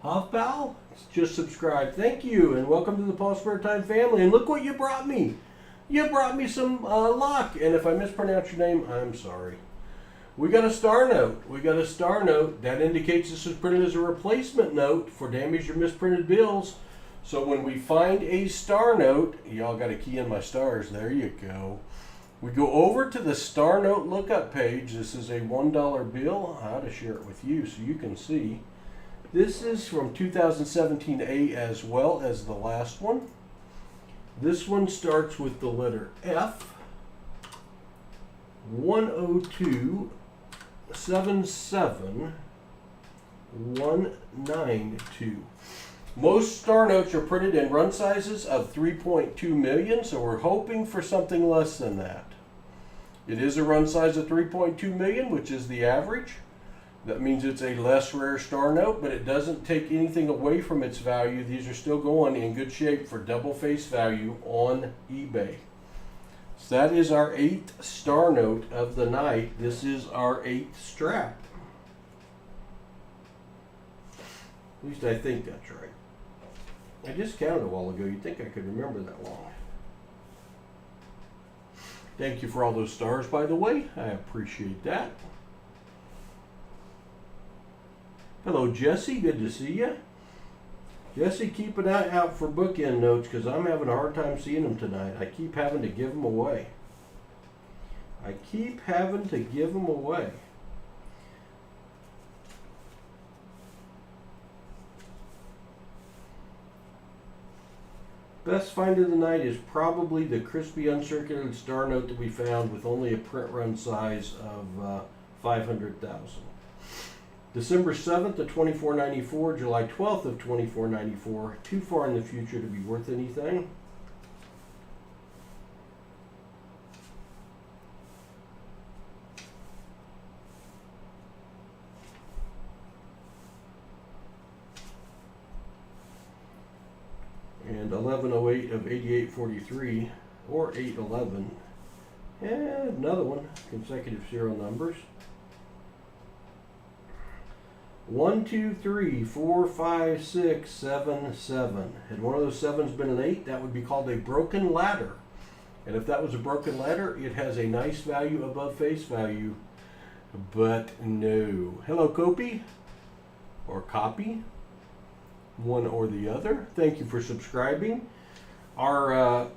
Hofbau, just subscribe. Thank you, and welcome to the PasSpareTime family. And look what you brought me. You brought me some luck. And if I mispronounce your name, I'm sorry. We got a star note. We got a star note. That indicates this was printed as a replacement note for damaged or misprinted bills. So when we find a star note, y'all got to key in my stars. There you go. We go over to the Star Note lookup page. This is a $1 bill. I ought to share it with you so you can see. This is from 2017A as well as the last one. This one starts with the letter F. 10277 Most star notes are printed in run sizes of 3.2 million, so we're hoping for something less than that. It is a run size of 3.2 million, which is the average. That means it's a less rare star note, but it doesn't take anything away from its value. These are still going in good shape for double face value on eBay. So that is our 8th star note of the night. This is our 8th strap. At least I think that's right. I just counted a while ago. You'd think I could remember that long. Thank you for all those stars, by the way. I appreciate that. Hello, Jesse. Good to see you. Jesse, keep an eye out for bookend notes because I'm having a hard time seeing them tonight. I keep having to give them away. Best find of the night is probably the crispy uncirculated star note that we found with only a print run size of 500,000. December 7th of 2494, July 12th of 2494. Too far in the future to be worth anything. and 1108 of 8843 or 811. And another one, consecutive serial numbers. 1, 2, 3, 4, 5, 6, 7, 7. Had one of those 7s been an 8, that would be called a broken ladder. And if that was a broken ladder, it has a nice value above face value. But no. Hello, Copy. Or Copy. One or the other. Thank you for subscribing. Our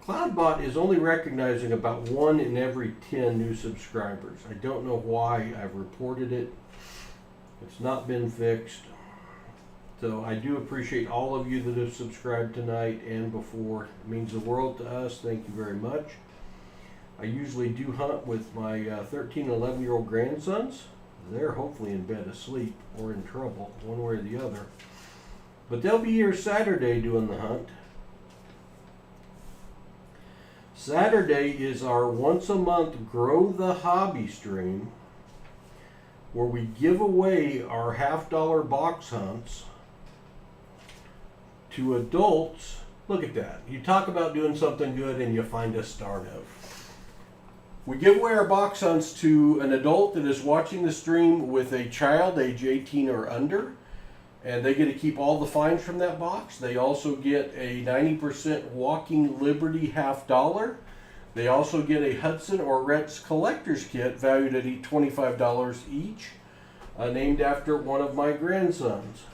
CloudBot is only recognizing about 1 in every 10 new subscribers. I don't know why. I've reported it. It's not been fixed. So I do appreciate all of you that have subscribed tonight and before. It means the world to us. Thank you very much. I usually do hunt with my 13 and 11-year-old grandsons. They're hopefully in bed asleep or in trouble, one way or the other. But they'll be here Saturday doing the hunt. Saturday is our once a month Grow the Hobby stream, where we give away our $50 box hunts to adults. Look at that. You talk about doing something good and you find a star note. We give away our box hunts to an adult that is watching the stream with a child age 18 or under, and they get to keep all the finds from that box. They also get a 90% Walking Liberty $50. They also get a Hudson or Rhett's collector's kit valued at $25 each, named after one of my grandsons.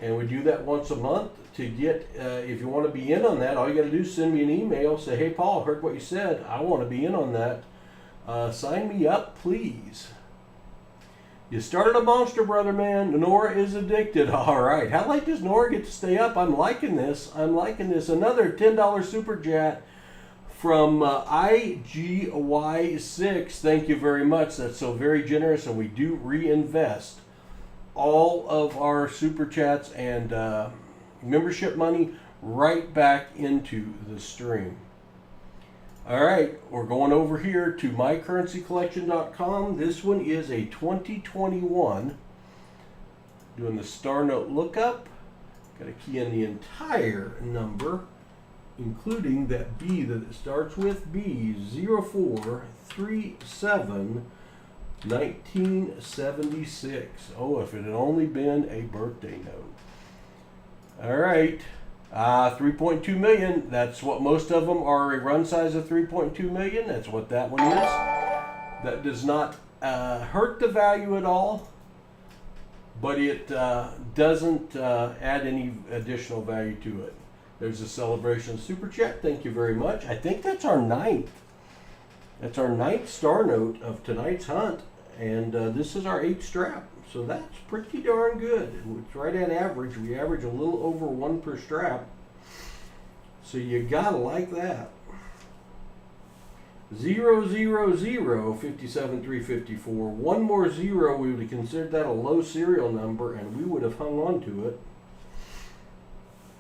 And we do that once a month. To get, if you want to be in on that, all you got to do is send me an email. Say, hey, Paul, heard what you said. I want to be in on that. Sign me up, please. You started a monster, brother man. Nora is addicted. All right. How late does Nora get to stay up? I'm liking this. I'm liking this. Another $10 super chat from IGY6. Thank you very much. That's so very generous, and we do reinvest all of our super chats and membership money right back into the stream. All right, we're going over here to mycurrencycollection.com. This one is a 2021. Doing the star note lookup. Got to key in the entire number, including that B that it starts with, B0437 1976. Oh, if it had only been a birthday note. All right, 3.2 million. That's what most of them are, a run size of 3.2 million. That's what that one is. That does not hurt the value at all, but it doesn't add any additional value to it. There's a celebration super chat. Thank you very much. I think that's our 9th. That's our 9th star note of tonight's hunt, and this is our 8th strap. So that's pretty darn good. It's right at average. We average a little over 1 per strap. So you gotta like that. 000 57354. One more zero, we would have considered that a low serial number, and we would have hung on to it.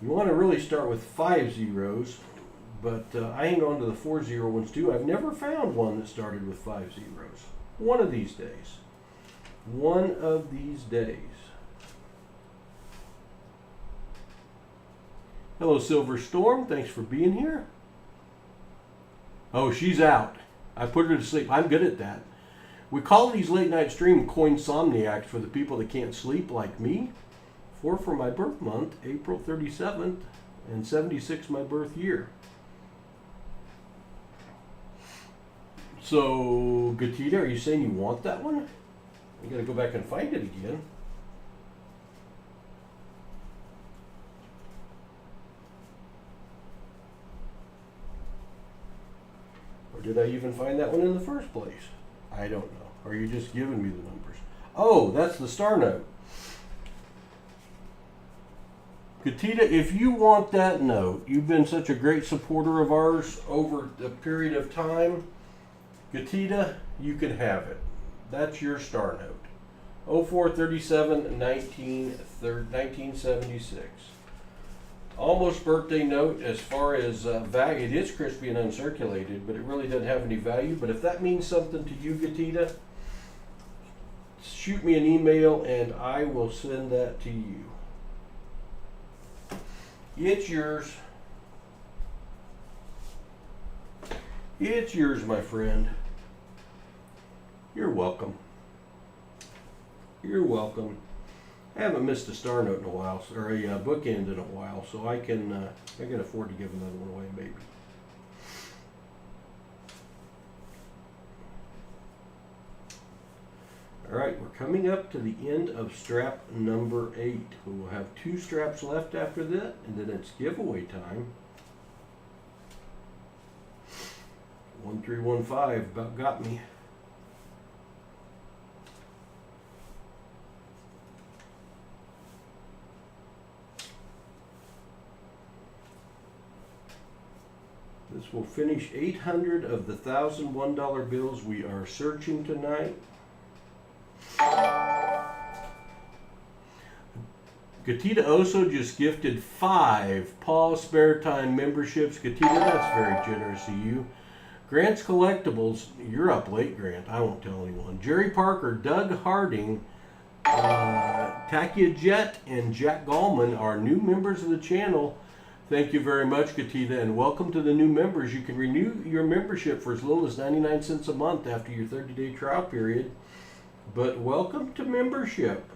You want to really start with 5 zeros, but I hang on to the 4 0 ones too. I've never found one that started with 5 zeros. One of these days. One of these days. Hello, Silver Storm. Thanks for being here. Oh, she's out. I put her to sleep. I'm good at that. We call these late night stream coinsomniacs for the people that can't sleep like me. 4 for my birth month, April 37th, and 76 my birth year. So, Gatita, are you saying you want that one? You gotta go back and find it again. Or did I even find that one in the first place? I don't know. Or are you just giving me the numbers? Oh, that's the star note. Gatita, if you want that note, you've been such a great supporter of ours over a period of time. Gatita, you can have it. That's your star note. 0437 1976. Almost birthday note as far as value. It is crispy and uncirculated, but it really doesn't have any value. But if that means something to you, Gatita, shoot me an email and I will send that to you. It's yours. It's yours, my friend. You're welcome. You're welcome. I haven't missed a star note in a while, or a bookend in a while, so I can afford to give another one away, maybe. All right, we're coming up to the end of strap number 8. We will have 2 straps left after that, and then it's giveaway time. 1315 about got me. This will finish 800 of the $1,001 bills we are searching tonight. Gatita Oso just gifted 5 PasSpareTime memberships. Gatita, that's very generous of you. Grant's Collectibles, you're up late, Grant. I won't tell anyone. Jerry Parker, Doug Harding, Takia Jet, and Jack Gallman are new members of the channel. Thank you very much, Gatita, and welcome to the new members. You can renew your membership for as little as 99 cents a month after your 30-day trial period. But welcome to membership.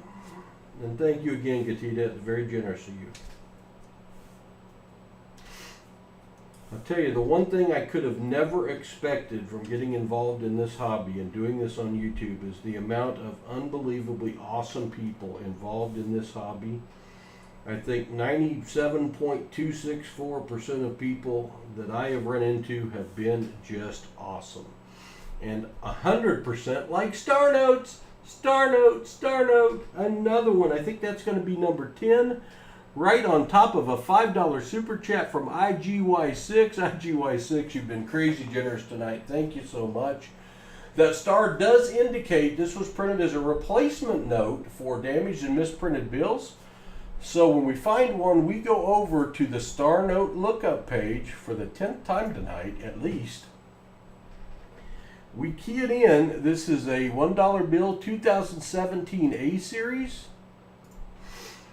And thank you again, Gatita. It's very generous of you. I'll tell you, the one thing I could have never expected from getting involved in this hobby and doing this on YouTube is the amount of unbelievably awesome people involved in this hobby. I think 97.264% of people that I have run into have been just awesome. And 100% like star notes, star note, star note. Another one, I think that's going to be number 10. Right on top of a $5 super chat from IGY6. IGY6, you've been crazy generous tonight. Thank you so much. That star does indicate this was printed as a replacement note for damaged and misprinted bills. So when we find one, we go over to the star note lookup page for the 10th time tonight, at least. We key it in. This is a $1 bill, 2017 A series.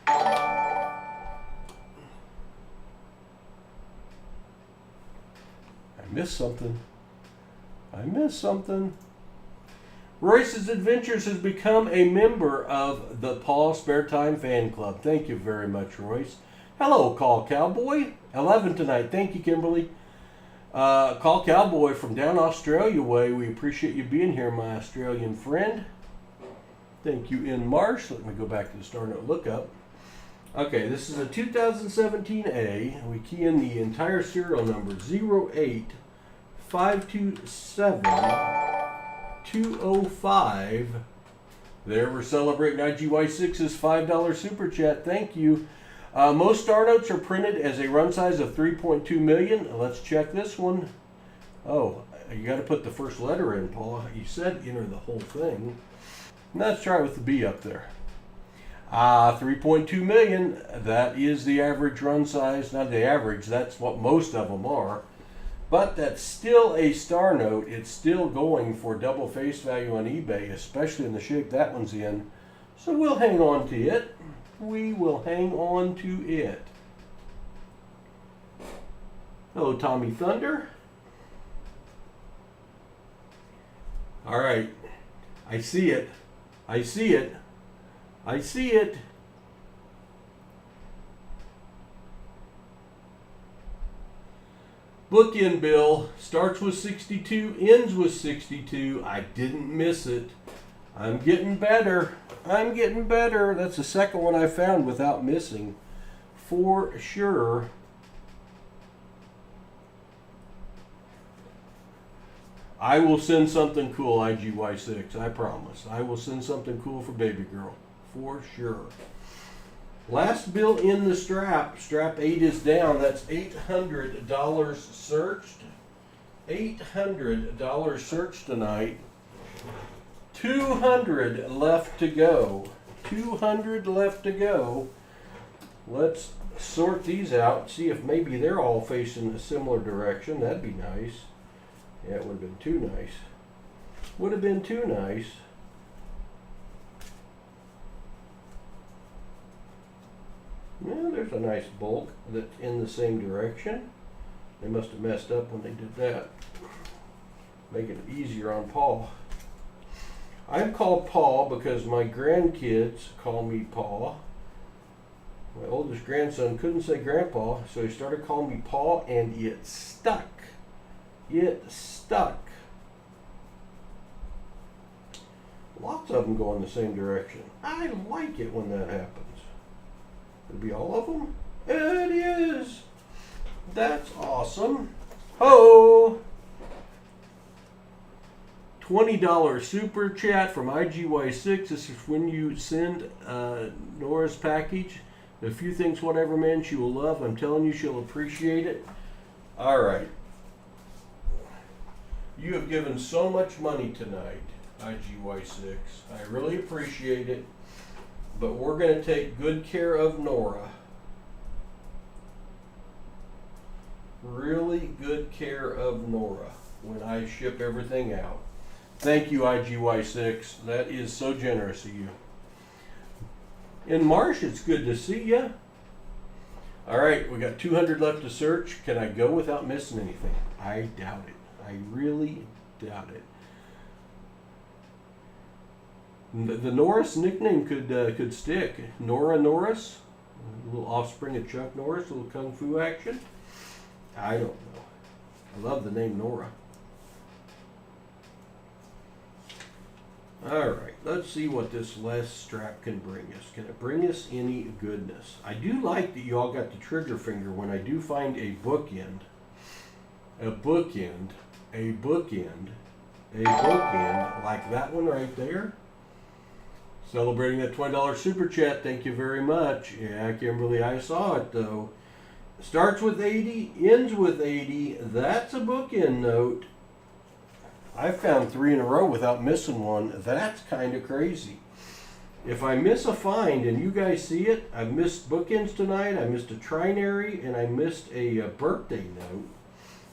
I missed something. I missed something. Royce's Adventures has become a member of the PasSpareTime fan club. Thank you very much, Royce. Hello, Call Cowboy. 11 tonight. Thank you, Kimberly. Call Cowboy from down Australia way. We appreciate you being here, my Australian friend. Thank you, in Marsh. Let me go back to the Star Note lookup. Okay, this is a 2017 A. We key in the entire serial number 08527-205. There, we're celebrating IGY6's $5 super chat. Thank you. Most star notes are printed as a run size of 3.2 million. Let's check this one. Oh, you got to put the first letter in, Paula. You said enter the whole thing. Let's try with the B up there. 3.2 million. That is the average run size. Not the average, that's what most of them are. But that's still a star note. It's still going for double face value on eBay, especially in the shape that one's in. So we'll hang on to it. We will hang on to it. Hello, Tommy Thunder. All right. I see it. I see it. I see it. Bookend bill starts with 62, ends with 62. I didn't miss it. I'm getting better. I'm getting better. That's the second one I found without missing, for sure. I will send something cool, IGY6. I promise. I will send something cool for baby girl, for sure. Last bill in the strap. Strap 8 is down. That's $800 searched. $800 searched tonight. 200 left to go. 200 left to go. Let's sort these out. See if maybe they're all facing a similar direction. That'd be nice. Yeah, it would have been too nice. Would have been too nice. Yeah, there's there's a nice bulk that's in the same direction. They must have messed up when they did that. Making it easier on Paul. I'm called Paul because my grandkids call me Paul. My oldest grandson couldn't say Grandpa, so he started calling me Paul, and it stuck. It stuck. Lots of them go in the same direction. I like it when that happens. It'll be all of them? It is. That's awesome. Ho! $20 super chat from IGY6. This is when you send Nora's package. A few things, whatever, man, she will love. I'm telling you, she'll appreciate it. All right. You have given so much money tonight, IGY6. I really appreciate it. But we're going to take good care of Nora. Really good care of Nora when I ship everything out. Thank you, IGY6. That is so generous of you. In Marsh, it's good to see you. All right, we got 200 left to search. Can I go without missing anything? I doubt it. I really doubt it. The Norris nickname could stick. Nora Norris, a little offspring of Chuck Norris, a little kung fu action. I don't know. I love the name Nora. Alright, let's see what this last strap can bring us. Can it bring us any goodness? I do like that you all got the trigger finger when I do find a bookend. A bookend. A bookend. A bookend. Like that one right there. Celebrating that $20 super chat. Thank you very much. Yeah, Kimberly, I saw it though. Starts with 80, ends with 80. That's a bookend note. I found 3 in a row without missing one. That's kind of crazy. If I miss a find and you guys see it, I missed bookends tonight, I missed a trinary, and I missed a birthday note,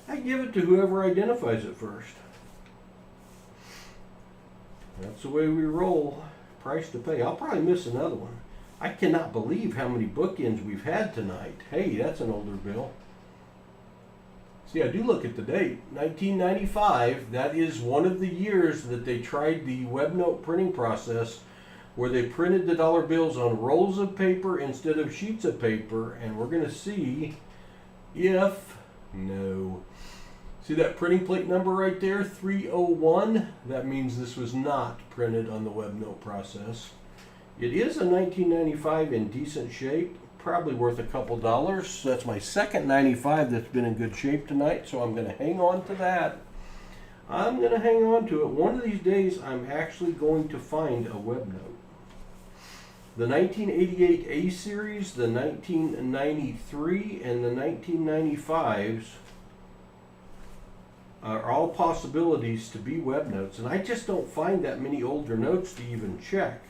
I give it to whoever identifies it first. That's the way we roll. Price to pay. I'll probably miss another one. I cannot believe how many bookends we've had tonight. Hey, that's an older bill. See, I do look at the date. 1995, that is one of the years that they tried the web note printing process where they printed the dollar bills on rolls of paper instead of sheets of paper, and we're going to see if, no. See that printing plate number right there, 301? That means this was not printed on the web note process. It is a 1995 in decent shape. Probably worth a couple dollars. That's my second 95 that's been in good shape tonight, so I'm going to hang on to that. I'm going to hang on to it. One of these days, I'm actually going to find a web note. The 1988 A series, the 1993, and the 1995s are all possibilities to be web notes, and I just don't find that many older notes to even check.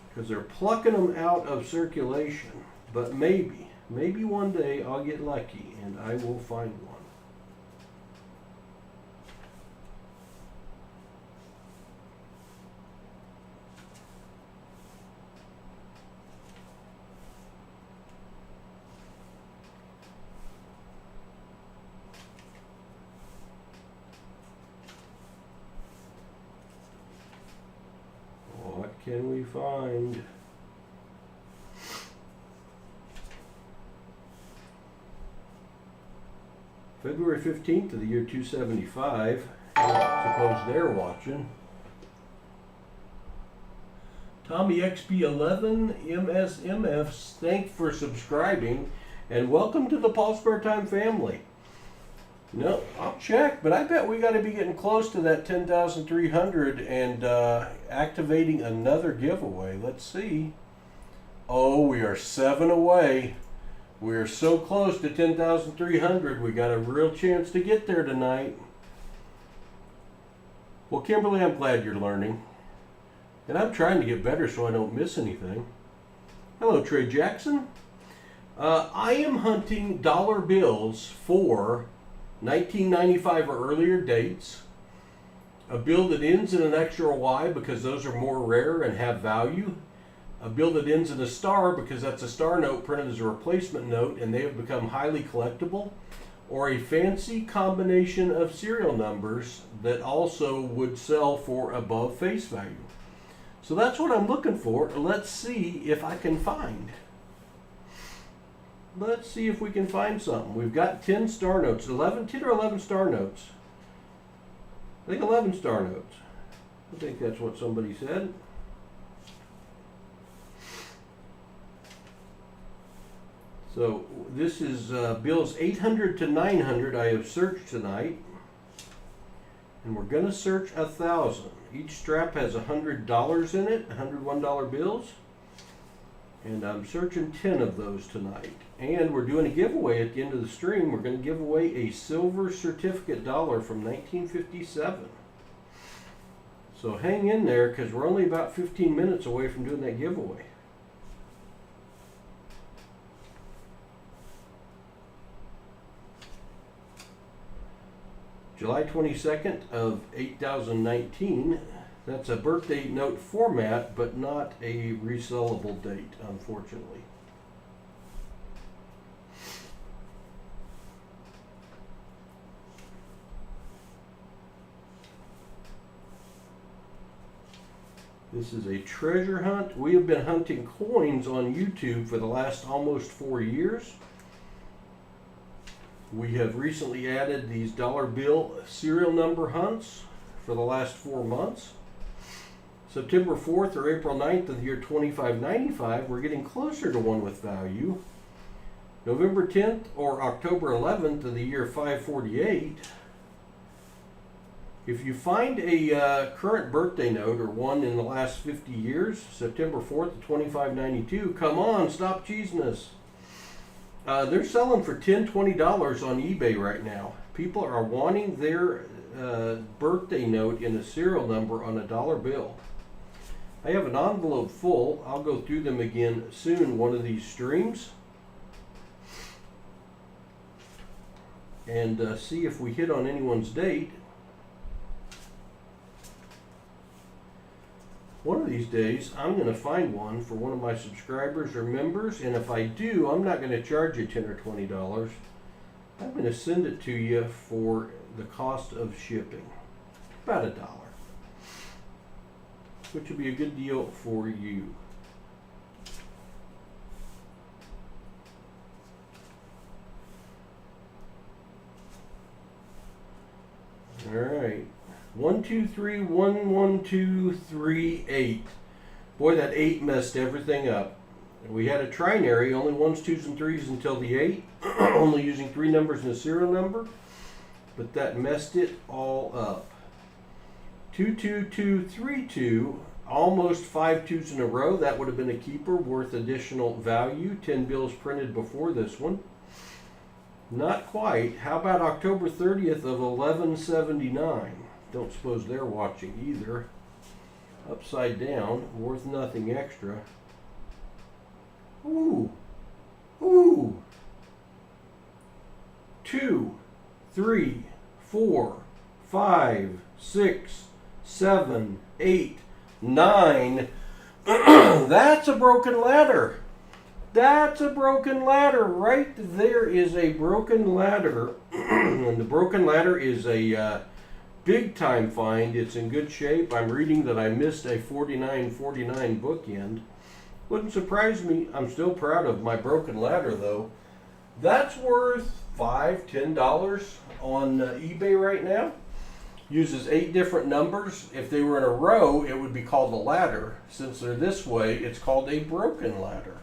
Because they're plucking them out of circulation. But maybe one day I'll get lucky and I will find one. What can we find? February 15th of the year 275. I suppose they're watching. Tommy XB11 MSMFs, thanks for subscribing and welcome to the PasSpareTime family. No, I'll check, but I bet we got to be getting close to that 10,300 and activating another giveaway. Let's see. Oh, we are 7 away. We are so close to 10,300. We got a real chance to get there tonight. Well, Kimberly, I'm glad you're learning. And I'm trying to get better so I don't miss anything. Hello, Trey Jackson. I am hunting dollar bills for 1995 or earlier dates, a bill that ends in an extra Y because those are more rare and have value, a bill that ends in a star because that's a star note printed as a replacement note and they have become highly collectible, or a fancy combination of serial numbers that also would sell for above face value. So that's what I'm looking for. Let's see if I can find. Let's see if we can find something. We've got 10 star notes, 10 or 11 star notes. I think 11 star notes. I think that's what somebody said. So this is bills 800 to 900 I have searched tonight. And we're going to search 1,000. Each strap has $100 in it, $101 bills. And I'm searching 10 of those tonight. And we're doing a giveaway at the end of the stream. We're going to give away a silver certificate dollar from 1957. So hang in there because we're only about 15 minutes away from doing that giveaway. July 22nd of 2019. That's a birthday note format, but not a resellable date, unfortunately. This is a treasure hunt. We have been hunting coins on YouTube for the last almost 4 years. We have recently added these dollar bill serial number hunts for the last 4 months. September 4th or April 9th of the year 2595, we're getting closer to one with value. November 10th or October 11th of the year 548. If you find a current birthday note or one in the last 50 years, September 4th of 2592, come on, stop cheesing us. They're selling for $10, $20 on eBay right now. People are wanting their birthday note in a serial number on a dollar bill. I have an envelope full. I'll go through them again soon, one of these streams. And see if we hit on anyone's date. One of these days, I'm going to find one for one of my subscribers or members, and if I do, I'm not going to charge you $10 or $20. I'm going to send it to you for the cost of shipping, about $1, which will be a good deal for you. All right. 1, 2, 3, 1, 1, 2, 3, 8. Boy, that 8 messed everything up. We had a trinary, only 1s, 2s, and 3s until the 8, only using 3 numbers and a serial number, but that messed it all up. 2, 2, 2, 3, 2, almost 5 2s in a row. That would have been a keeper worth additional value. 10 bills printed before this one. Not quite. How about October 30th of 1179? Don't suppose they're watching either. Upside down, worth nothing extra. Ooh. Ooh. 2, 3, 4, 5, 6, 7, 8, 9. That's a broken ladder. That's a broken ladder. Right there is a broken ladder. And the broken ladder is a big time find. It's in good shape. I'm reading that I missed a 49.49 bookend. Wouldn't surprise me. I'm still proud of my broken ladder though. That's worth $5, $10 on eBay right now. Uses 8 different numbers. If they were in a row, it would be called a ladder. Since they're this way, it's called a broken ladder.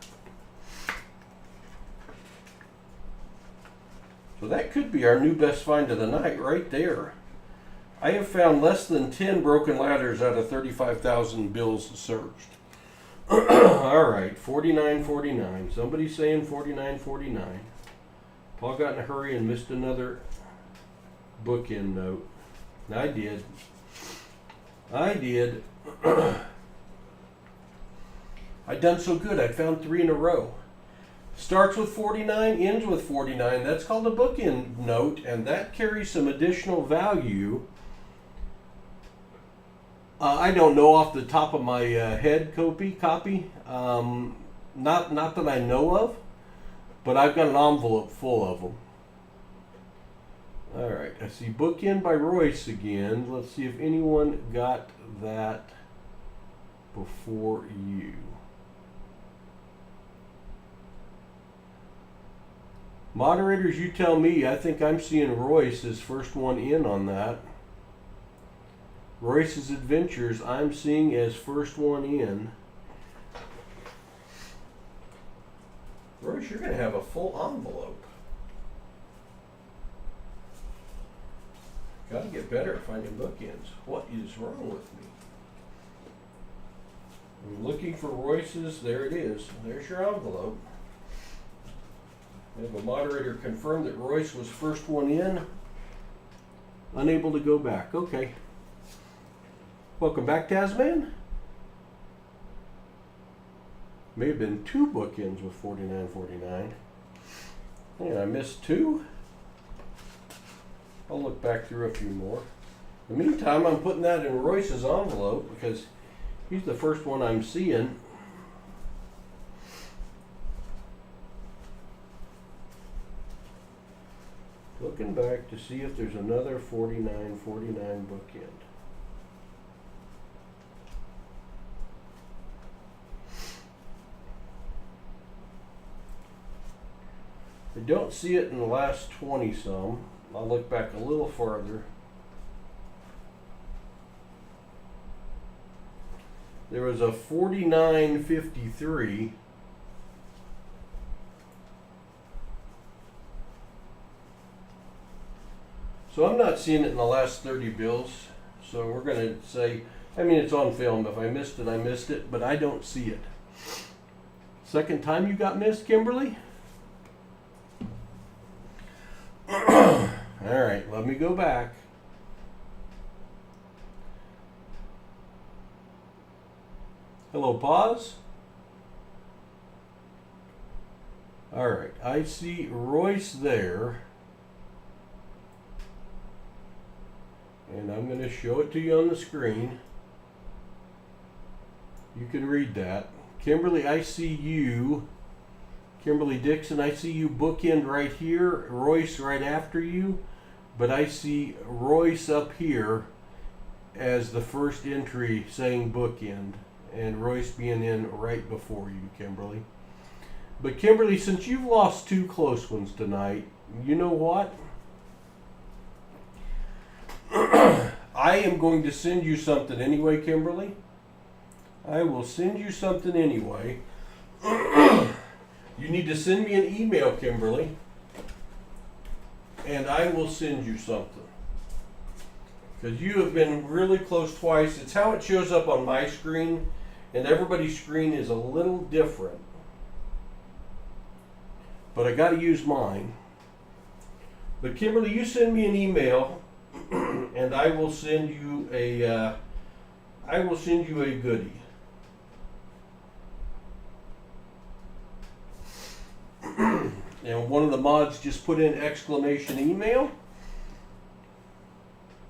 So that could be our new best find of the night right there. I have found less than 10 broken ladders out of 35,000 bills searched. All right, 49.49. Somebody's saying 49.49. Paul got in a hurry and missed another bookend note. I did. I'd done so good. I'd found 3 in a row. Starts with 49, ends with 49. That's called a bookend note, and that carries some additional value I don't know off the top of my head, copy. Not that I know of, but I've got an envelope full of them. All right, I see bookend by Royce again. Let's see if anyone got that before you. Moderators, you tell me. I think I'm seeing Royce as first one in on that. Royce's Adventures, I'm seeing as first one in. Royce, you're going to have a full envelope. Got to get better at finding bookends. What is wrong with me? I'm looking for Royce's. There it is. There's your envelope. We have a moderator confirm that Royce was first one in. Unable to go back. Okay. Welcome back, Tasman. May have been 2 bookends with 49.49. Yeah, I missed 2. I'll look back through a few more. In the meantime, I'm putting that in Royce's envelope because he's the first one I'm seeing. Looking back to see if there's another 49.49 bookend. I don't see it in the last 20 some. I'll look back a little farther. There was a 49.53. So I'm not seeing it in the last 30 bills. So we're going to say, I mean, it's on film. If I missed it, I missed it, but I don't see it. Second time you got missed, Kimberly? All right, let me go back. Hello, pause. All right, I see Royce there. And I'm going to show it to you on the screen. You can read that. Kimberly, I see you. Kimberly Dixon, I see you bookend right here. Royce right after you. But I see Royce up here as the first entry saying bookend. And Royce being in right before you, Kimberly. But Kimberly, since you've lost 2 close ones tonight, you know what? I am going to send you something anyway, Kimberly. I will send you something anyway. You need to send me an email, Kimberly, and I will send you something. Because you have been really close twice. It's how it shows up on my screen, and everybody's screen is a little different. But I got to use mine. But Kimberly, you send me an email, and I will send you a goodie. And one of the mods just put in exclamation email.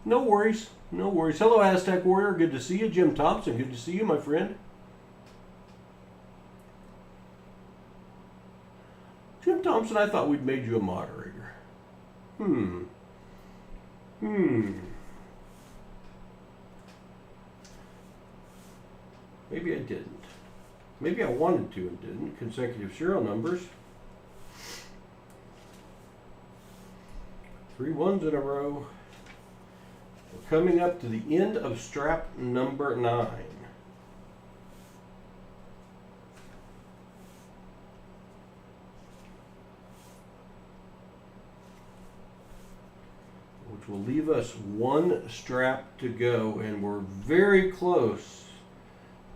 No worries, no worries. Hello, Aztec Warrior. Good to see you. Jim Thompson, good to see you, my friend. Jim Thompson, I thought we'd made you a moderator. Maybe I didn't. Maybe I wanted to and didn't. Consecutive serial numbers. 3 ones in a row. We're coming up to the end of strap number 9. Which will leave us 1 strap to go, and we're very close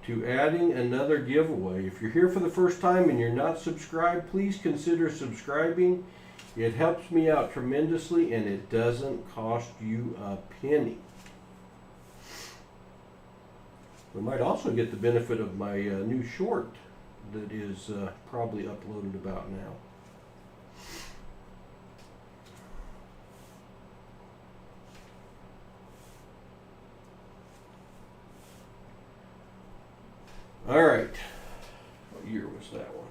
to adding another giveaway. If you're here for the first time and you're not subscribed, please consider subscribing. It helps me out tremendously, and it doesn't cost you a penny. We might also get the benefit of my new short that is probably uploaded about now. All right. What year was that one?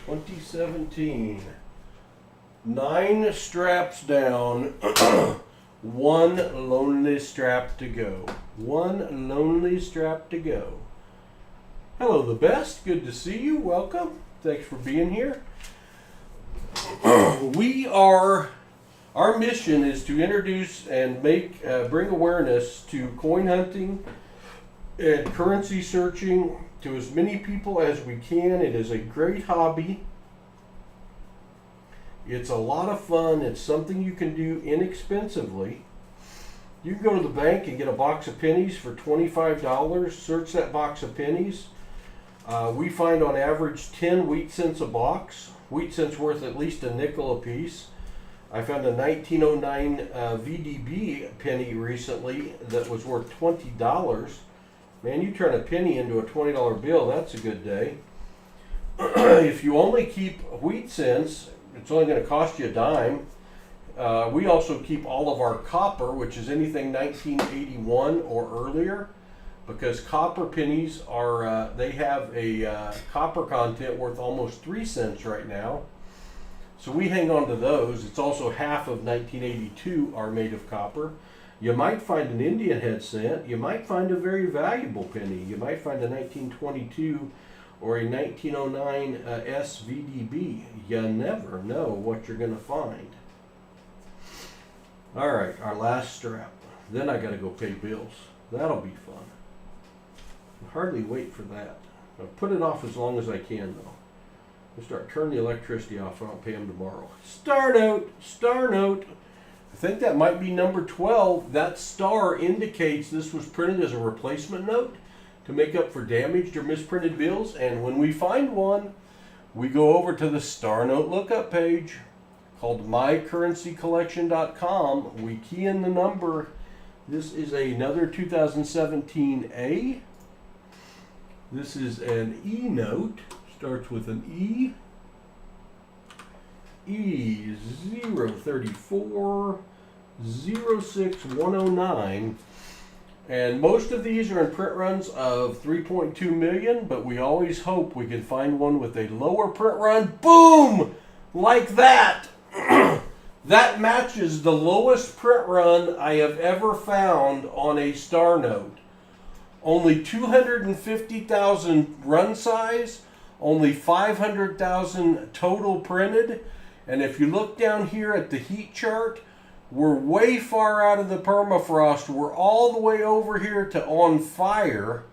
2017. 9 straps down. 1 lonely strap to go. 1 lonely strap to go. Hello, the best. Good to see you. Welcome. Thanks for being here. Our mission is to introduce and bring awareness to coin hunting and currency searching to as many people as we can. It is a great hobby. It's a lot of fun. It's something you can do inexpensively. You can go to the bank and get a box of pennies for $25. Search that box of pennies. We find on average 10 wheat cents a box. Wheat cents worth at least a nickel a piece. I found a 1909 VDB penny recently that was worth $20. Man, you turn a penny into a $20 bill, that's a good day. If you only keep wheat cents, it's only going to cost you a dime. We also keep all of our copper, which is anything 1981 or earlier, because copper pennies are, they have a copper content worth almost 3 cents right now. So we hang on to those. It's also half of 1982 are made of copper. You might find an Indian head cent. You might find a very valuable penny. You might find a 1922 or a 1909 SVDB. You never know what you're going to find. All right, our last strap. Then I got to go pay bills. That'll be fun. I'll hardly wait for that. I'll put it off as long as I can, though. I'll start turning the electricity off and I'll pay them tomorrow. Star note, star note. I think that might be number 12. That star indicates this was printed as a replacement note to make up for damaged or misprinted bills. And when we find one, we go over to the star note lookup page called mycurrencycollection.com. We key in the number. This is another 2017 A. This is an E note. Starts with an E. E034 06109. And most of these are in print runs of 3.2 million, but we always hope we can find one with a lower print run. Boom! Like that! That matches the lowest print run I have ever found on a star note. Only 250,000 run size, only 500,000 total printed. And if you look down here at the heat chart, we're way far out of the permafrost. We're all the way over here to on fire.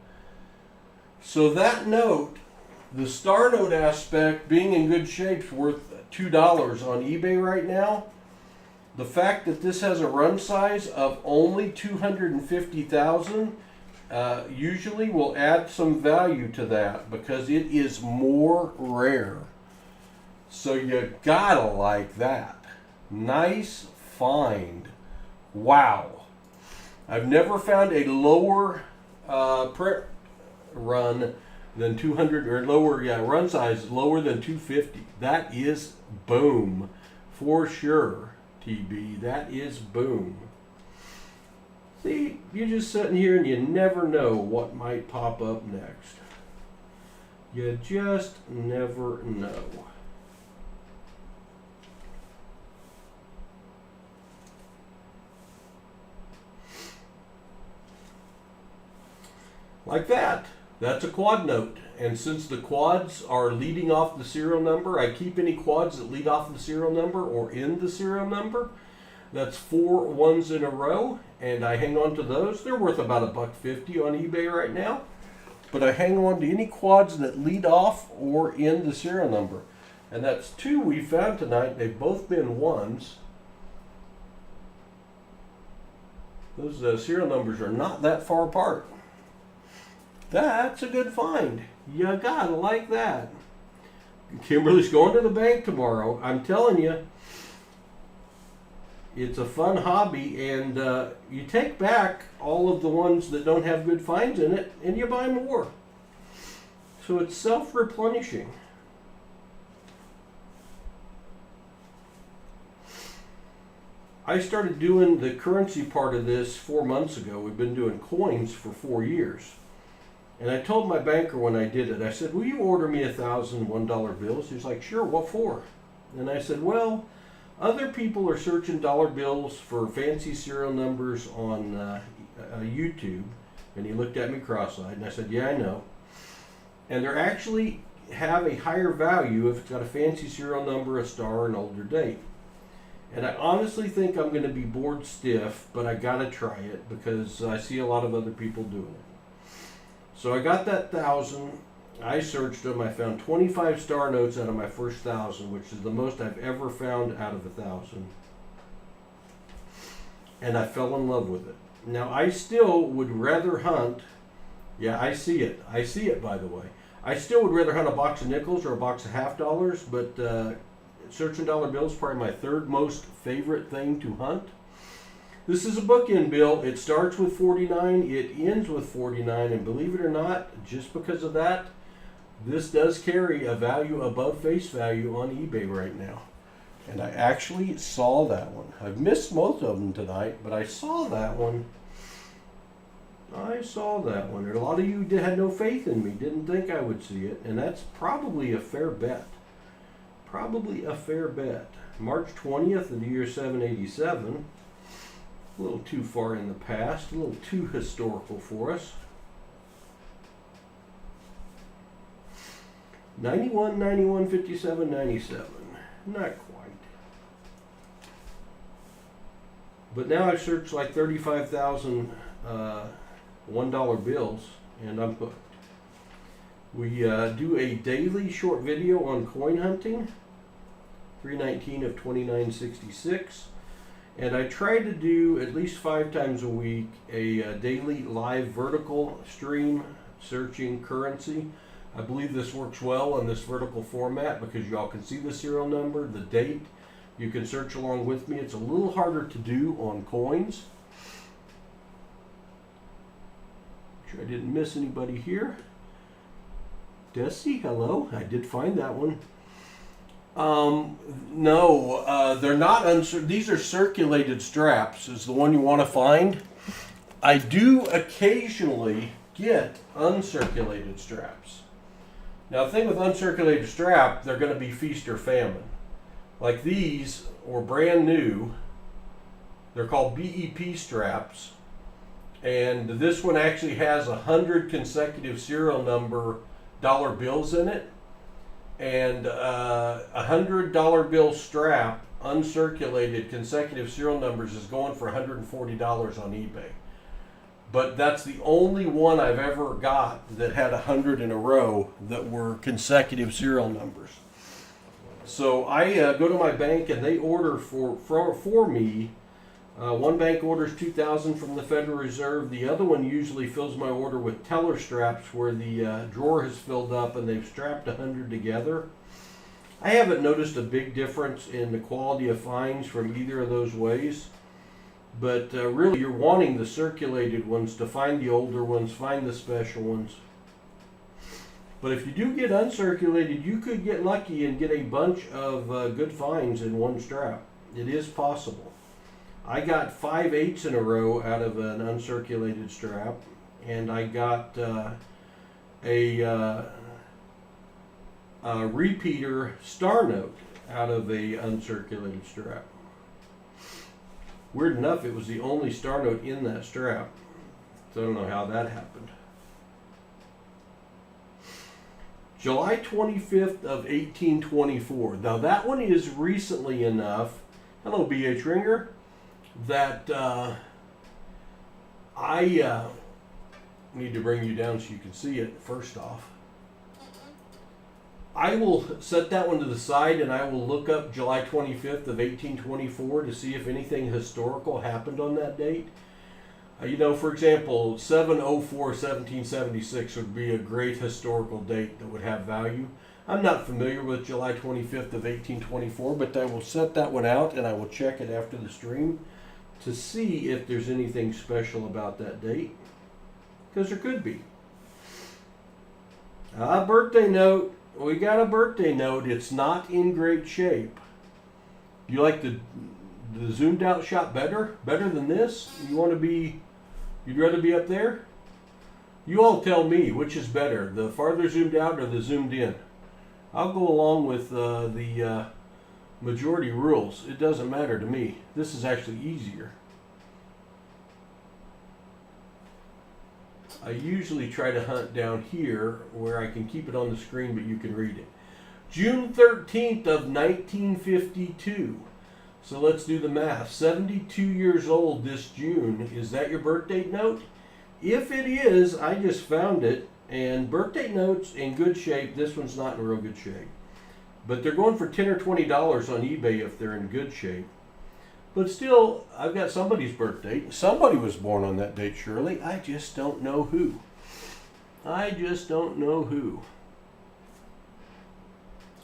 So that note, the star note aspect, being in good shape, is worth $2 on eBay right now. The fact that this has a run size of only 250,000 usually will add some value to that because it is more rare. So you gotta like that. Nice find. Wow. I've never found a lower print run than 200 or lower, run size lower than 250. That is boom for sure, TB. That is boom. See, you're just sitting here and you never know what might pop up next. You just never know. Like that. That's a quad note. And since the quads are leading off the serial number, I keep any quads that lead off the serial number or in the serial number. That's 4 ones in a row, and I hang on to those. They're worth about $1.50 on eBay right now. But I hang on to any quads that lead off or in the serial number. And that's 2 we found tonight. They've both been 1s. Those serial numbers are not that far apart. That's a good find. You gotta like that. Kimberly's going to the bank tomorrow. I'm telling you, it's a fun hobby, and you take back all of the ones that don't have good finds in it, and you buy more. So it's self-replenishing. I started doing the currency part of this 4 months ago. We've been doing coins for 4 years. And I told my banker when I did it, I said, will you order me 1,000 $1 bills? He's like, sure, what for? And I said, well, other people are searching dollar bills for fancy serial numbers on YouTube. And he looked at me cross-eyed, and I said, yeah, I know. And they're actually have a higher value if it's got a fancy serial number, a star, an older date. And I honestly think I'm going to be bored stiff, but I got to try it because I see a lot of other people doing it. So I got that 1,000. I searched them. I found 25 star notes out of my first 1,000, which is the most I've ever found out of 1,000. And I fell in love with it. Now, I still would rather hunt. Yeah, I see it. I see it, by the way. I still would rather hunt a box of nickels or a box of half dollars, but searching dollar bills is probably my third most favorite thing to hunt. This is a bookend bill. It starts with 49, it ends with 49, and believe it or not, just because of that, this does carry a value above face value on eBay right now. And I actually saw that one. I've missed most of them tonight, but I saw that one. I saw that one. And a lot of you had no faith in me, didn't think I would see it, and that's probably a fair bet. Probably a fair bet. March 20th of the year 787. A little too far in the past, a little too historical for us. 91, 91, 57, 97. Not quite. But now I've searched like 35,000 $1 bills, and I'm hooked. We do a daily short video on coin hunting, 3/19 of 2966, and I try to do at least 5 times a week a daily live vertical stream searching currency. I believe this works well in this vertical format because y'all can see the serial number, the date. You can search along with me. It's a little harder to do on coins. Make sure I didn't miss anybody here. Desi, hello. I did find that one. No, they're not. These are circulated straps. Is the one you want to find. I do occasionally get uncirculated straps. Now, the thing with uncirculated strap, they're going to be feast or famine. Like these were brand new. They're called BEP straps. And this one actually has 100 consecutive serial number dollar bills in it. And $100 bill strap, uncirculated consecutive serial numbers, is going for $140 on eBay. But that's the only one I've ever got that had 100 in a row that were consecutive serial numbers. So I go to my bank and they order for me. One bank orders 2,000 from the Federal Reserve. The other one usually fills my order with teller straps where the drawer has filled up and they've strapped 100 together. I haven't noticed a big difference in the quality of finds from either of those ways. But really, you're wanting the circulated ones to find the older ones, find the special ones. But if you do get uncirculated, you could get lucky and get a bunch of good finds in one strap. It is possible. I got 5/8 in a row out of an uncirculated strap, and I got a repeater star note out of a uncirculated strap. Weird enough, it was the only star note in that strap. So I don't know how that happened. July 25th of 1824. Now that one is recently enough. Hello, B.H. Ringer. That I need to bring you down so you can see it first off. I will set that one to the side and I will look up July 25th of 1824 to see if anything historical happened on that date. You know, for example, 7/04/1776 would be a great historical date that would have value. I'm not familiar with July 25th of 1824, but I will set that one out and I will check it after the stream to see if there's anything special about that date, because there could be. Birthday note. We got a birthday note. It's not in great shape. You like the the zoomed out shot better than this? You'd rather be up there? You all tell me which is better, the farther zoomed out or the zoomed in. I'll go along with the majority rules. It doesn't matter to me. This is actually easier. I usually try to hunt down here where I can keep it on the screen but you can read it. June 13th of 1952. So let's do the math. 72 years old this June. Is that your birth date note? If it is, I just found it. And birth date notes in good shape. This one's not in real good shape. But they're going for $10 or $20 on eBay if they're in good shape. But still, I've got somebody's birth date. Somebody was born on that date, surely. I just don't know who. I just don't know who.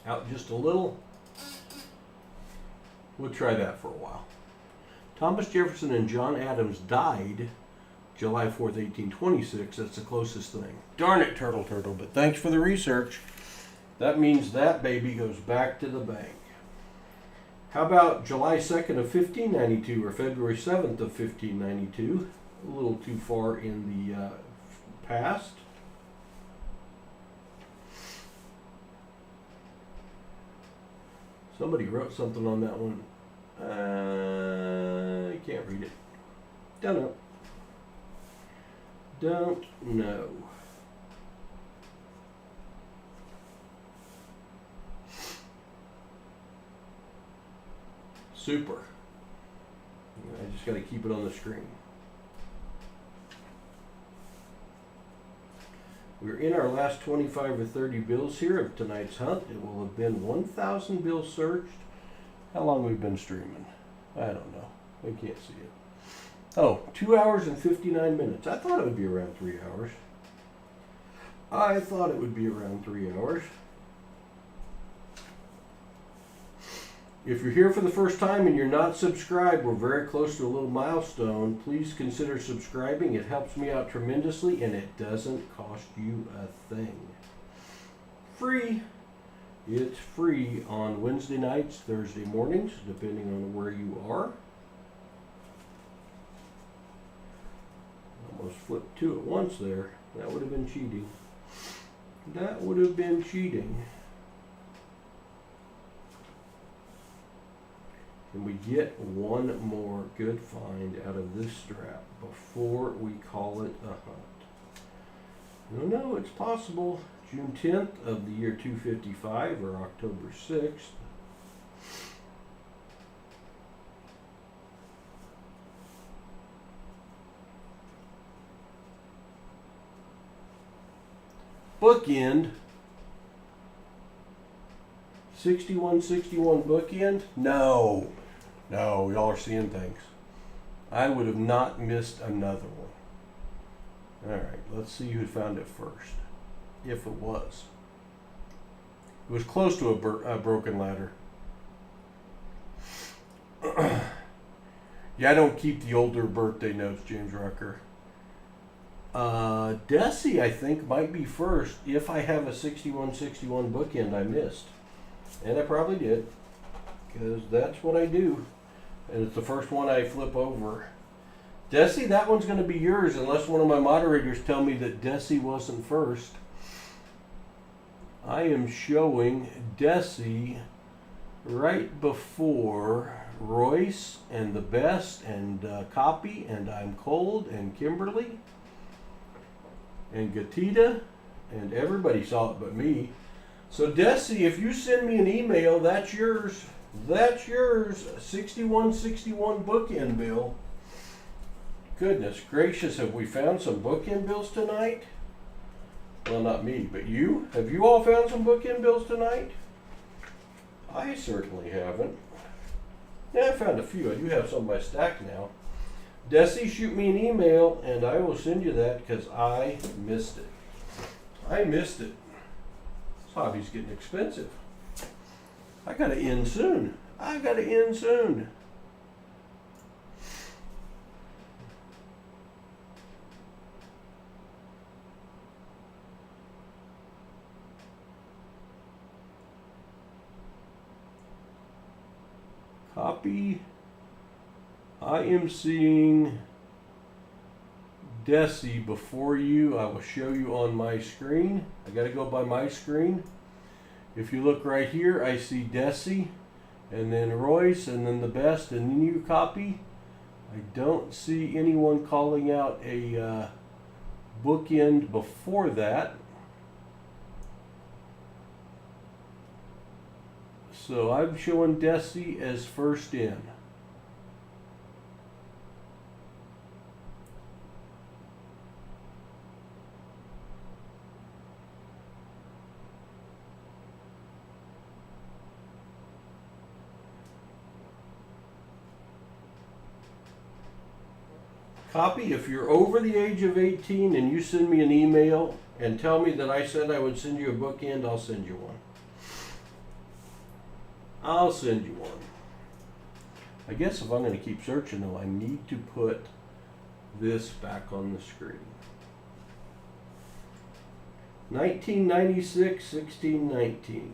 Out just a little. We'll try that for a while. Thomas Jefferson and John Adams died July 4th, 1826. That's the closest thing. Darn it, turtle, but thanks for the research. That means that baby goes back to the bank. How about July 2nd of 1592 or February 7th of 1592? A little too far in the past. Somebody wrote something on that one. I can't read it. Don't know. Don't know. Super. I just got to keep it on the screen. We're in our last 25 or 30 bills here of tonight's hunt. It will have been 1,000 bills searched. How long we've been streaming? I don't know. I can't see it. Oh, 2 hours and 59 minutes. I thought it would be around 3 hours. I thought it would be around 3 hours. If you're here for the first time and you're not subscribed, we're very close to a little milestone. Please consider subscribing. It helps me out tremendously and it doesn't cost you a thing. Free. It's free on Wednesday nights, Thursday mornings, depending on where you are. Almost flipped two at once there. That would have been cheating. That would have been cheating. Can we get one more good find out of this strap before we call it a hunt? No, it's possible. June 10th of the year 255 or October 6th. Bookend. 6161 bookend? No. No, y'all are seeing things. I would have not missed another one. Alright, let's see who found it first. If it was. It was close to a broken ladder. Yeah, I don't keep the older birthday notes, James Rucker. Desi, I think, might be first if I have a 6161 bookend I missed. And I probably did, because that's what I do. And it's the first one I flip over. Desi, that one's going to be yours unless one of my moderators tell me that Desi wasn't first. I am showing Desi right before Royce and the Best and Copy and I'm Cold and Kimberly and Gatita and everybody saw it but me. So Desi, if you send me an email, that's yours. That's yours. 6161 bookend bill. Goodness gracious, have we found some bookend bills tonight? Well, not me, but you? Have you all found some bookend bills tonight? I certainly haven't. Yeah, I found a few. I do have some in my stack now. Desi, shoot me an email and I will send you that because I missed it. I missed it. This hobby's getting expensive. I gotta end soon. I gotta end soon. Copy I am seeing Desi before you. I will show you on my screen. I got to go by my screen. If you look right here, I see Desi, and then Royce, and then the best, and then you copy. I don't see anyone calling out a bookend before that. So I'm showing Desi as first in. Copy, if you're over the age of 18 and you send me an email and tell me that I said I would send you a bookend, I'll send you one. I'll send you one. I guess if I'm going to keep searching though, I need to put this back on the screen. 1996, 1619.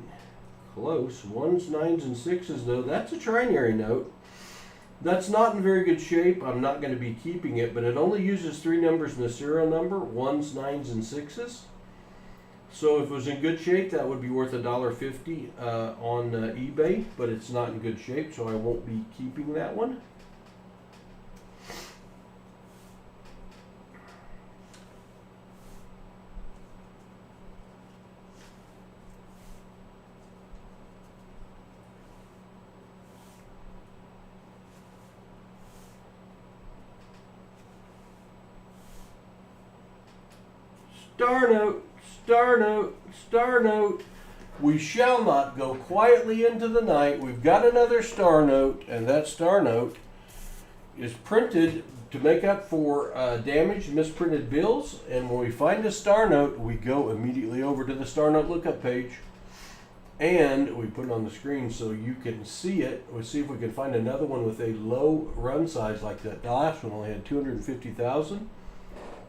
Close. 1s, 9s, and 6s though. That's a trinary note. That's not in very good shape. I'm not going to be keeping it, but it only uses 3 numbers in the serial number, 1s, 9s, and 6s. So if it was in good shape, that would be worth $1.50 on eBay, but it's not in good shape, so I won't be keeping that one. Star note, star note, star note. We shall not go quietly into the night. We've got another star note, and that star note is printed to make up for damaged, misprinted bills. And when we find a star note, we go immediately over to the star note lookup page, and we put it on the screen so you can see it. We'll see if we can find another one with a low run size like that. The last one only had 250,000.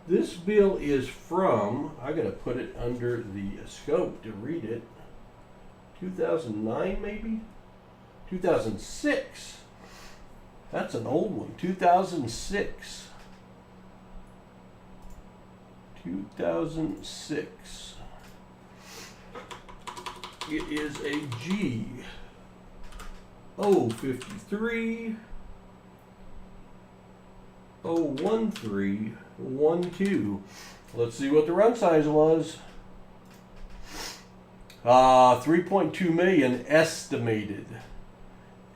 This bill is from, I gotta put it under the scope to read it, 2009 maybe? 2006. That's an old one, 2006. 2006. It is a G 053 01312. Let's see what the run size was. 3.2 million estimated.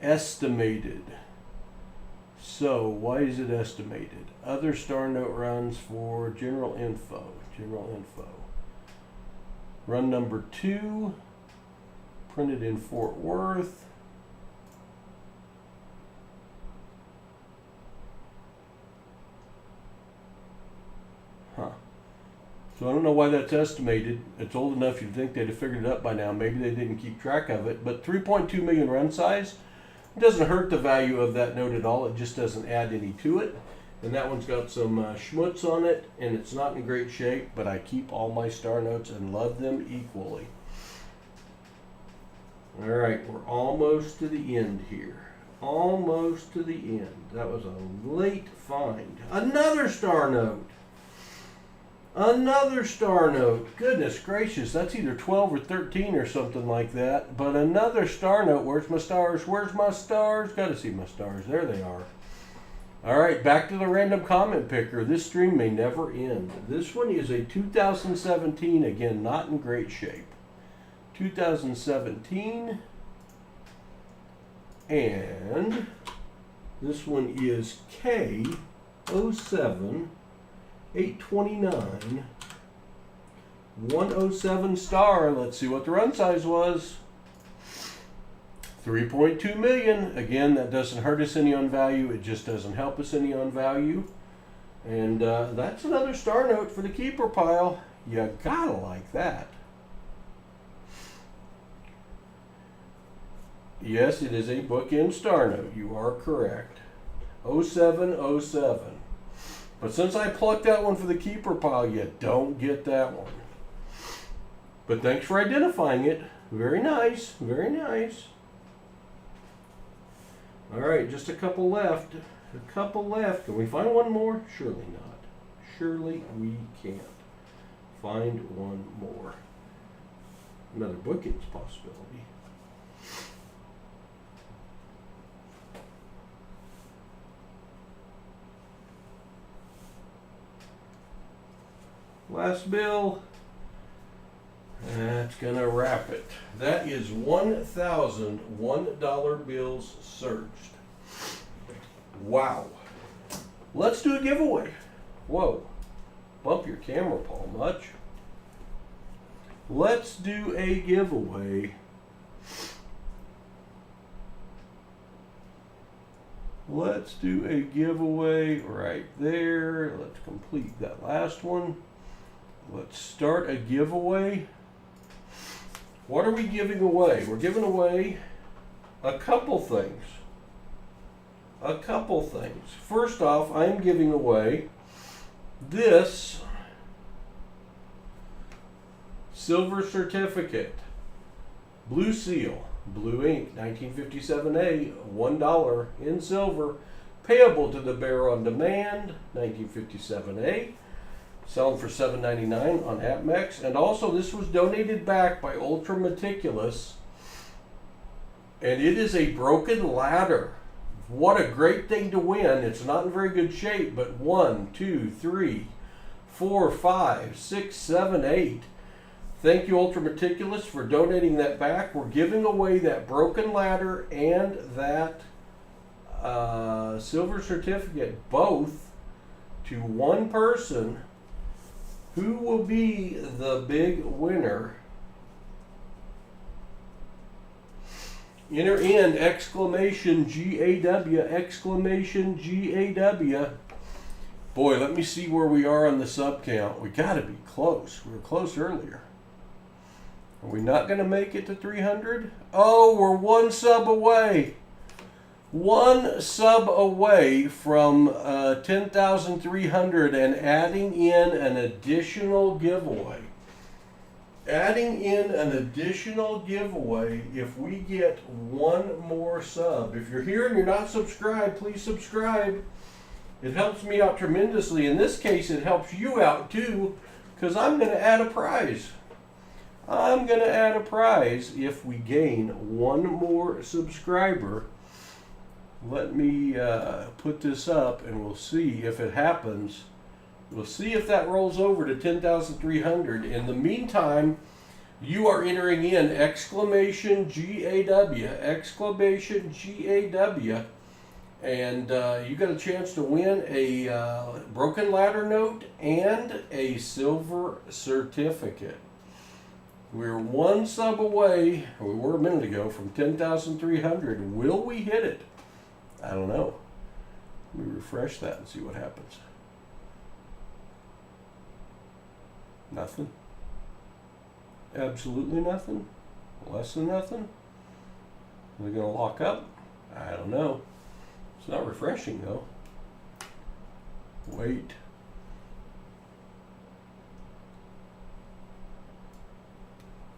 Estimated. So why is it estimated? Other star note runs for general info. General info. Run number 2. Printed in Fort Worth. So I don't know why that's estimated. It's old enough you'd think they'd have figured it up by now. Maybe they didn't keep track of it. But 3.2 million run size, it doesn't hurt the value of that note at all. It just doesn't add any to it. And that one's got some schmutz on it, and it's not in great shape, but I keep all my star notes and love them equally. All right, we're almost to the end here. Almost to the end. That was a late find. Another star note. Another star note. Goodness gracious, that's either 12 or 13 or something like that. But another star note. Where's my stars? Where's my stars? Gotta see my stars. There they are. All right, back to the random comment picker. This stream may never end. This one is a 2017. Again, not in great shape. 2017. And this one is K07. 829 107 star. Let's see what the run size was. 3.2 million. Again, that doesn't hurt us any on value. It just doesn't help us any on value. And that's another star note for the keeper pile. You gotta like that. Yes, it is a bookend star note. You are correct. 0707. But since I plucked that one for the keeper pile, you don't get that one. But thanks for identifying it. Very nice, very nice. All right, just a couple left. A couple left. Can we find one more? Surely not. Surely we can't. Find one more. Another bookings possibility. Last bill. That's gonna wrap it. That is 1,000 $1 bills searched. Wow. Let's do a giveaway. Whoa. Bump your camera, Paul, much. Let's do a giveaway. Let's do a giveaway right there. Let's complete that last one. Let's start a giveaway. What are we giving away? We're giving away a couple things. A couple things. First off, I'm giving away this silver certificate. Blue seal, blue ink, 1957A, $1 in silver, payable to the bearer on demand, 1957A. Selling for $7.99 on AppMex. And also this was donated back by Ultra Meticulous. And it is a broken ladder. What a great thing to win. It's not in very good shape, but 1, 2, 3, 4, 5, 6, 7, 8. Thank you, Ultra Meticulous, for donating that back. We're giving away that broken ladder and that silver certificate, both to one person. Who will be the big winner? Enter in exclamation GAW, exclamation GAW. Boy, let me see where we are on the sub count. We gotta be close. We were close earlier. Are we not gonna make it to 300? Oh, we're one sub away. One sub away from 10,300 and adding in an additional giveaway. Adding in an additional giveaway if we get one more sub. If you're here and you're not subscribed, please subscribe. It helps me out tremendously. In this case, it helps you out too, because I'm going to add a prize. I'm going to add a prize if we gain one more subscriber. Let me put this up and we'll see if it happens. We'll see if that rolls over to 10,300. In the meantime, you are entering in exclamation GAW, exclamation GAW, and you got a chance to win a broken ladder note and a silver certificate. We're one sub away, or we were a minute ago, from 10,300. Will we hit it? I don't know. Let me refresh that and see what happens. Nothing. Absolutely nothing. Less than nothing. Are they going to lock up? I don't know. It's not refreshing though. Wait.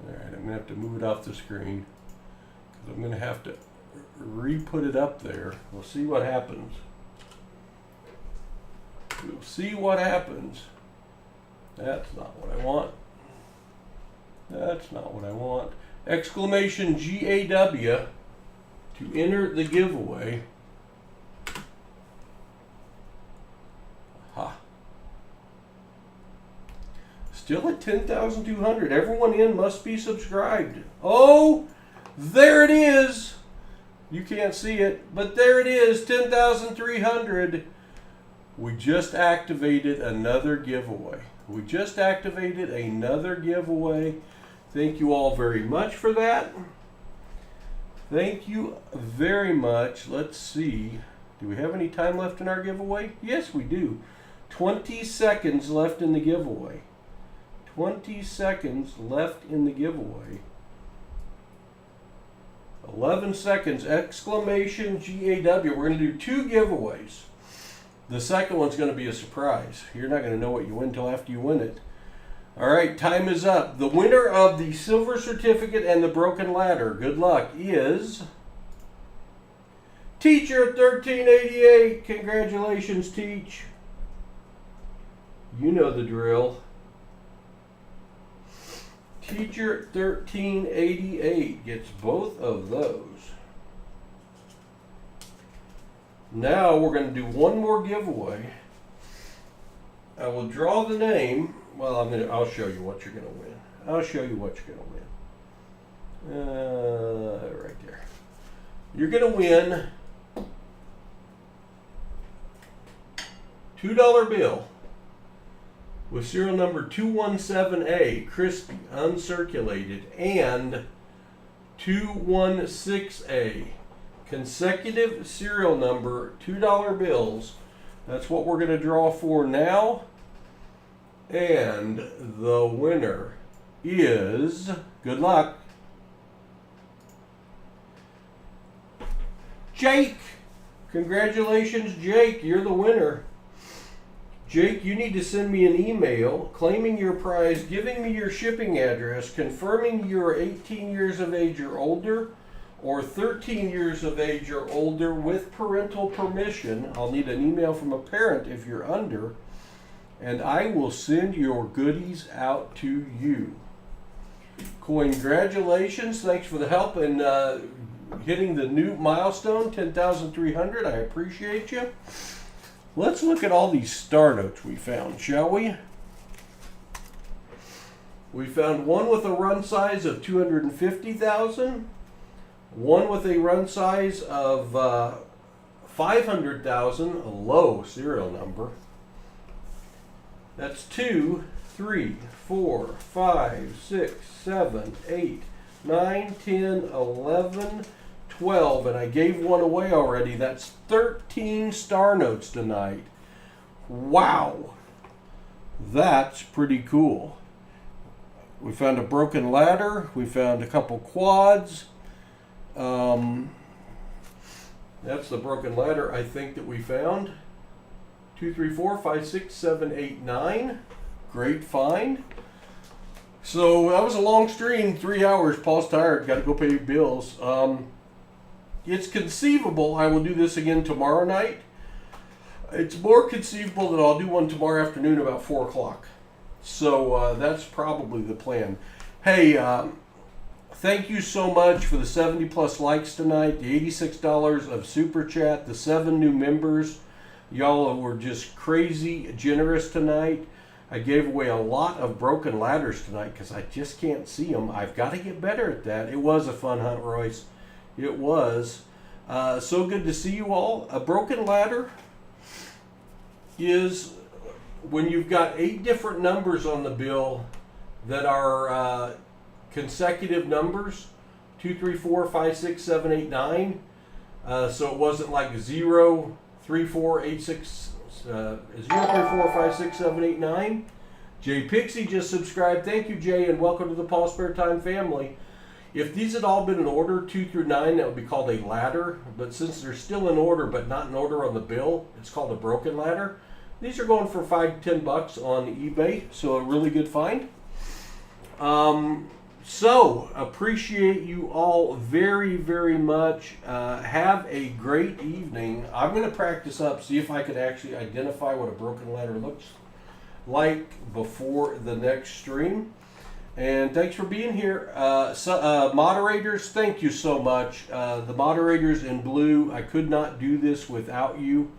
Alright, I'm going to have to move it off the screen, because I'm going to have to re-put it up there. We'll see what happens. We'll see what happens. That's not what I want. That's not what I want. Exclamation GAW to enter the giveaway. Aha. Still at 10,200. Everyone in must be subscribed. Oh, there it is. You can't see it, but there it is, 10,300. We just activated another giveaway. We just activated another giveaway. Thank you all very much for that. Thank you very much. Let's see. Do we have any time left in our giveaway? Yes, we do. 20 seconds left in the giveaway. 20 seconds left in the giveaway. 11 seconds, exclamation GAW. We're going to do 2 giveaways. The second one's going to be a surprise. You're not going to know what you win until after you win it. All right, time is up. The winner of the silver certificate and the broken ladder, good luck, is Teacher at 1388, congratulations, Teach. You know the drill. Teacher at 1388 gets both of those. Now we're going to do one more giveaway. I will draw the name. Well, I'll show you what you're going to win. I'll show you what you're going to win. Right there. You're going to win $2 bill with serial number 217A, crispy, uncirculated, and 216A, consecutive serial number, $2 bills. That's what we're going to draw for now. And the winner is, good luck, Jake. Congratulations, Jake. You're the winner. Jake, you need to send me an email claiming your prize, giving me your shipping address, confirming you're 18 years of age or older, or 13 years of age or older with parental permission. I'll need an email from a parent if you're under, and I will send your goodies out to you. Congratulations. Thanks for the help in hitting the new milestone, 10,300. I appreciate you. Let's look at all these star notes we found, shall we? We found one with a run size of 250,000, one with a run size of 500,000, a low serial number. That's 2, 3, 4, 5, 6, 7, 8, 9, 10, 11, 12, and I gave one away already. That's 13 star notes tonight. Wow, that's pretty cool. We found a broken ladder. We found a couple quads. That's the broken ladder, I think, that we found. 2, 3, 4, 5, 6, 7, 8, 9. Great find. So that was a long stream, 3 hours. Paul's tired, got to go pay bills. It's conceivable I will do this again tomorrow night. It's more conceivable that I'll do one tomorrow afternoon about 4 o'clock. So that's probably the plan. Hey, thank you so much for the 70 plus likes tonight, the $86 of Super Chat, the 7 new members. Y'all were just crazy generous tonight. I gave away a lot of broken ladders tonight because I just can't see them. I've got to get better at that. It was a fun hunt, Royce. It was. So good to see you all. A broken ladder is when you've got 8 different numbers on the bill that are consecutive numbers. 2, 3, 4, 5, 6, 7, 8, 9. So it wasn't like 0, 3, 4, 8, 6, 0, 3, 4, 5, 6, 7, 8, 9. Jay Pixie just subscribed. Thank you, Jay, and welcome to the PasSpareTime family. If these had all been in order, 2 through 9, that would be called a ladder. But since they're still in order, but not in order on the bill, it's called a broken ladder. These are going for $5 to $10 on eBay, so a really good find. So appreciate you all very, very much. Have a great evening. I'm going to practice up, see if I can actually identify what a broken ladder looks like before the next stream. And thanks for being here. Moderators, thank you so much. The moderators in blue, I could not do this without you.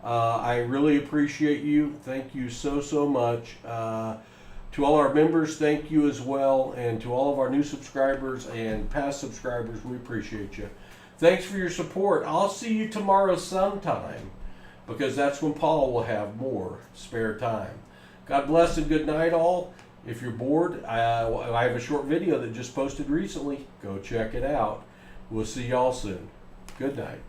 I really appreciate you. Thank you so, so much. To all our members, thank you as well. And to all of our new subscribers and past subscribers, we appreciate you. Thanks for your support. I'll see you tomorrow sometime because that's when Paul will have more spare time. God bless and good night all. If you're bored, I have a short video that just posted recently. Go check it out. We'll see y'all soon. Good night.